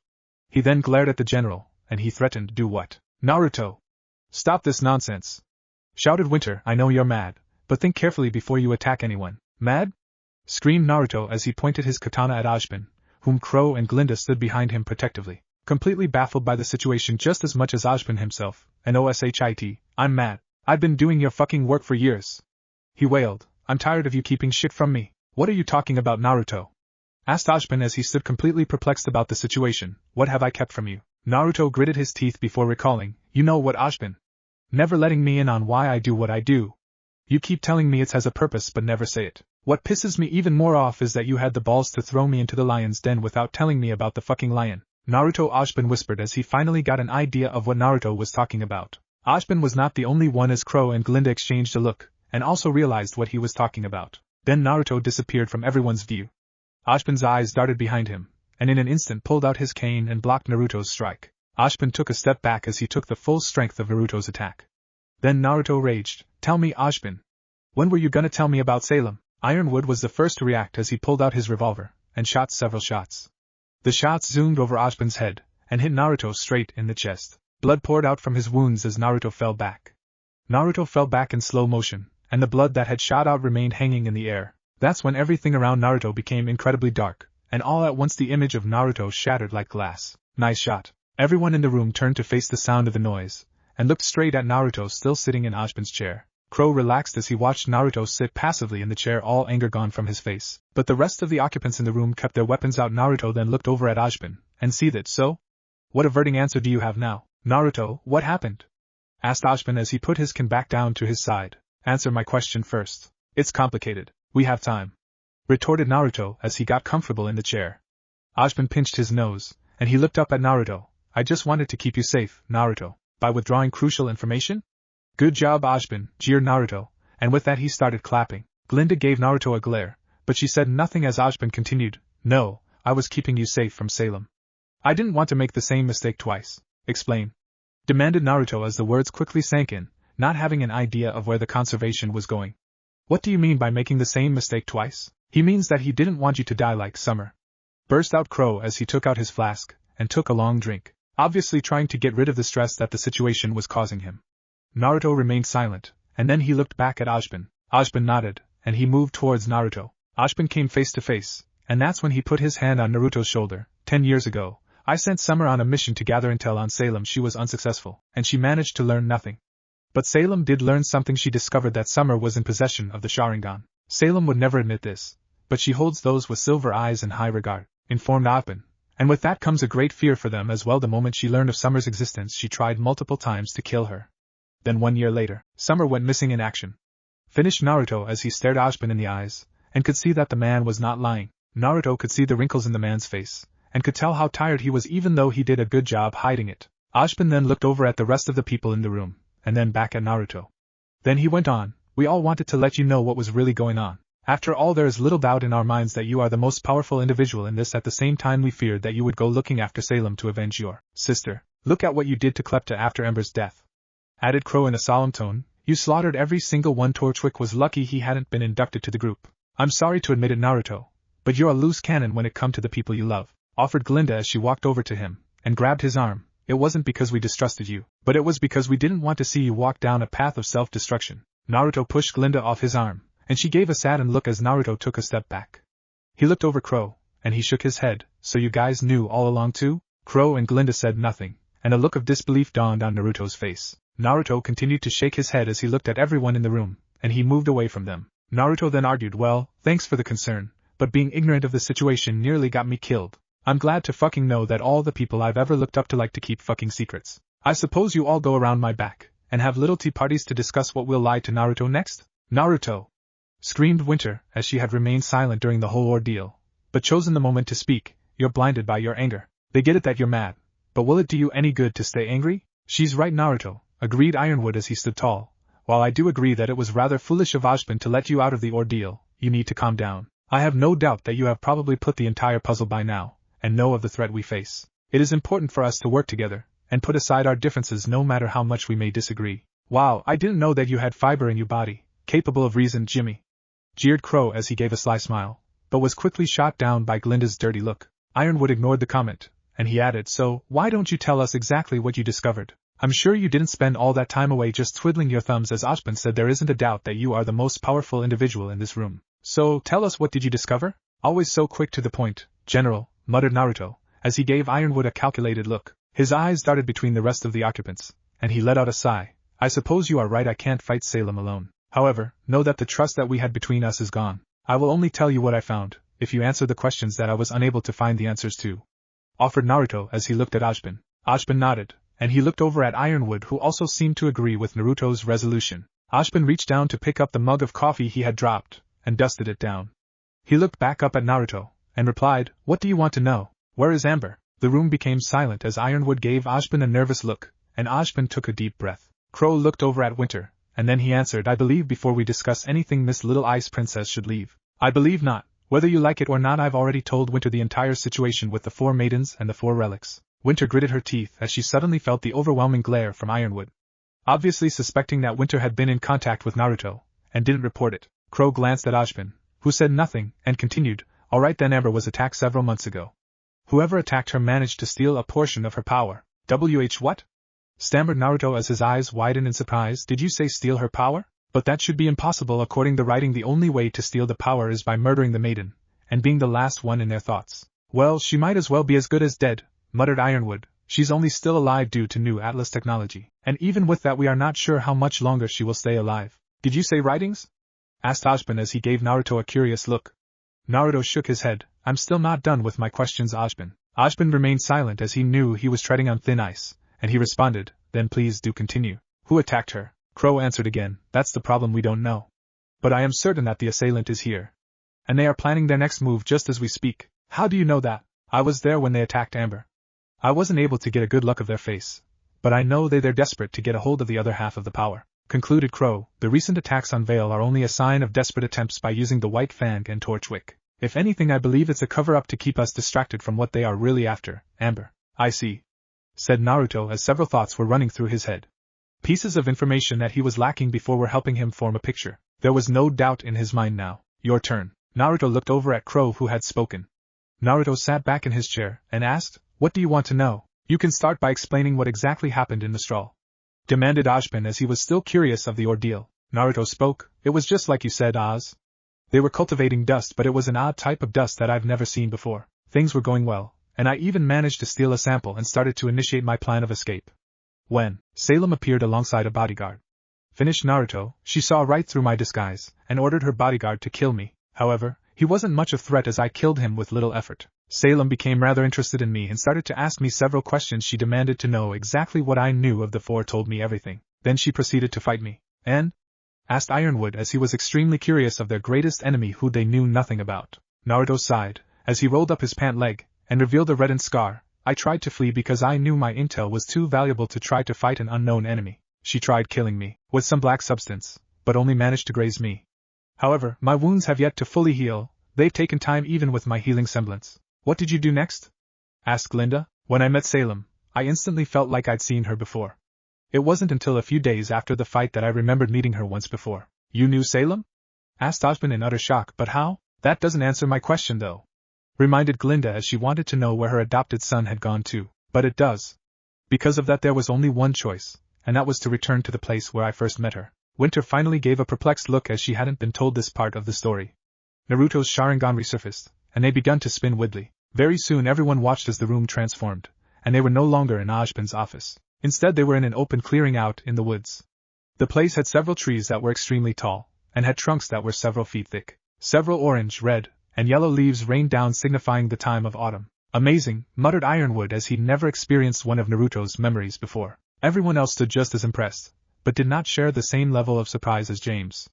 He then glared at the general, and he threatened, do what? Naruto! Stop this nonsense! shouted Winter. I know you're mad, but think carefully before you attack anyone. Mad? Screamed Naruto as he pointed his katana at Ajin, whom Crow and Glinda stood behind him protectively, completely baffled by the situation just as much as Ajin himself. And OSHIT, I'm mad. I've been doing your fucking work for years. He wailed. I'm tired of you keeping shit from me. What are you talking about, Naruto? Asked Ajin as he stood completely perplexed about the situation. What have I kept from you? Naruto gritted his teeth before recalling. You know what, Ajin? Never letting me in on why I do what I do. You keep telling me it has a purpose but never say it. What pisses me even more off is that you had the balls to throw me into the lion's den without telling me about the fucking lion. Naruto, Ajin whispered as he finally got an idea of what Naruto was talking about. Ajin was not the only one as Crow and Glinda exchanged a look, and also realized what he was talking about. Then Naruto disappeared from everyone's view. Ajin's eyes darted behind him, and in an instant pulled out his cane and blocked Naruto's strike. Ajin took a step back as he took the full strength of Naruto's attack. Then Naruto raged. Tell me, Ajin. When were you gonna tell me about Salem? Ironwood was the first to react as he pulled out his revolver, and shot several shots. The shots zoomed over Ajin's head, and hit Naruto straight in the chest. Blood poured out from his wounds as Naruto fell back. Naruto fell back in slow motion, and the blood that had shot out remained hanging in the air. That's when everything around Naruto became incredibly dark, and all at once the image of Naruto shattered like glass. Nice shot. Everyone in the room turned to face the sound of the noise, and looked straight at Naruto still sitting in Ajin's chair. Crow relaxed as he watched Naruto sit passively in the chair, all anger gone from his face. But the rest of the occupants in the room kept their weapons out. Naruto then looked over at Ajin, and see that so? What averting answer do you have now? Naruto, what happened? Asked Ajin as he put his kin back down to his side. Answer my question first. It's complicated. We have time. Retorted Naruto as he got comfortable in the chair. Ajin pinched his nose, and he looked up at Naruto. I just wanted to keep you safe, Naruto. By withdrawing crucial information? Good job, Ajin, jeered Naruto, and with that he started clapping. Glinda gave Naruto a glare, but she said nothing as Ajin continued. No, I was keeping you safe from Salem. I didn't want to make the same mistake twice. Explain. Demanded Naruto as the words quickly sank in, not having an idea of where the conversation was going. What do you mean by making the same mistake twice? He means that he didn't want you to die like Summer. Burst out Crow as he took out his flask, and took a long drink, obviously trying to get rid of the stress that the situation was causing him. Naruto remained silent, and then he looked back at Ajin. Ajin nodded, and he moved towards Naruto. Ajin came face to face, and that's when he put his hand on Naruto's shoulder. 10 years ago, I sent Summer on a mission to gather intel on Salem. She was unsuccessful, and she managed to learn nothing. But Salem did learn something. She discovered that Summer was in possession of the Sharingan. Salem would never admit this, but she holds those with silver eyes in high regard, informed Ajin. And with that comes a great fear for them as well. The moment she learned of Summer's existence, she tried multiple times to kill her. Then 1 year later, Summer went missing in action. Finished Naruto as he stared Ajin in the eyes, and could see that the man was not lying. Naruto could see the wrinkles in the man's face, and could tell how tired he was even though he did a good job hiding it. Ajin then looked over at the rest of the people in the room, and then back at Naruto. Then he went on, we all wanted to let you know what was really going on. After all, there is little doubt in our minds that you are the most powerful individual in this. At the same time, we feared that you would go looking after Salem to avenge your sister. Look at what you did to Klepta after Ember's death. Added Crow in a solemn tone. You slaughtered every single one. Torchwick was lucky he hadn't been inducted to the group. I'm sorry to admit it, Naruto, but you're a loose cannon when it comes to the people you love. Offered Glinda as she walked over to him, and grabbed his arm. It wasn't because we distrusted you, but it was because we didn't want to see you walk down a path of self-destruction. Naruto pushed Glinda off his arm, and she gave a saddened look as Naruto took a step back. He looked over Crow, and he shook his head. So you guys knew all along too? Crow and Glinda said nothing, and a look of disbelief dawned on Naruto's face. Naruto continued to shake his head as he looked at everyone in the room, and he moved away from them. Naruto then argued, well, thanks for the concern, but being ignorant of the situation nearly got me killed. I'm glad to fucking know that all the people I've ever looked up to like to keep fucking secrets. I suppose you all go around my back, and have little tea parties to discuss what we'll lie to Naruto next? Naruto! Screamed Winter, as she had remained silent during the whole ordeal, but chosen the moment to speak. You're blinded by your anger. They get it that you're mad, but will it do you any good to stay angry? She's right, Naruto, agreed Ironwood as he stood tall. While I do agree that it was rather foolish of Ajin to let you out of the ordeal, you need to calm down. I have no doubt that you have probably put the entire puzzle by now, and know of the threat we face. It is important for us to work together, and put aside our differences no matter how much we may disagree. Wow, I didn't know that you had fiber in your body, capable of reason, Jimmy. Jeered Crow as he gave a sly smile, but was quickly shot down by Glinda's dirty look. Ironwood ignored the comment, and he added, so, why don't you tell us exactly what you discovered? I'm sure you didn't spend all that time away just twiddling your thumbs, as Ashbin said. There isn't a doubt that you are the most powerful individual in this room. So, tell us, what did you discover? Always so quick to the point, General, muttered Naruto, as he gave Ironwood a calculated look. His eyes darted between the rest of the occupants, and he let out a sigh. I suppose you are right, I can't fight Salem alone. However, know that the trust that we had between us is gone. I will only tell you what I found, if you answer the questions that I was unable to find the answers to, offered Naruto as he looked at Ashbin. Ashbin nodded, and he looked over at Ironwood, who also seemed to agree with Naruto's resolution. Ashbin reached down to pick up the mug of coffee he had dropped, and dusted it down. He looked back up at Naruto, and replied, what do you want to know? Where is Amber? The room became silent as Ironwood gave Ashbin a nervous look, and Ashbin took a deep breath. Crow looked over at Winter, and then he answered, I believe before we discuss anything Miss Little Ice Princess should leave. I believe not. Whether you like it or not, I've already told Winter the entire situation with the 4 maidens and the 4 relics. Winter gritted her teeth as she suddenly felt the overwhelming glare from Ironwood. Obviously suspecting that Winter had been in contact with Naruto, and didn't report it, Crow glanced at Ashbin, who said nothing, and continued, alright then, Amber was attacked several months ago. Whoever attacked her managed to steal a portion of her power. What? Stammered Naruto as his eyes widened in surprise. Did you say steal her power? But that should be impossible. According to writing, the only way to steal the power is by murdering the maiden, and being the last one in their thoughts. Well, she might as well be as good as dead, muttered Ironwood. She's only still alive due to new Atlas technology, and even with that we are not sure how much longer she will stay alive. Did you say writings? Asked Ashbin as he gave Naruto a curious look. Naruto shook his head. I'm still not done with my questions, Ashbin. Ashbin remained silent as he knew he was treading on thin ice, and he responded, then please do continue. Who attacked her? Crow answered again, that's the problem, we don't know. But I am certain that the assailant is here. And they are planning their next move just as we speak. How do you know that? I was there when they attacked Amber. I wasn't able to get a good look of their face, but I know they're desperate to get a hold of the other half of the power. Concluded Crow, the recent attacks on Vale are only a sign of desperate attempts by using the White Fang and Torchwick. If anything, I believe it's a cover-up to keep us distracted from what they are really after, Amber. I see, said Naruto as several thoughts were running through his head. Pieces of information that he was lacking before were helping him form a picture. There was no doubt in his mind now. Your turn. Naruto looked over at Crow, who had spoken. Naruto sat back in his chair and asked, what do you want to know? You can start by explaining what exactly happened in the straw, demanded Ashbin as he was still curious of the ordeal. Naruto spoke, it was just like you said, Oz. They were cultivating dust, but it was an odd type of dust that I've never seen before. Things were going well, and I even managed to steal a sample and started to initiate my plan of escape. When Salem appeared alongside a bodyguard, finished Naruto, she saw right through my disguise, and ordered her bodyguard to kill me. However, he wasn't much a threat as I killed him with little effort. Salem became rather interested in me and started to ask me several questions. She demanded to know exactly what I knew of the 4, told me everything. Then she proceeded to fight me. And? Asked Ironwood as he was extremely curious of their greatest enemy who they knew nothing about. Naruto sighed, as he rolled up his pant leg, and revealed a reddened scar. I tried to flee because I knew my intel was too valuable to try to fight an unknown enemy. She tried killing me, with some black substance, but only managed to graze me. However, my wounds have yet to fully heal, they've taken time even with my healing semblance. What did you do next? Asked Glinda. When I met Salem, I instantly felt like I'd seen her before. It wasn't until a few days after the fight that I remembered meeting her once before. You knew Salem? Asked Ashbin in utter shock. But how? That doesn't answer my question though, reminded Glinda as she wanted to know where her adopted son had gone to. But it does. Because of that there was only one choice, and that was to return to the place where I first met her. Winter finally gave a perplexed look as she hadn't been told this part of the story. Naruto's Sharingan resurfaced, and they began to spin widely. Very soon everyone watched as the room transformed, and they were no longer in Ashbin's office. Instead they were in an open clearing out in the woods. The place had several trees that were extremely tall, and had trunks that were several feet thick. Several orange, red, and yellow leaves rained down, signifying the time of autumn. Amazing, muttered Ironwood as he'd never experienced one of Naruto's memories before. Everyone else stood just as impressed, but did not share the same level of surprise as James.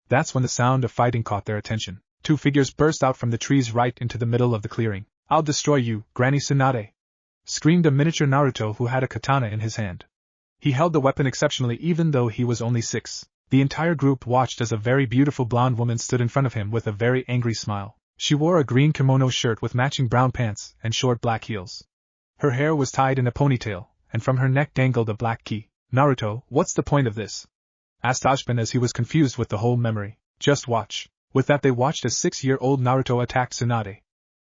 That's when the sound of fighting caught their attention. 2 figures burst out from the trees right into the middle of the clearing. I'll destroy you, Granny Tsunade! Screamed a miniature Naruto who had a katana in his hand. He held the weapon exceptionally even though he was only 6. The entire group watched as a very beautiful blonde woman stood in front of him with a very angry smile. She wore a green kimono shirt with matching brown pants and short black heels. Her hair was tied in a ponytail, and from her neck dangled a black key. Naruto, what's the point of this? Asked Ashbin as he was confused with the whole memory. Just watch. With that they watched as 6-year-old Naruto attacked Tsunade.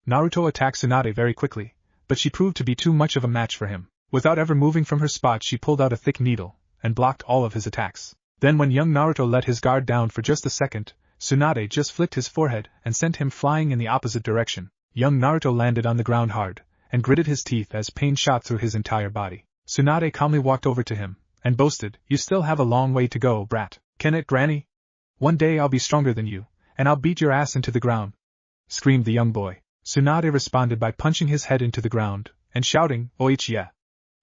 Naruto attacked Tsunade very quickly, but she proved to be too much of a match for him. Without ever moving from her spot, she pulled out a thick needle and blocked all of his attacks. Then when young Naruto let his guard down for just a second, Tsunade just flicked his forehead and sent him flying in the opposite direction. Young Naruto landed on the ground hard and gritted his teeth as pain shot through his entire body. Tsunade calmly walked over to him and boasted, "You still have a long way to go, brat. Can it, granny? One day I'll be stronger than you, and I'll beat your ass into the ground," screamed the young boy. Tsunade responded by punching his head into the ground and shouting, "Oichi-ya!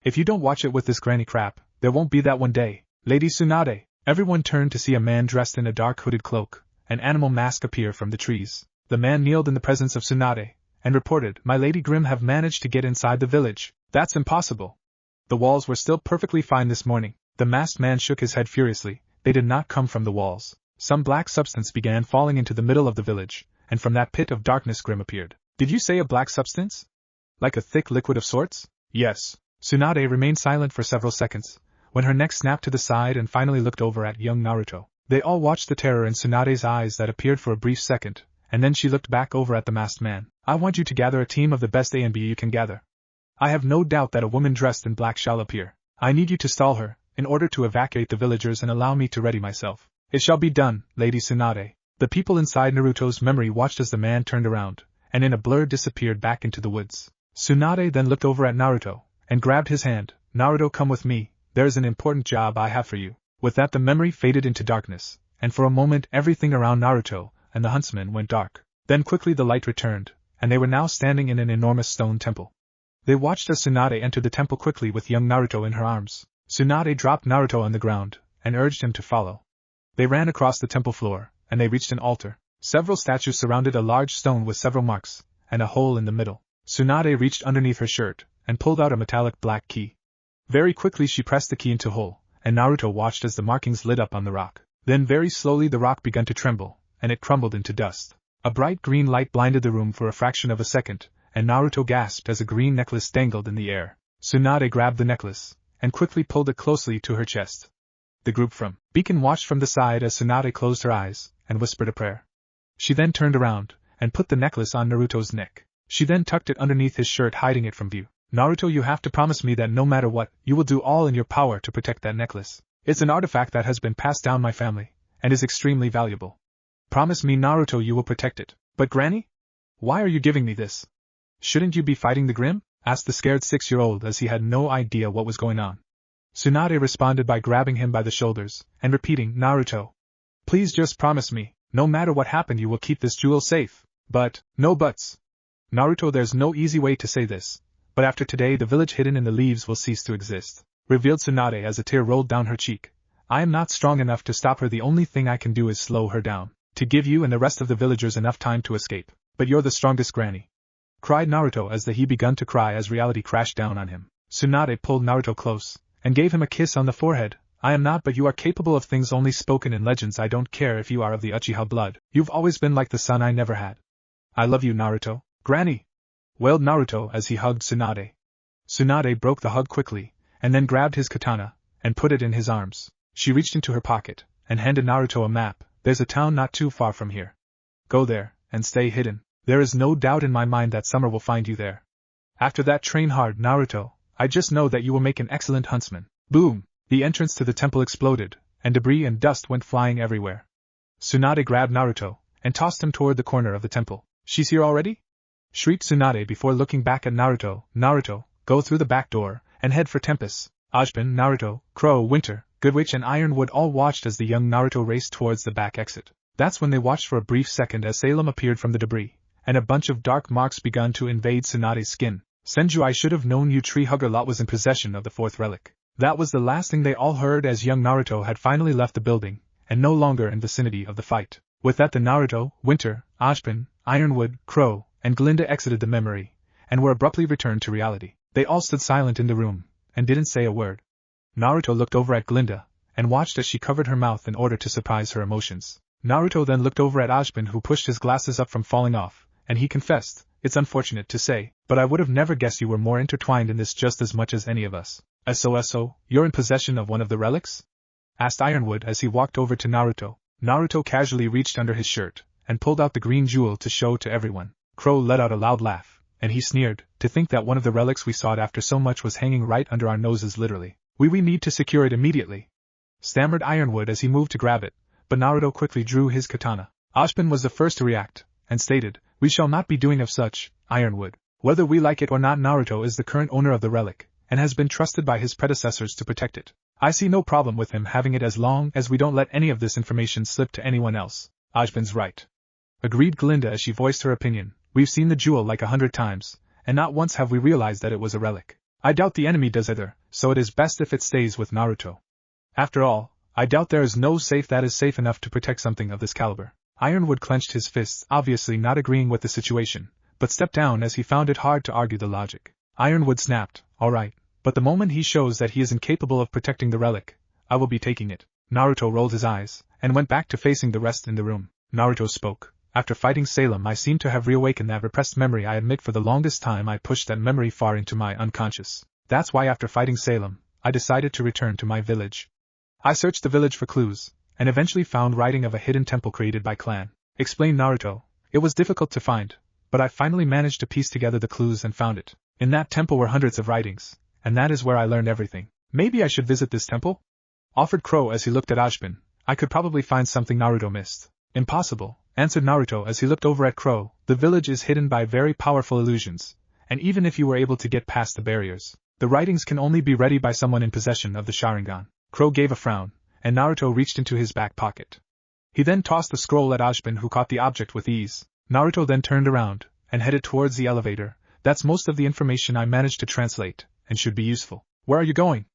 If you don't watch it with this granny crap, there won't be that one day, Lady Tsunade." Everyone turned to see a man dressed in a dark hooded cloak, an animal mask appear from the trees. The man kneeled in the presence of Tsunade and reported, "My Lady Grimm have managed to get inside the village." "That's impossible. The walls were still perfectly fine this morning." The masked man shook his head furiously. They did not come from the walls. Some black substance began falling into the middle of the village, and from that pit of darkness Grimm appeared. "Did you say a black substance? Like a thick liquid of sorts?" "Yes." Tsunade remained silent for several seconds, when her neck snapped to the side and finally looked over at young Naruto. They all watched the terror in Tsunade's eyes that appeared for a brief second, and then she looked back over at the masked man. "I want you to gather a team of the best A and B you can gather. I have no doubt that a woman dressed in black shall appear. I need you to stall her, in order to evacuate the villagers and allow me to ready myself." "It shall be done, Lady Tsunade." The people inside Naruto's memory watched as the man turned around, and in a blur disappeared back into the woods. Tsunade then looked over at Naruto, and grabbed his hand. "Naruto, come with me, there is an important job I have for you." With that the memory faded into darkness, and for a moment everything around Naruto and the huntsman went dark. Then quickly the light returned, and they were now standing in an enormous stone temple. They watched as Tsunade entered the temple quickly with young Naruto in her arms. Tsunade dropped Naruto on the ground, and urged him to follow. They ran across the temple floor, and they reached an altar. Several statues surrounded a large stone with several marks, and a hole in the middle. Tsunade reached underneath her shirt, and pulled out a metallic black key. Very quickly she pressed the key into the hole, and Naruto watched as the markings lit up on the rock. Then very slowly the rock began to tremble, and it crumbled into dust. A bright green light blinded the room for a fraction of a second, and Naruto gasped as a green necklace dangled in the air. Tsunade grabbed the necklace, and quickly pulled it closely to her chest. The group from Beacon watched from the side as Tsunade closed her eyes, and whispered a prayer. She then turned around, and put the necklace on Naruto's neck. She then tucked it underneath his shirt, hiding it from view. "Naruto, you have to promise me that no matter what, you will do all in your power to protect that necklace. It's an artifact that has been passed down my family, and is extremely valuable. Promise me, Naruto, you will protect it." "But Granny? Why are you giving me this? Shouldn't you be fighting the Grimm?" asked the scared 6-year-old as he had no idea what was going on. Tsunade responded by grabbing him by the shoulders, and repeating, "Naruto, please just promise me, no matter what happened you will keep this jewel safe." "But, no buts. Naruto, there's no easy way to say this, but after today the village hidden in the leaves will cease to exist," revealed Tsunade as a tear rolled down her cheek. "I am not strong enough to stop her. The only thing I can do is slow her down, to give you and the rest of the villagers enough time to escape. But you're the strongest, Granny," cried Naruto as he began to cry as reality crashed down on him. Tsunade pulled Naruto close, and gave him a kiss on the forehead. "I am not, but you are capable of things only spoken in legends. I don't care if you are of the Uchiha blood. You've always been like the son I never had. I love you, Naruto." "Granny!" wailed Naruto as he hugged Tsunade. Tsunade broke the hug quickly, and then grabbed his katana, and put it in his arms. She reached into her pocket, and handed Naruto a map. "There's a town not too far from here. Go there, and stay hidden. There is no doubt in my mind that Summer will find you there. After that, train hard, Naruto. I just know that you will make an excellent huntsman." Boom! The entrance to the temple exploded, and debris and dust went flying everywhere. Tsunade grabbed Naruto, and tossed him toward the corner of the temple. "She's here already?" shrieked Tsunade before looking back at Naruto. "Naruto, go through the back door, and head for Tempest." Ajin, Naruto, Crow, Winter, Goodwitch and Ironwood all watched as the young Naruto raced towards the back exit. That's when they watched for a brief second as Salem appeared from the debris, and a bunch of dark marks begun to invade Tsunade's skin. "Senju, I should have known you tree hugger lot was in possession of the fourth relic." That was the last thing they all heard as young Naruto had finally left the building, and no longer in vicinity of the fight. With that the Naruto, Winter, Ajin, Ironwood, Crow, and Glinda exited the memory, and were abruptly returned to reality. They all stood silent in the room, and didn't say a word. Naruto looked over at Glinda, and watched as she covered her mouth in order to surprise her emotions. Naruto then looked over at Ajin, who pushed his glasses up from falling off, and he confessed, "It's unfortunate to say, but I would have never guessed you were more intertwined in this just as much as any of us." "So, you're in possession of one of the relics?" asked Ironwood as he walked over to Naruto. Naruto casually reached under his shirt, and pulled out the green jewel to show to everyone. Crow let out a loud laugh, and he sneered, To think that one of the relics we sought after so much was hanging right under our noses literally. We need to secure it immediately," stammered Ironwood as he moved to grab it, but Naruto quickly drew his katana. Ashbin was the first to react, and stated, "We shall not be doing of such, Ironwood. Whether we like it or not, Naruto is the current owner of the relic, and has been trusted by his predecessors to protect it. I see no problem with him having it as long as we don't let any of this information slip to anyone else." "Ashbin's right," agreed Glinda as she voiced her opinion. "We've seen the jewel like 100 times, and not once have we realized that it was a relic. I doubt the enemy does either, so it is best if it stays with Naruto. After all, I doubt there is no safe that is safe enough to protect something of this caliber." Ironwood clenched his fists, obviously not agreeing with the situation, but stepped down as he found it hard to argue the logic. Ironwood snapped, "All right, but the moment he shows that he is incapable of protecting the relic, I will be taking it." Naruto rolled his eyes, and went back to facing the rest in the room. Naruto spoke. "After fighting Salem, I seem to have reawakened that repressed memory. I admit for the longest time I pushed that memory far into my unconscious. That's why after fighting Salem, I decided to return to my village. I searched the village for clues, and eventually found writing of a hidden temple created by clan," explained Naruto. "It was difficult to find, but I finally managed to piece together the clues and found it. In that temple were hundreds of writings, and that is where I learned everything." "Maybe I should visit this temple?" offered Crow as he looked at Ashbin. "I could probably find something Naruto missed." "Impossible," answered Naruto as he looked over at Crow. "The village is hidden by very powerful illusions, and even if you were able to get past the barriers, the writings can only be read by someone in possession of the Sharingan." Crow gave a frown, and Naruto reached into his back pocket. He then tossed the scroll at Ashbin, who caught the object with ease. Naruto then turned around and headed towards the elevator. "That's most of the information I managed to translate, and should be useful." "Where are you going?"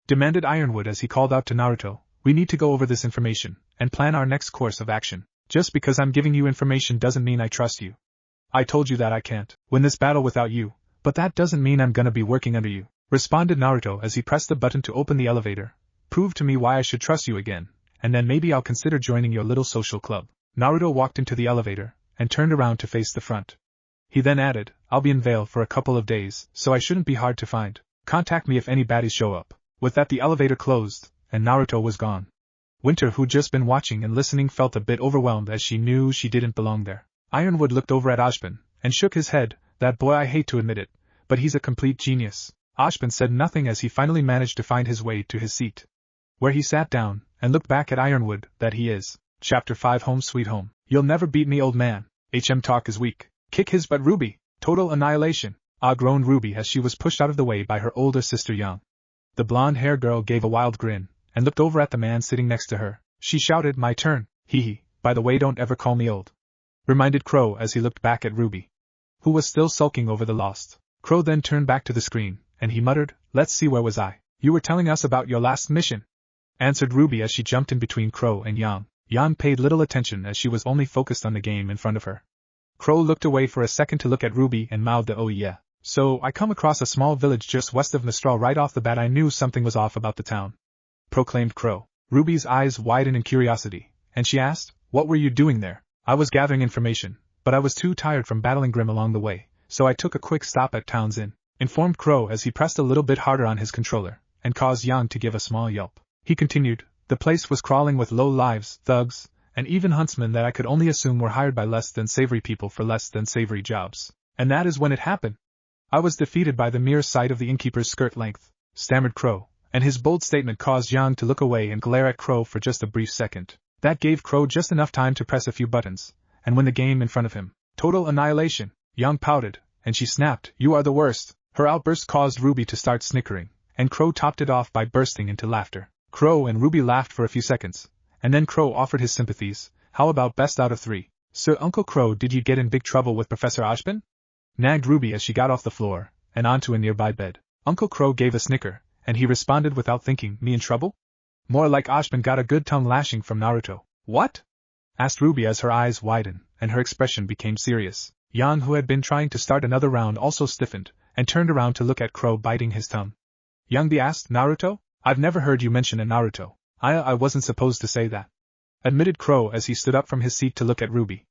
demanded Ironwood as he called out to Naruto. "We need to go over this information and plan our next course of action. Just because I'm giving you information doesn't mean I trust you. I told you that I can't win this battle without you, but that doesn't mean I'm gonna be working under you," responded Naruto as he pressed the button to open the elevator. "Prove to me why I should trust you again, and then maybe I'll consider joining your little social club." Naruto walked into the elevator, and turned around to face the front. He then added, "I'll be in Vale for a couple of days, so I shouldn't be hard to find. Contact me if any baddies show up." With that the elevator closed, and Naruto was gone. Winter, who'd just been watching and listening, felt a bit overwhelmed as she knew she didn't belong there. Ironwood looked over at Ashbin, and shook his head. "That boy, I hate to admit it, but he's a complete genius." Ashbin said nothing as he finally managed to find his way to his seat, where he sat down, and looked back at Ironwood. "That he is." Chapter 5 Home Sweet Home. "You'll never beat me, old man. HM talk is weak. Kick his butt, RWBY. Total annihilation." Groaned RWBY as she was pushed out of the way by her older sister Young. The blonde-haired girl gave a wild grin, and looked over at the man sitting next to her. She shouted, "My turn, hee. By the way, don't ever call me old," reminded Crow as he looked back at RWBY, who was still sulking over the lost. Crow then turned back to the screen, and he muttered, "Let's see, where was I?" "You were telling us about your last mission," answered RWBY as she jumped in between Crow and Yang. Yang paid little attention as she was only focused on the game in front of her. Crow looked away for a second to look at RWBY and mouthed, "Oh yeah. So I come across a small village just west of Nostral. Right off the bat I knew something was off about the town," proclaimed Crow. RWBY's eyes widened in curiosity, and she asked, "What were you doing there?" "I was gathering information, but I was too tired from battling Grim along the way, so I took a quick stop at Town's Inn," informed Crow as he pressed a little bit harder on his controller, and caused Yang to give a small yelp. He continued, "The place was crawling with low lives, thugs, and even huntsmen that I could only assume were hired by less than savory people for less than savory jobs. And that is when it happened. I was defeated by the mere sight of the innkeeper's skirt length," stammered Crow, and his bold statement caused Yang to look away and glare at Crow for just a brief second. That gave Crow just enough time to press a few buttons, and win the game in front of him. "Total annihilation." Yang pouted, and she snapped, "You are the worst." Her outburst caused RWBY to start snickering, and Crow topped it off by bursting into laughter. Crow and RWBY laughed for a few seconds, and then Crow offered his sympathies. "How about best out of 3? Sir Uncle Crow, did you get in big trouble with Professor Ashbin?" nagged RWBY as she got off the floor, and onto a nearby bed. Uncle Crow gave a snicker, and he responded without thinking, "Me in trouble? More like Ashbin got a good tongue lashing from Naruto." "What?" asked RWBY as her eyes widened, and her expression became serious. Yang, who had been trying to start another round, also stiffened, and turned around to look at Crow biting his tongue. Yang asked, "Naruto? I've never heard you mention a Naruto." I wasn't supposed to say that," admitted Crow as he stood up from his seat to look at RWBY,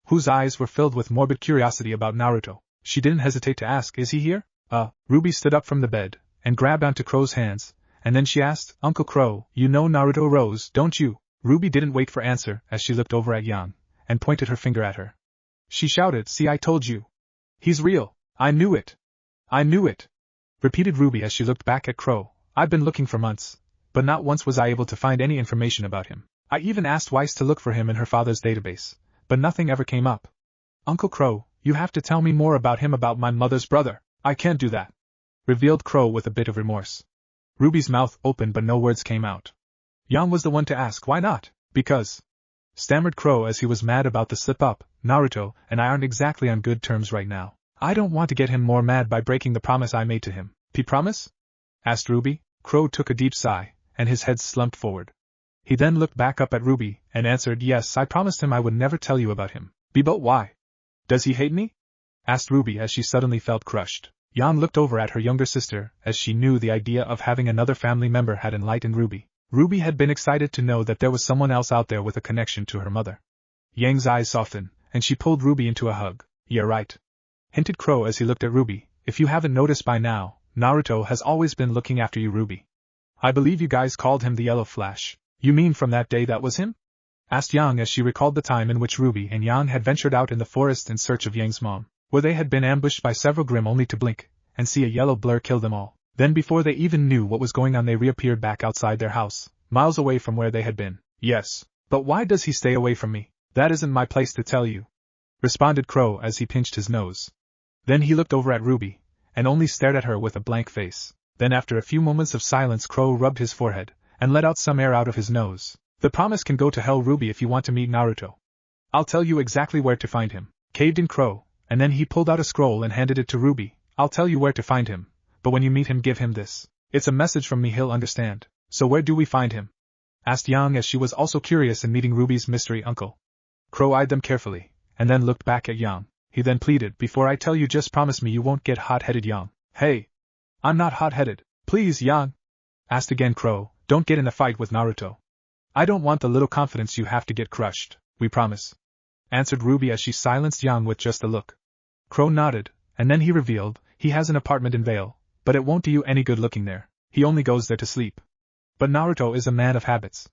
whose eyes were filled with morbid curiosity about Naruto. She didn't hesitate to ask, "Is he here?" RWBY stood up from the bed, and grabbed onto Crow's hands, and then she asked, "Uncle Crow, you know Naruto Rose, don't you?" RWBY didn't wait for answer as she looked over at Yang, and pointed her finger at her. She shouted, "See, I told you. He's real. I knew it." I knew it! Repeated Ruby as she looked back at Crow. I've been looking for months, but not once was I able to find any information about him. I even asked Weiss to look for him in her father's database, but nothing ever came up. Uncle Crow, you have to tell me more about him, about my mother's brother. I can't do that, revealed Crow with a bit of remorse. Ruby's mouth opened but no words came out. Yang was the one to ask why not. Because, stammered Crow as he was mad about the slip-up. Naruto and I aren't exactly on good terms right now. I don't want to get him more mad by breaking the promise I made to him. Promise? Asked Ruby. Crow took a deep sigh, and his head slumped forward. He then looked back up at Ruby, and answered, yes, I promised him I would never tell you about him. But why? Does he hate me? Asked Ruby as she suddenly felt crushed. Yang looked over at her younger sister, as she knew the idea of having another family member had enlightened Ruby. Ruby had been excited to know that there was someone else out there with a connection to her mother. Yang's eyes softened, and she pulled Ruby into a hug. Yeah, right, hinted Crow as he looked at Ruby. If you haven't noticed by now, Naruto has always been looking after you, Ruby. I believe you guys called him the Yellow Flash. You mean from that day that was him? Asked Yang as she recalled the time in which Ruby and Yang had ventured out in the forest in search of Yang's mom, where they had been ambushed by several Grimm only to blink and see a yellow blur kill them all. Then before they even knew what was going on they reappeared back outside their house, miles away from where they had been. Yes, but why does he stay away from me? That isn't my place to tell you, responded Crow as he pinched his nose. Then he looked over at Ruby, and only stared at her with a blank face. Then after a few moments of silence Crow rubbed his forehead, and let out some air out of his nose. The promise can go to hell, Ruby, if you want to meet Naruto. I'll tell you exactly where to find him, caved in Crow, and then he pulled out a scroll and handed it to Ruby. I'll tell you where to find him, but when you meet him give him this. It's a message from me, he'll understand. So where do we find him? Asked Yang as she was also curious in meeting Ruby's mystery uncle. Crow eyed them carefully, and then looked back at Yang. He then pleaded, before I tell you just promise me you won't get hot-headed, Yang. Hey! I'm not hot-headed. Please, Yang! Asked again Crow, don't get in a fight with Naruto. I don't want the little confidence you have to get crushed, we promise. Answered Ruby as she silenced Yang with just a look. Crow nodded, and then he revealed, he has an apartment in Vale, but it won't do you any good looking there. He only goes there to sleep. But Naruto is a man of habits.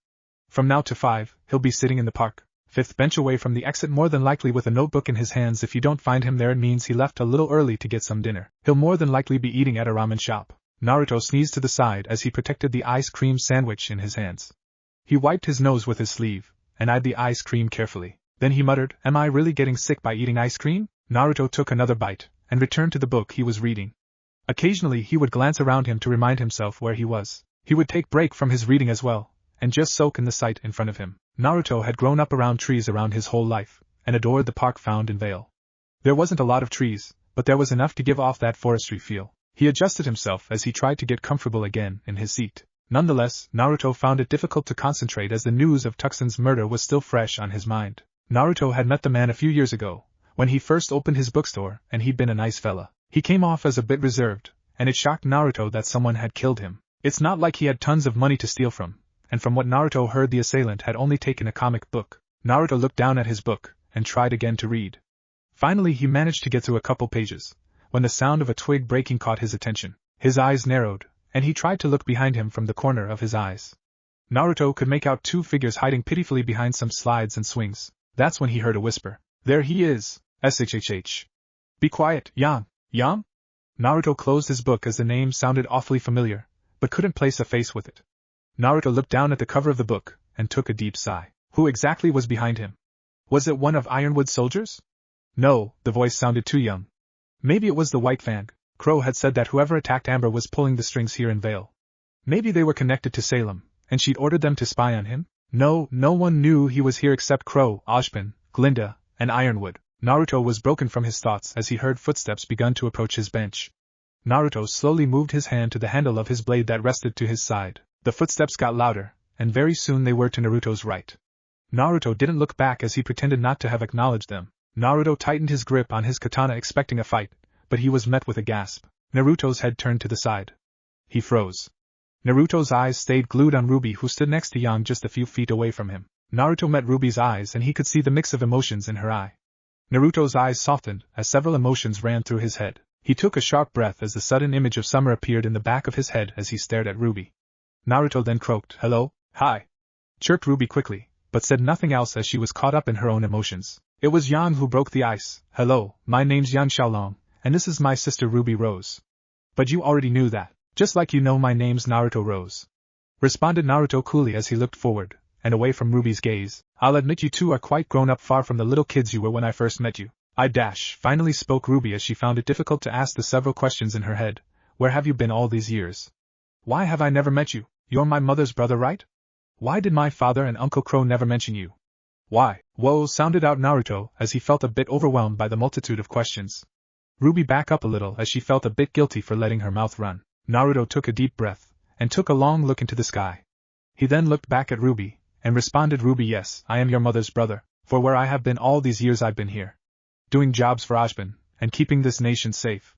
From now to 5, he'll be sitting in the park, 5th bench away from the exit, more than likely with a notebook in his hands. If you don't find him there, it means he left a little early to get some dinner. He'll more than likely be eating at a ramen shop. Naruto sneezed to the side as he protected the ice cream sandwich in his hands. He wiped his nose with his sleeve, and eyed the ice cream carefully. Then he muttered, am I really getting sick by eating ice cream? Naruto took another bite, and returned to the book he was reading. Occasionally he would glance around him to remind himself where he was. He would take break from his reading as well, and just soak in the sight in front of him. Naruto had grown up around trees around his whole life, and adored the park found in Vale. There wasn't a lot of trees, but there was enough to give off that forestry feel. He adjusted himself as he tried to get comfortable again in his seat. Nonetheless, Naruto found it difficult to concentrate as the news of Tuxin's murder was still fresh on his mind. Naruto had met the man a few years ago, when he first opened his bookstore, and he'd been a nice fella. He came off as a bit reserved, and it shocked Naruto that someone had killed him. It's not like he had tons of money to steal from, and from what Naruto heard the assailant had only taken a comic book. Naruto looked down at his book, and tried again to read. Finally he managed to get through a couple pages, when the sound of a twig breaking caught his attention. His eyes narrowed, and he tried to look behind him from the corner of his eyes. Naruto could make out 2 figures hiding pitifully behind some slides and swings. That's when he heard a whisper. There he is! SHHH. Be quiet, Yang! Yang? Naruto closed his book as the name sounded awfully familiar, but couldn't place a face with it. Naruto looked down at the cover of the book, and took a deep sigh. Who exactly was behind him? Was it one of Ironwood's soldiers? No, the voice sounded too young. Maybe it was the White Fang. Crow had said that whoever attacked Amber was pulling the strings here in Vale. Maybe they were connected to Salem, and she'd ordered them to spy on him? No one knew he was here except Crow, Ojpin, Glinda, and Ironwood. Naruto was broken from his thoughts as he heard footsteps begun to approach his bench. Naruto slowly moved his hand to the handle of his blade that rested to his side. The footsteps got louder, and very soon they were to Naruto's right. Naruto didn't look back as he pretended not to have acknowledged them. Naruto tightened his grip on his katana expecting a fight, but he was met with a gasp. Naruto's head turned to the side. He froze. Naruto's eyes stayed glued on Ruby, who stood next to Yang just a few feet away from him. Naruto met Ruby's eyes and he could see the mix of emotions in her eye. Naruto's eyes softened as several emotions ran through his head. He took a sharp breath as the sudden image of summer appeared in the back of his head as he stared at Ruby. Naruto then croaked, "Hello, hi," chirped Ruby quickly, but said nothing else as she was caught up in her own emotions. It was Yang who broke the ice. "Hello, my name's Yang Xiaolong, and this is my sister Ruby Rose." But you already knew that. Just like you know my name's Naruto Rose. Responded Naruto coolly as he looked forward, and away from Ruby's gaze. I'll admit you two are quite grown up, far from the little kids you were when I first met you. Finally spoke Ruby as she found it difficult to ask the several questions in her head. Where have you been all these years? Why have I never met you? You're my mother's brother, right? Why did my father and Uncle Crow never mention you? Why? Whoa, sounded out Naruto as he felt a bit overwhelmed by the multitude of questions. Ruby back up a little as she felt a bit guilty for letting her mouth run. Naruto took a deep breath, and took a long look into the sky. He then looked back at Ruby, and responded, Ruby, yes, I am your mother's brother, for where I have been all these years I've been here. Doing jobs for Ajban, and keeping this nation safe.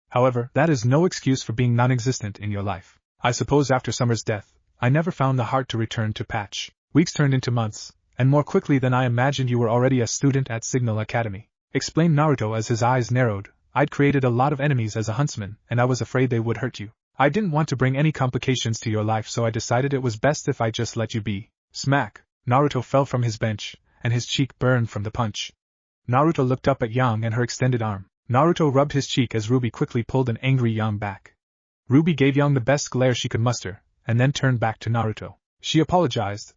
However, that is no excuse for being non-existent in your life. I suppose after Summer's death, I never found the heart to return to Patch. Weeks turned into months, and more quickly than I imagined you were already a student at Signal Academy. Explained Naruto as his eyes narrowed. I'd created a lot of enemies as a huntsman, and I was afraid they would hurt you. I didn't want to bring any complications to your life, so I decided it was best if I just let you be. Smack! Naruto fell from his bench, and his cheek burned from the punch. Naruto looked up at Yang and her extended arm. Naruto rubbed his cheek as Ruby quickly pulled an angry Yang back. Ruby gave Yang the best glare she could muster, and then turned back to Naruto. She apologized.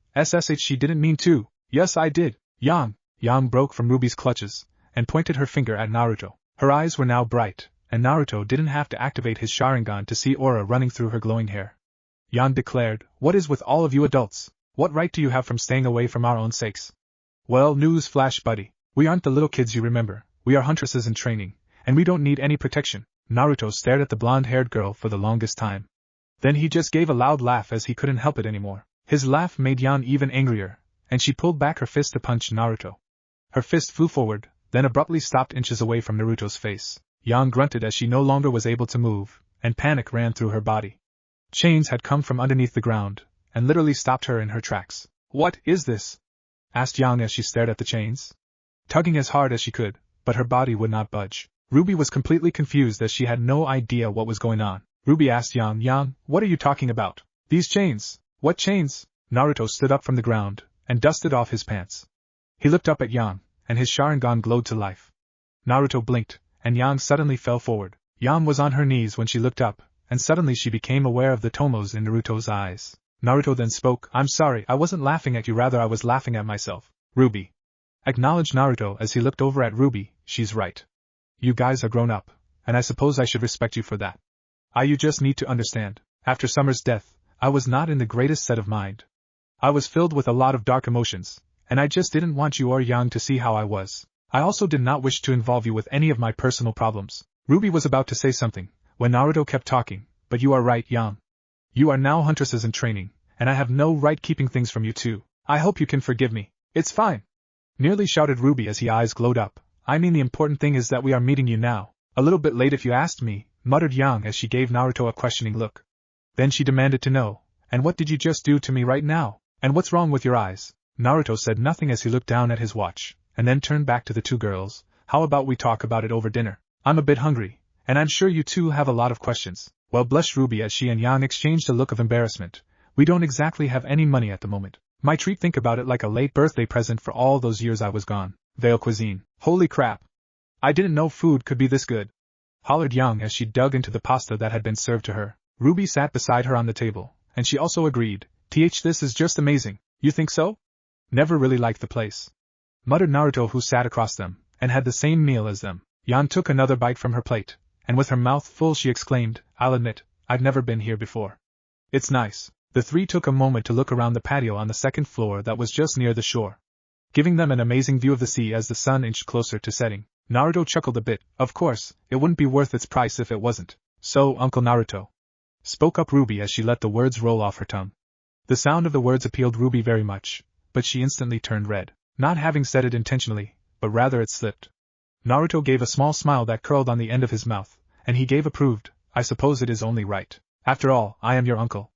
She didn't mean to. Yes, I did. Yang! Yang broke from Ruby's clutches, and pointed her finger at Naruto. Her eyes were now bright, and Naruto didn't have to activate his Sharingan to see aura running through her glowing hair. Yang declared, what is with all of you adults? What right do you have from staying away from our own sakes? Well, news flash, buddy. We aren't the little kids you remember. We are huntresses in training, and we don't need any protection. Naruto stared at the blonde-haired girl for the longest time. Then he just gave a loud laugh as he couldn't help it anymore. His laugh made Yang even angrier, and she pulled back her fist to punch Naruto. Her fist flew forward, then abruptly stopped inches away from Naruto's face. Yang grunted as she no longer was able to move, and panic ran through her body. Chains had come from underneath the ground, and literally stopped her in her tracks. What is this? Asked Yang as she stared at the chains. Tugging as hard as she could, but her body would not budge. Ruby was completely confused as she had no idea what was going on. Ruby asked Yang, Yang, what are you talking about? These chains? What chains? Naruto stood up from the ground, and dusted off his pants. He looked up at Yang, and his Sharingan glowed to life. Naruto blinked, and Yang suddenly fell forward. Yang was on her knees when she looked up, and suddenly she became aware of the tomos in Naruto's eyes. Naruto then spoke, I'm sorry, I wasn't laughing at you, rather I was laughing at myself. Ruby. Acknowledged Naruto as he looked over at Ruby, she's right. You guys are grown up, and I suppose I should respect you for that. You just need to understand, after Summer's death, I was not in the greatest set of mind. I was filled with a lot of dark emotions, and I just didn't want you or Yang to see how I was. I also did not wish to involve you with any of my personal problems. Ruby was about to say something, when Naruto kept talking, but you are right, Yang. You are now huntresses in training, and I have no right keeping things from you too. I hope you can forgive me. It's fine. Nearly shouted Ruby as his eyes glowed up. I mean, the important thing is that we are meeting you now. A little bit late if you asked me, muttered Yang as she gave Naruto a questioning look. Then she demanded to know, and what did you just do to me right now? And what's wrong with your eyes? Naruto said nothing as he looked down at his watch, and then turned back to the two girls. How about we talk about it over dinner? I'm a bit hungry, and I'm sure you two have a lot of questions. Well, blushed Ruby as she and Yang exchanged a look of embarrassment. We don't exactly have any money at the moment. My treat, think about it like a late birthday present for all those years I was gone. Veil cuisine. Holy crap. I didn't know food could be this good. Hollered Yang as she dug into the pasta that had been served to her. Ruby sat beside her on the table, and she also agreed. This is just amazing. You think so? Never really liked the place. Muttered Naruto, who sat across them, and had the same meal as them. Yang took another bite from her plate, and with her mouth full she exclaimed, I'll admit, I've never been here before. It's nice. The three took a moment to look around the patio on the second floor that was just near the shore, giving them an amazing view of the sea as the sun inched closer to setting. Naruto chuckled a bit. Of course, it wouldn't be worth its price if it wasn't. So, Uncle Naruto. Spoke up Ruby as she let the words roll off her tongue. The sound of the words appealed Ruby very much, but she instantly turned red. Not having said it intentionally, but rather it slipped. Naruto gave a small smile that curled on the end of his mouth, and he gave approved, I suppose it is only right. After all, I am your uncle.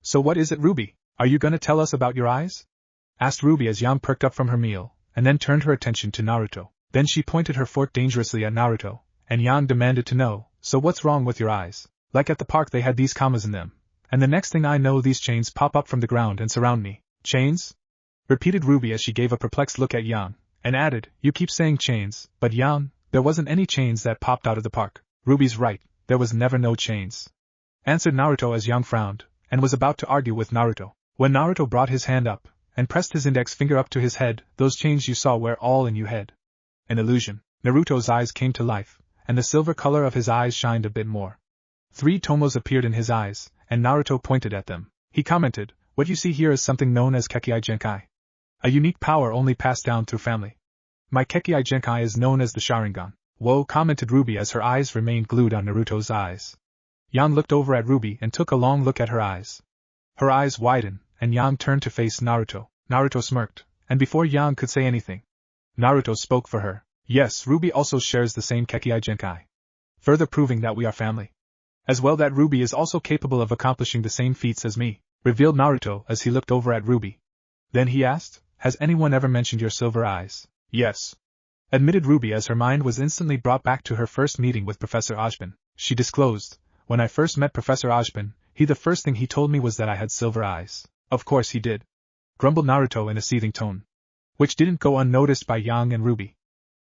So what is it, Ruby? Are you gonna tell us about your eyes? Asked Ruby as Yang perked up from her meal, and then turned her attention to Naruto. Then she pointed her fork dangerously at Naruto, and Yang demanded to know, so what's wrong with your eyes? Like at the park they had these commas in them, and the next thing I know these chains pop up from the ground and surround me. Chains? Repeated Ruby as she gave a perplexed look at Yang, and added, you keep saying chains, but Yang, there wasn't any chains that popped out of the park. Ruby's right, There was never no chains. Answered Naruto as Yang frowned, and was about to argue with Naruto. When Naruto brought his hand up, and pressed his index finger up to his head, those chains you saw were all in your head. An illusion. Naruto's eyes came to life, and the silver color of his eyes shined a bit more. 3 tomos appeared in his eyes, and Naruto pointed at them. He commented, "What you see here is something known as Kekkei Genkai. A unique power only passed down through family. My Kekkei Genkai is known as the Sharingan." Whoa, commented RWBY as her eyes remained glued on Naruto's eyes. Yang looked over at RWBY and took a long look at her eyes. Her eyes widened, and Yang turned to face Naruto. Naruto smirked, and before Yang could say anything, Naruto spoke for her. "Yes, RWBY also shares the same Kekkei Genkai. Further proving that we are family. As well that RWBY is also capable of accomplishing the same feats as me," revealed Naruto as he looked over at RWBY. Then he asked, "Has anyone ever mentioned your silver eyes?" "Yes," admitted RWBY as her mind was instantly brought back to her first meeting with Professor Ojban. She disclosed, "When I first met Professor Ojban, the first thing he told me was that I had silver eyes." "Of course he did," grumbled Naruto in a seething tone. Which didn't go unnoticed by Yang and RWBY.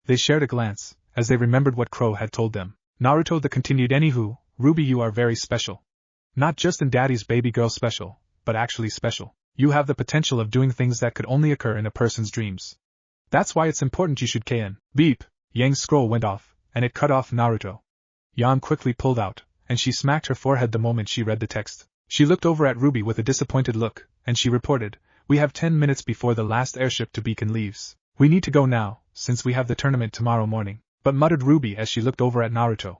They shared a glance, as they remembered what Crow had told them. Naruto continued, "Anywho, RWBY, you are very special. Not just in Daddy's baby girl special, but actually special. You have the potential of doing things that could only occur in a person's dreams. That's why it's important you should KN." Beep! Yang's scroll went off, and it cut off Naruto. Yang quickly pulled out, and she smacked her forehead the moment she read the text. She looked over at RWBY with a disappointed look, and she reported, "We have 10 minutes before the last airship to Beacon leaves. We need to go now, since we have the tournament tomorrow morning." But muttered RWBY as she looked over at Naruto.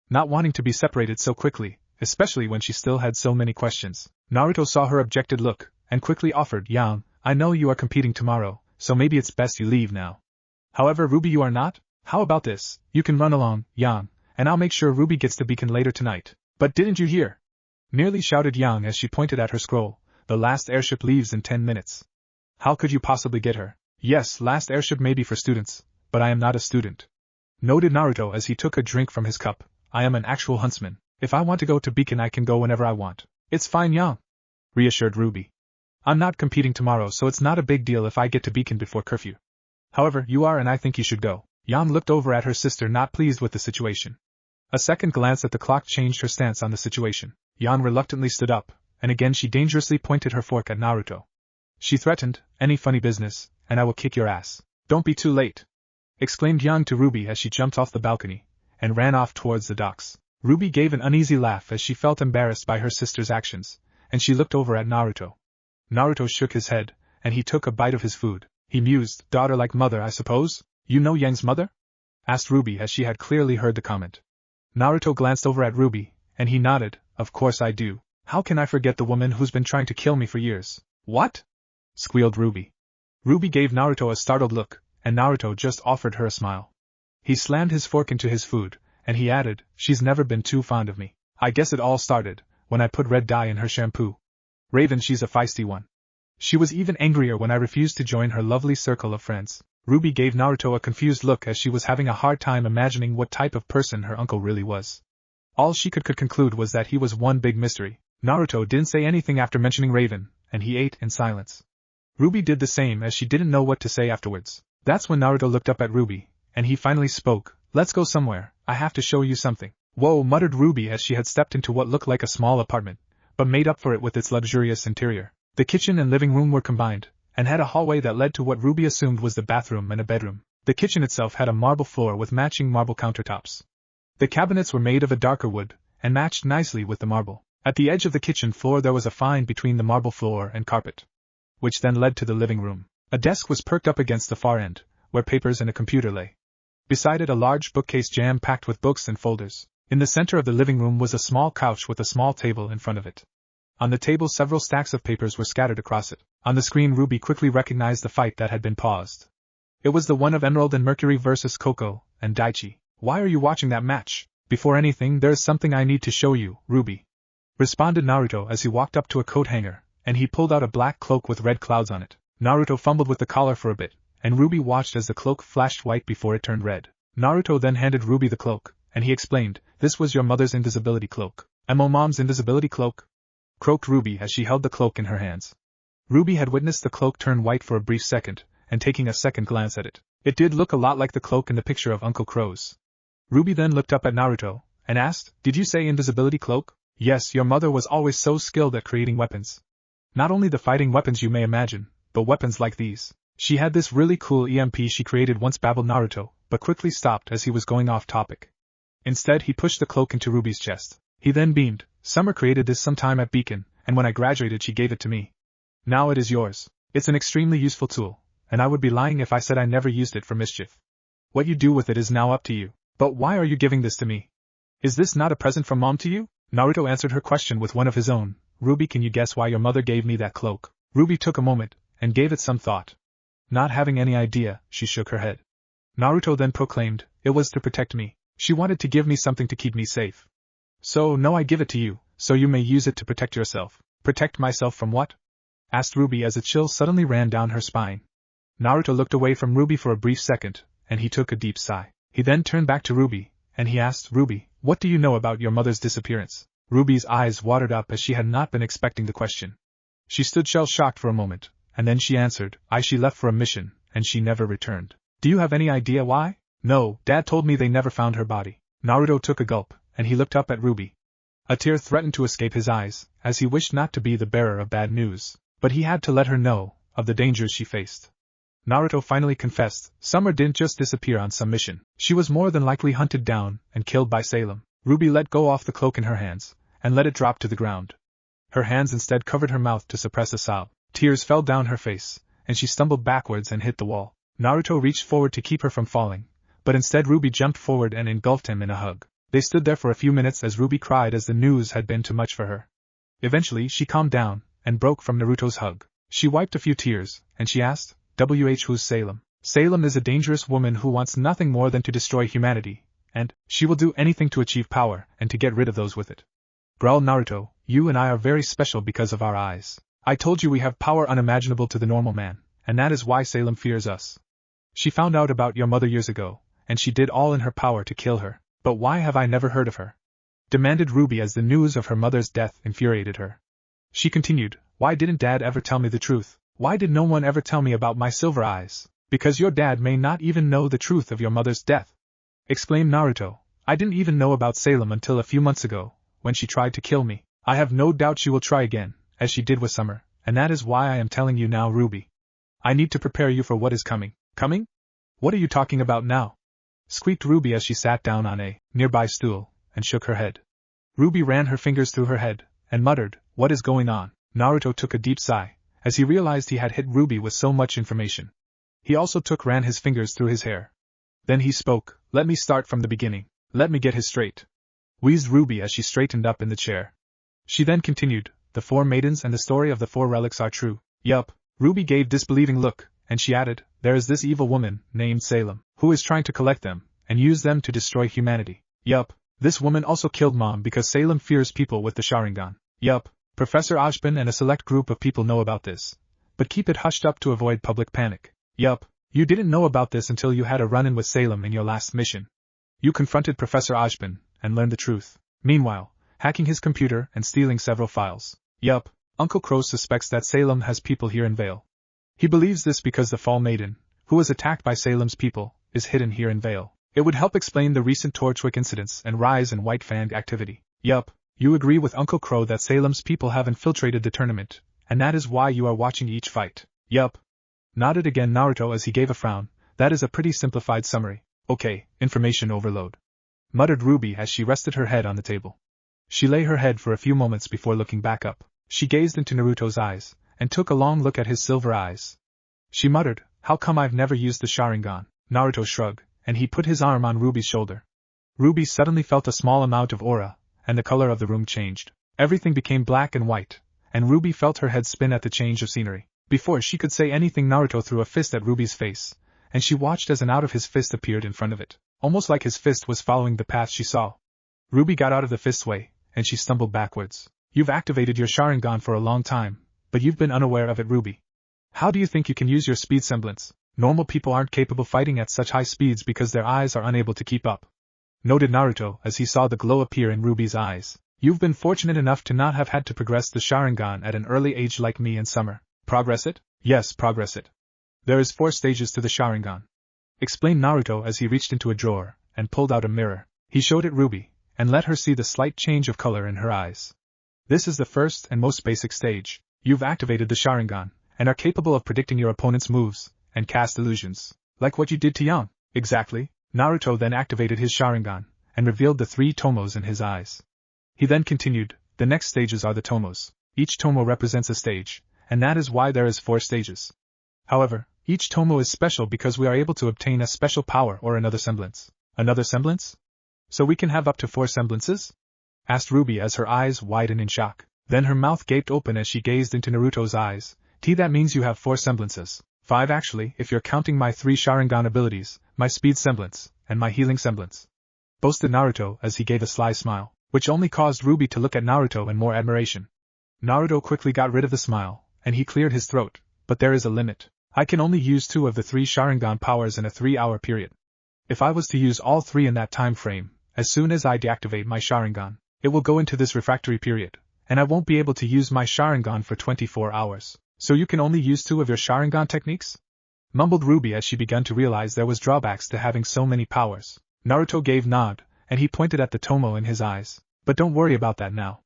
Not wanting to be separated so quickly, especially when she still had so many questions. Naruto saw her objected look, and quickly offered, "Yang, I know you are competing tomorrow, so maybe it's best you leave now. However, RWBY, you are not? How about this? You can run along, Yang, and I'll make sure RWBY gets to Beacon later tonight." "But didn't you hear?" nearly shouted Yang as she pointed at her scroll. "The last airship leaves in 10 minutes. How could you possibly get her?" "Yes, last airship may be for students, but I am not a student," noted Naruto as he took a drink from his cup. "I am an actual huntsman. If I want to go to Beacon I can go whenever I want." "It's fine, Yang," reassured RWBY. "I'm not competing tomorrow, so it's not a big deal if I get to Beacon before curfew. However, you are and I think you should go." Yang looked over at her sister, not pleased with the situation. A second glance at the clock changed her stance on the situation. Yang reluctantly stood up, and again she dangerously pointed her fork at Naruto. She threatened, "Any funny business, and I will kick your ass." "Don't be too late," exclaimed Yang to RWBY as she jumped off the balcony, and ran off towards the docks. RWBY gave an uneasy laugh as she felt embarrassed by her sister's actions, and she looked over at Naruto. Naruto shook his head, and he took a bite of his food. He mused, "Daughter like mother, I suppose? You know Yang's mother?" asked RWBY as she had clearly heard the comment. Naruto glanced over at RWBY, and he nodded, "Of course I do. How can I forget the woman who's been trying to kill me for years?" "What?" squealed RWBY. RWBY gave Naruto a startled look, and Naruto just offered her a smile. He slammed his fork into his food, and he added, "She's never been too fond of me. I guess it all started when I put red dye in her shampoo. Raven, she's a feisty one. She was even angrier when I refused to join her lovely circle of friends." RWBY gave Naruto a confused look as she was having a hard time imagining what type of person her uncle really was. All she could conclude was that he was one big mystery. Naruto didn't say anything after mentioning Raven, and he ate in silence. RWBY did the same as she didn't know what to say afterwards. That's when Naruto looked up at RWBY, and he finally spoke. "Let's go somewhere, I have to show you something." "Whoa," muttered RWBY as she had stepped into what looked like a small apartment, but made up for it with its luxurious interior. The kitchen and living room were combined, and had a hallway that led to what RWBY assumed was the bathroom and a bedroom. The kitchen itself had a marble floor with matching marble countertops. The cabinets were made of a darker wood, and matched nicely with the marble. At the edge of the kitchen floor there was a fine between the marble floor and carpet, which then led to the living room. A desk was perked up against the far end, where papers and a computer lay. Beside it a large bookcase jam-packed with books and folders. In the center of the living room was a small couch with a small table in front of it. On the table several stacks of papers were scattered across it. On the screen RWBY quickly recognized the fight that had been paused. It was the one of Emerald and Mercury versus Coco and Daichi. "Why are you watching that match?" "Before anything there is something I need to show you, RWBY," responded Naruto as he walked up to a coat hanger, and he pulled out a black cloak with red clouds on it. Naruto fumbled with the collar for a bit, and RWBY watched as the cloak flashed white before it turned red. Naruto then handed RWBY the cloak, and he explained, "This was your mother's invisibility cloak." Mom's invisibility cloak?" croaked RWBY as she held the cloak in her hands. RWBY had witnessed the cloak turn white for a brief second, and taking a second glance at it, it did look a lot like the cloak in the picture of Uncle Crow's. RWBY then looked up at Naruto, and asked, "Did you say invisibility cloak?" "Yes, your mother was always so skilled at creating weapons. Not only the fighting weapons you may imagine, but weapons like these. She had this really cool EMP she created once," babbled Naruto, but quickly stopped as he was going off topic. Instead, he pushed the cloak into Ruby's chest. He then beamed, "Summer created this sometime at Beacon, and when I graduated she gave it to me. Now it is yours. It's an extremely useful tool, and I would be lying if I said I never used it for mischief. What you do with it is now up to you. But why are you giving this to me? Is this not a present from Mom to you?" Naruto answered her question with one of his own. "Ruby, can you guess why your mother gave me that cloak?" Ruby took a moment, and gave it some thought. Not having any idea, she shook her head. Naruto then proclaimed, "It was to protect me. She wanted to give me something to keep me safe. So no, I give it to you, so you may use it to protect yourself." "Protect myself from what?" asked Ruby as a chill suddenly ran down her spine. Naruto looked away from Ruby for a brief second, and he took a deep sigh. He then turned back to Ruby, and he asked, "Ruby, what do you know about your mother's disappearance?" Ruby's eyes watered up as she had not been expecting the question. She stood shell-shocked for a moment, and then she answered, She left for a mission, and she never returned." "Do you have any idea why?" "No, Dad told me they never found her body." Naruto took a gulp, and he looked up at Ruby. A tear threatened to escape his eyes, as he wished not to be the bearer of bad news, but he had to let her know of the dangers she faced. Naruto finally confessed, "Summer didn't just disappear on some mission. She was more than likely hunted down and killed by Salem." Ruby let go off the cloak in her hands, and let it drop to the ground. Her hands instead covered her mouth to suppress a sob. Tears fell down her face, and she stumbled backwards and hit the wall. Naruto reached forward to keep her from falling, but instead Ruby jumped forward and engulfed him in a hug. They stood there for a few minutes as Ruby cried as the news had been too much for her. Eventually she calmed down, and broke from Naruto's hug. She wiped a few tears, and she asked, "Who's Salem?" "Salem is a dangerous woman who wants nothing more than to destroy humanity, and she will do anything to achieve power and to get rid of those with it," growled Naruto. "You and I are very special because of our eyes. I told you we have power unimaginable to the normal man, and that is why Salem fears us. She found out about your mother years ago, and she did all in her power to kill her. But why have I never heard of her?" demanded Ruby as the news of her mother's death infuriated her. She continued, "Why didn't Dad ever tell me the truth? Why did no one ever tell me about my silver eyes?" "Because your dad may not even know the truth of your mother's death," exclaimed Naruto. "I didn't even know about Salem until a few months ago, when she tried to kill me. I have no doubt she will try again, as she did with Summer, and that is why I am telling you now, Ruby. I need to prepare you for what is coming." "Coming? What are you talking about now?" squeaked Ruby as she sat down on a nearby stool, and shook her head. Ruby ran her fingers through her head, and muttered, "What is going on?" Naruto took a deep sigh, as he realized he had hit Ruby with so much information. He also ran his fingers through his hair. Then he spoke, "Let me start from the beginning. Let me get his straight," wheezed Ruby as she straightened up in the chair. She then continued, "The 4 maidens and the story of the 4 relics are true." "Yup." Ruby gave disbelieving look, and she added, "There is this evil woman, named Salem, who is trying to collect them, and use them to destroy humanity." "Yup. This woman also killed Mom because Salem fears people with the Sharingan." "Yup. Professor Ojban and a select group of people know about this, but keep it hushed up to avoid public panic." "Yup. You didn't know about this until you had a run-in with Salem in your last mission. You confronted Professor Ojban, and learned the truth. Meanwhile, hacking his computer and stealing several files." "Yup. Uncle Crow suspects that Salem has people here in Vale. He believes this because the Fall Maiden, who was attacked by Salem's people, is hidden here in Vale. It would help explain the recent Torchwick incidents and rise in White Fang activity." "Yup. You agree with Uncle Crow that Salem's people have infiltrated the tournament, and that is why you are watching each fight." "Yup." Nodded again Naruto as he gave a frown. "That is a pretty simplified summary." "Okay, information overload," muttered Ruby as she rested her head on the table. She lay her head for a few moments before looking back up. She gazed into Naruto's eyes, and took a long look at his silver eyes. She muttered, "How come I've never used the Sharingan?" Naruto shrugged, and he put his arm on Ruby's shoulder. Ruby suddenly felt a small amount of aura, and the color of the room changed. Everything became black and white, and Ruby felt her head spin at the change of scenery. Before she could say anything, Naruto threw a fist at Ruby's face, and she watched as an out of his fist appeared in front of it, almost like his fist was following the path she saw. Ruby got out of the fist's way, and she stumbled backwards. "You've activated your Sharingan for a long time, but you've been unaware of it, Ruby. How do you think you can use your speed semblance? Normal people aren't capable fighting at such high speeds because their eyes are unable to keep up," noted Naruto as he saw the glow appear in Ruby's eyes. "You've been fortunate enough to not have had to progress the Sharingan at an early age like me and Summer." "Progress it?" "Yes, progress it. There is 4 stages to the Sharingan," explained Naruto as he reached into a drawer and pulled out a mirror. He showed it Ruby, and let her see the slight change of color in her eyes. This is the first and most basic stage. You've activated the Sharingan, and are capable of predicting your opponent's moves, and cast illusions. Like what you did to Yang. Exactly. Naruto then activated his Sharingan, and revealed the 3 tomos in his eyes. He then continued, the next stages are the tomos. Each tomo represents a stage, and that is why there is 4 stages. However, each tomo is special because we are able to obtain a special power or another semblance. Another semblance? So we can have up to 4 semblances? Asked RWBY as her eyes widened in shock. Then her mouth gaped open as she gazed into Naruto's eyes. That means you have 4 semblances. 5 actually, if you're counting my 3 Sharingan abilities, my speed semblance, and my healing semblance. Boasted Naruto as he gave a sly smile, which only caused RWBY to look at Naruto in more admiration. Naruto quickly got rid of the smile, and he cleared his throat. But there is a limit. I can only use 2 of the 3 Sharingan powers in a 3-hour period. If I was to use all 3 in that time frame, as soon as I deactivate my Sharingan, it will go into this refractory period, and I won't be able to use my Sharingan for 24 hours. So you can only use 2 of your Sharingan techniques? Mumbled RWBY as she began to realize there was drawbacks to having so many powers. Naruto gave nod, and he pointed at the tomo in his eyes. But don't worry about that now.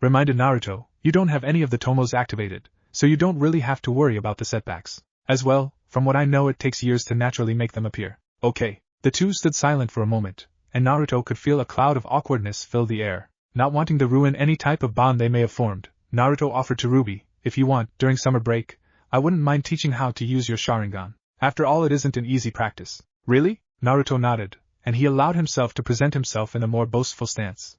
Reminded Naruto, you don't have any of the tomos activated, so you don't really have to worry about the setbacks. As well, from what I know it takes years to naturally make them appear. Okay. The 2 stood silent for a moment, and Naruto could feel a cloud of awkwardness fill the air. Not wanting to ruin any type of bond they may have formed, Naruto offered to RWBY, if you want, during summer break, I wouldn't mind teaching how to use your Sharingan. After all, it isn't an easy practice. Really? Naruto nodded, and he allowed himself to present himself in a more boastful stance.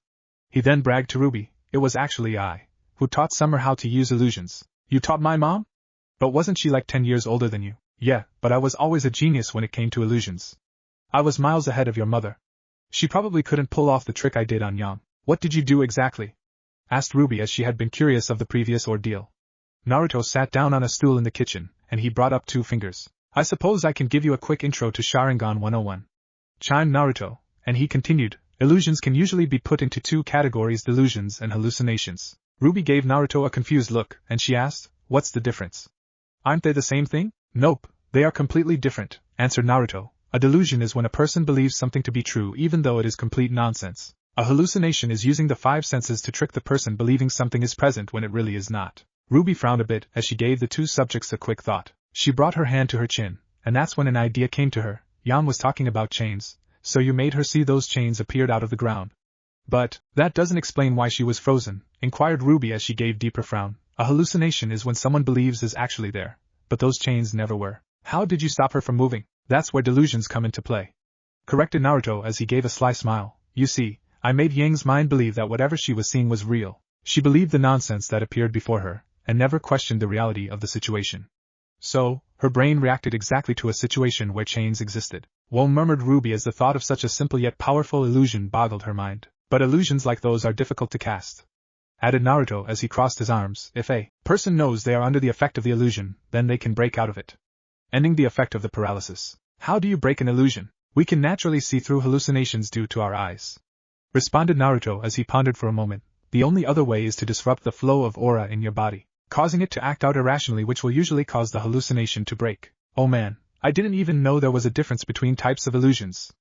He then bragged to RWBY, it was actually I who taught Summer how to use illusions. You taught my mom? But wasn't she like 10 years older than you? Yeah, but I was always a genius when it came to illusions. I was miles ahead of your mother. She probably couldn't pull off the trick I did on Yang. What did you do exactly? Asked RWBY as she had been curious of the previous ordeal. Naruto sat down on a stool in the kitchen, and he brought up 2 fingers. I suppose I can give you a quick intro to Sharingan 101. Chimed Naruto, and he continued, illusions can usually be put into 2 categories: delusions and hallucinations. RWBY gave Naruto a confused look, and she asked, what's the difference? Aren't they the same thing? Nope, they are completely different, answered Naruto. A delusion is when a person believes something to be true even though it is complete nonsense. A hallucination is using the 5 senses to trick the person believing something is present when it really is not. RWBY frowned a bit as she gave the 2 subjects a quick thought. She brought her hand to her chin, and that's when an idea came to her. Yan was talking about chains, so you made her see those chains appeared out of the ground. But that doesn't explain why she was frozen, inquired RWBY as she gave deeper frown. A hallucination is when someone believes is actually there, but those chains never were. How did you stop her from moving? That's where delusions come into play. Corrected Naruto as he gave a sly smile. You see, I made Yang's mind believe that whatever she was seeing was real. She believed the nonsense that appeared before her, and never questioned the reality of the situation. So, her brain reacted exactly to a situation where chains existed. Whoa, murmured RWBY as the thought of such a simple yet powerful illusion boggled her mind. But illusions like those are difficult to cast. Added Naruto as he crossed his arms. If a person knows they are under the effect of the illusion, then they can break out of it, ending the effect of the paralysis. How do you break an illusion? We can naturally see through hallucinations due to our eyes. Responded Naruto as he pondered for a moment. The only other way is to disrupt the flow of aura in your body, causing it to act out irrationally, which will usually cause the hallucination to break. Oh man, I didn't even know there was a difference between types of illusions,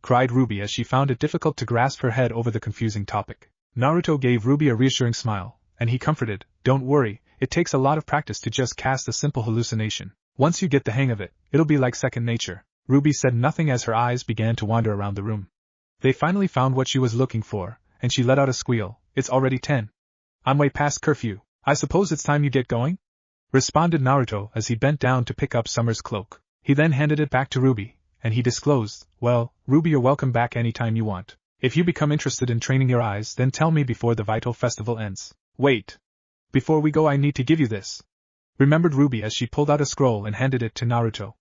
cried RWBY as she found it difficult to grasp her head over the confusing topic. Naruto gave RWBY a reassuring smile, and he comforted, don't worry, it takes a lot of practice to just cast a simple hallucination. Once you get the hang of it, it'll be like second nature. RWBY said nothing as her eyes began to wander around the room. They finally found what she was looking for, and she let out a squeal. It's already 10. I'm way past curfew. I suppose it's time you get going? Responded Naruto as he bent down to pick up Summer's cloak. He then handed it back to RWBY, and he disclosed, well, RWBY, you're welcome back anytime you want. If you become interested in training your eyes, then tell me before the vital festival ends. Wait. Before we go, I need to give you this. Remembered RWBY as she pulled out a scroll and handed it to Naruto.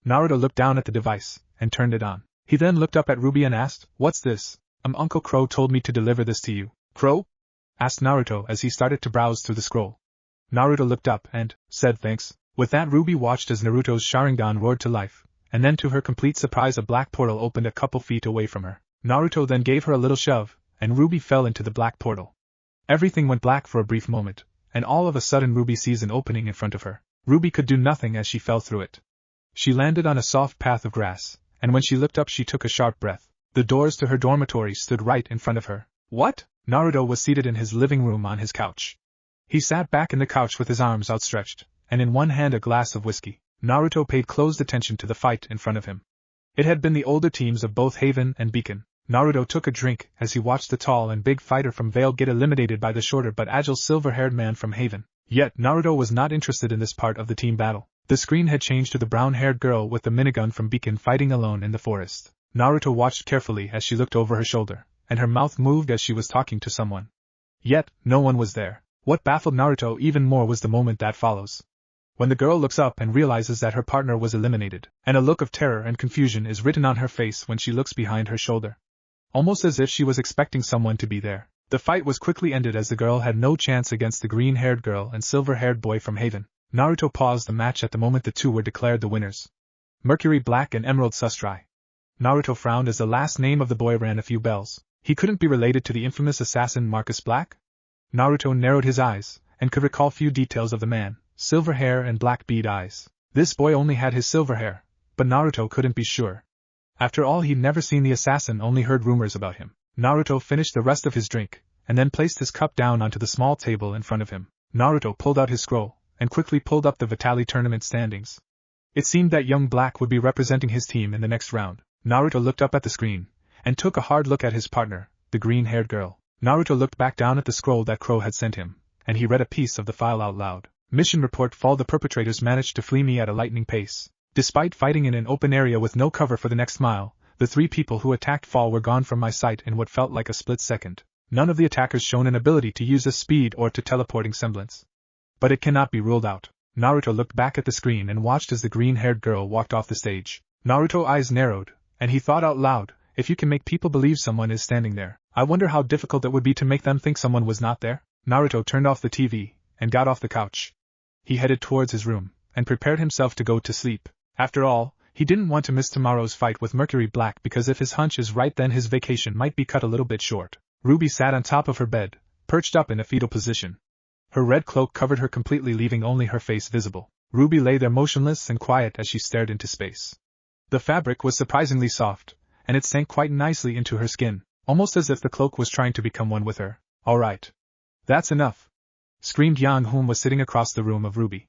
Naruto looked down at the device, and turned it on. He then looked up at RWBY and asked, what's this? Uncle Crow told me to deliver this to you. Crow? Asked Naruto as he started to browse through the scroll. Naruto looked up and said thanks. With that, RWBY watched as Naruto's Sharingan roared to life, and then to her complete surprise a black portal opened a couple feet away from her. Naruto then gave her a little shove, and RWBY fell into the black portal. Everything went black for a brief moment, and all of a sudden RWBY sees an opening in front of her. RWBY could do nothing as she fell through it. She landed on a soft path of grass, and when she looked up she took a sharp breath. The doors to her dormitory stood right in front of her. What? Naruto was seated in his living room on his couch. He sat back in the couch with his arms outstretched, and in one hand a glass of whiskey. Naruto paid close attention to the fight in front of him. It had been the older teams of both Haven and Beacon. Naruto took a drink as he watched the tall and big fighter from Vale get eliminated by the shorter but agile silver-haired man from Haven. Yet Naruto was not interested in this part of the team battle. The screen had changed to the brown-haired girl with the minigun from Beacon fighting alone in the forest. Naruto watched carefully as she looked over her shoulder, and her mouth moved as she was talking to someone. Yet, no one was there. What baffled Naruto even more was the moment that follows. When the girl looks up and realizes that her partner was eliminated, and a look of terror and confusion is written on her face when she looks behind her shoulder. Almost as if she was expecting someone to be there. The fight was quickly ended as the girl had no chance against the green-haired girl and silver-haired boy from Haven. Naruto paused the match at the moment the two were declared the winners. Mercury Black and Emerald Sustrai. Naruto frowned as the last name of the boy rang a few bells. He couldn't be related to the infamous assassin Marcus Black? Naruto narrowed his eyes, and could recall few details of the man, silver hair and black bead eyes. This boy only had his silver hair, but Naruto couldn't be sure. After all, he'd never seen the assassin, only heard rumors about him. Naruto finished the rest of his drink, and then placed his cup down onto the small table in front of him. Naruto pulled out his scroll, and quickly pulled up the Vitali tournament standings. It seemed that young Black would be representing his team in the next round. Naruto looked up at the screen, and took a hard look at his partner, the green-haired girl. Naruto looked back down at the scroll that Crow had sent him, and he read a piece of the file out loud. Mission report: Fall. The perpetrators managed to flee me at a lightning pace. Despite fighting in an open area with no cover for the next mile, the three people who attacked Fall were gone from my sight in what felt like a split second. None of the attackers shown an ability to use a speed or to teleporting semblance. But it cannot be ruled out. Naruto looked back at the screen and watched as the green-haired girl walked off the stage. Naruto's eyes narrowed, and he thought out loud, if you can make people believe someone is standing there, I wonder how difficult it would be to make them think someone was not there. Naruto turned off the TV, and got off the couch. He headed towards his room, and prepared himself to go to sleep. After all, he didn't want to miss tomorrow's fight with Mercury Black, because if his hunch is right, then his vacation might be cut a little bit short. Ruby sat on top of her bed, perched up in a fetal position. Her red cloak covered her completely, leaving only her face visible. Ruby lay there motionless and quiet as she stared into space. The fabric was surprisingly soft, and it sank quite nicely into her skin, almost as if the cloak was trying to become one with her. All right. That's enough, screamed Yang, whom was sitting across the room of Ruby.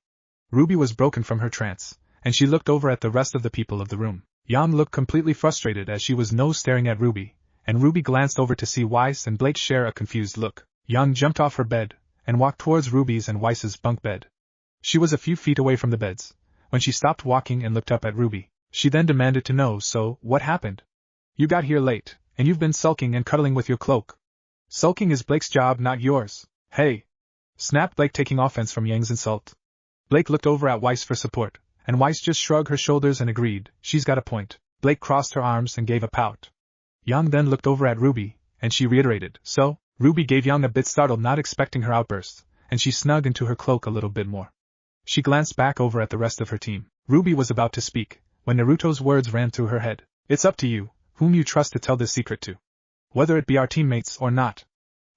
Ruby was broken from her trance, and she looked over at the rest of the people of the room. Yang looked completely frustrated as she was staring at Ruby, and Ruby glanced over to see Weiss and Blake share a confused look. Yang jumped off her bed, and walked towards Ruby's and Weiss's bunk bed. She was a few feet away from the beds, when she stopped walking and looked up at Ruby. She then demanded to know, so, what happened? You got here late, and you've been sulking and cuddling with your cloak. Sulking is Blake's job, not yours. Hey! Snapped Blake, taking offense from Yang's insult. Blake looked over at Weiss for support, and Weiss just shrugged her shoulders and agreed, she's got a point. Blake crossed her arms and gave a pout. Yang then looked over at Ruby, and she reiterated, so? Ruby gave Yang a bit startled, not expecting her outburst, and she snugged into her cloak a little bit more. She glanced back over at the rest of her team. Ruby was about to speak, when Naruto's words ran through her head. It's up to you, whom you trust to tell this secret to. Whether it be our teammates or not.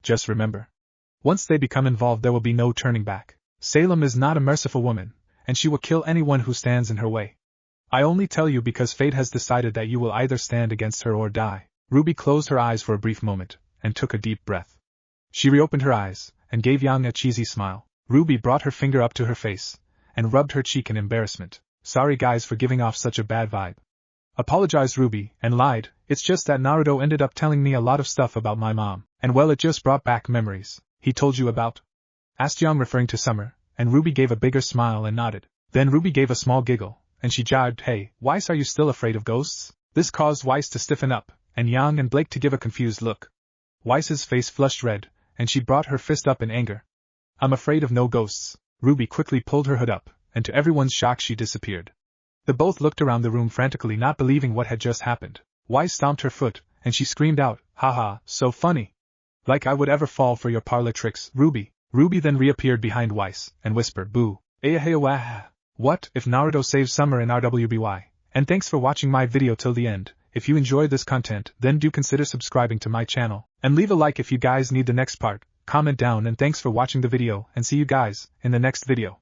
Just remember. Once they become involved, there will be no turning back. Salem is not a merciful woman, and she will kill anyone who stands in her way. I only tell you because fate has decided that you will either stand against her or die. Ruby closed her eyes for a brief moment, and took a deep breath. She reopened her eyes, and gave Yang a cheesy smile. Ruby brought her finger up to her face, and rubbed her cheek in embarrassment. Sorry guys for giving off such a bad vibe. Apologized Ruby, and lied, it's just that Naruto ended up telling me a lot of stuff about my mom, and well, it just brought back memories. He told you about? Asked Yang, referring to Summer, and Ruby gave a bigger smile and nodded. Then Ruby gave a small giggle, and she jibed, hey, Weiss, are you still afraid of ghosts? This caused Weiss to stiffen up, and Yang and Blake to give a confused look. Weiss's face flushed red, and she brought her fist up in anger. I'm afraid of no ghosts. Ruby quickly pulled her hood up, and to everyone's shock she disappeared. They both looked around the room frantically, not believing what had just happened. Weiss stomped her foot, and she screamed out, haha, so funny. Like I would ever fall for your parlor tricks, Ruby. Ruby then reappeared behind Weiss, and whispered, boo. What if Naruto saves Summer in RWBY? And thanks for watching my video till the end. If you enjoyed this content, then do consider subscribing to my channel, and leave a like if you guys need the next part. Comment down, and thanks for watching the video, and see you guys in the next video.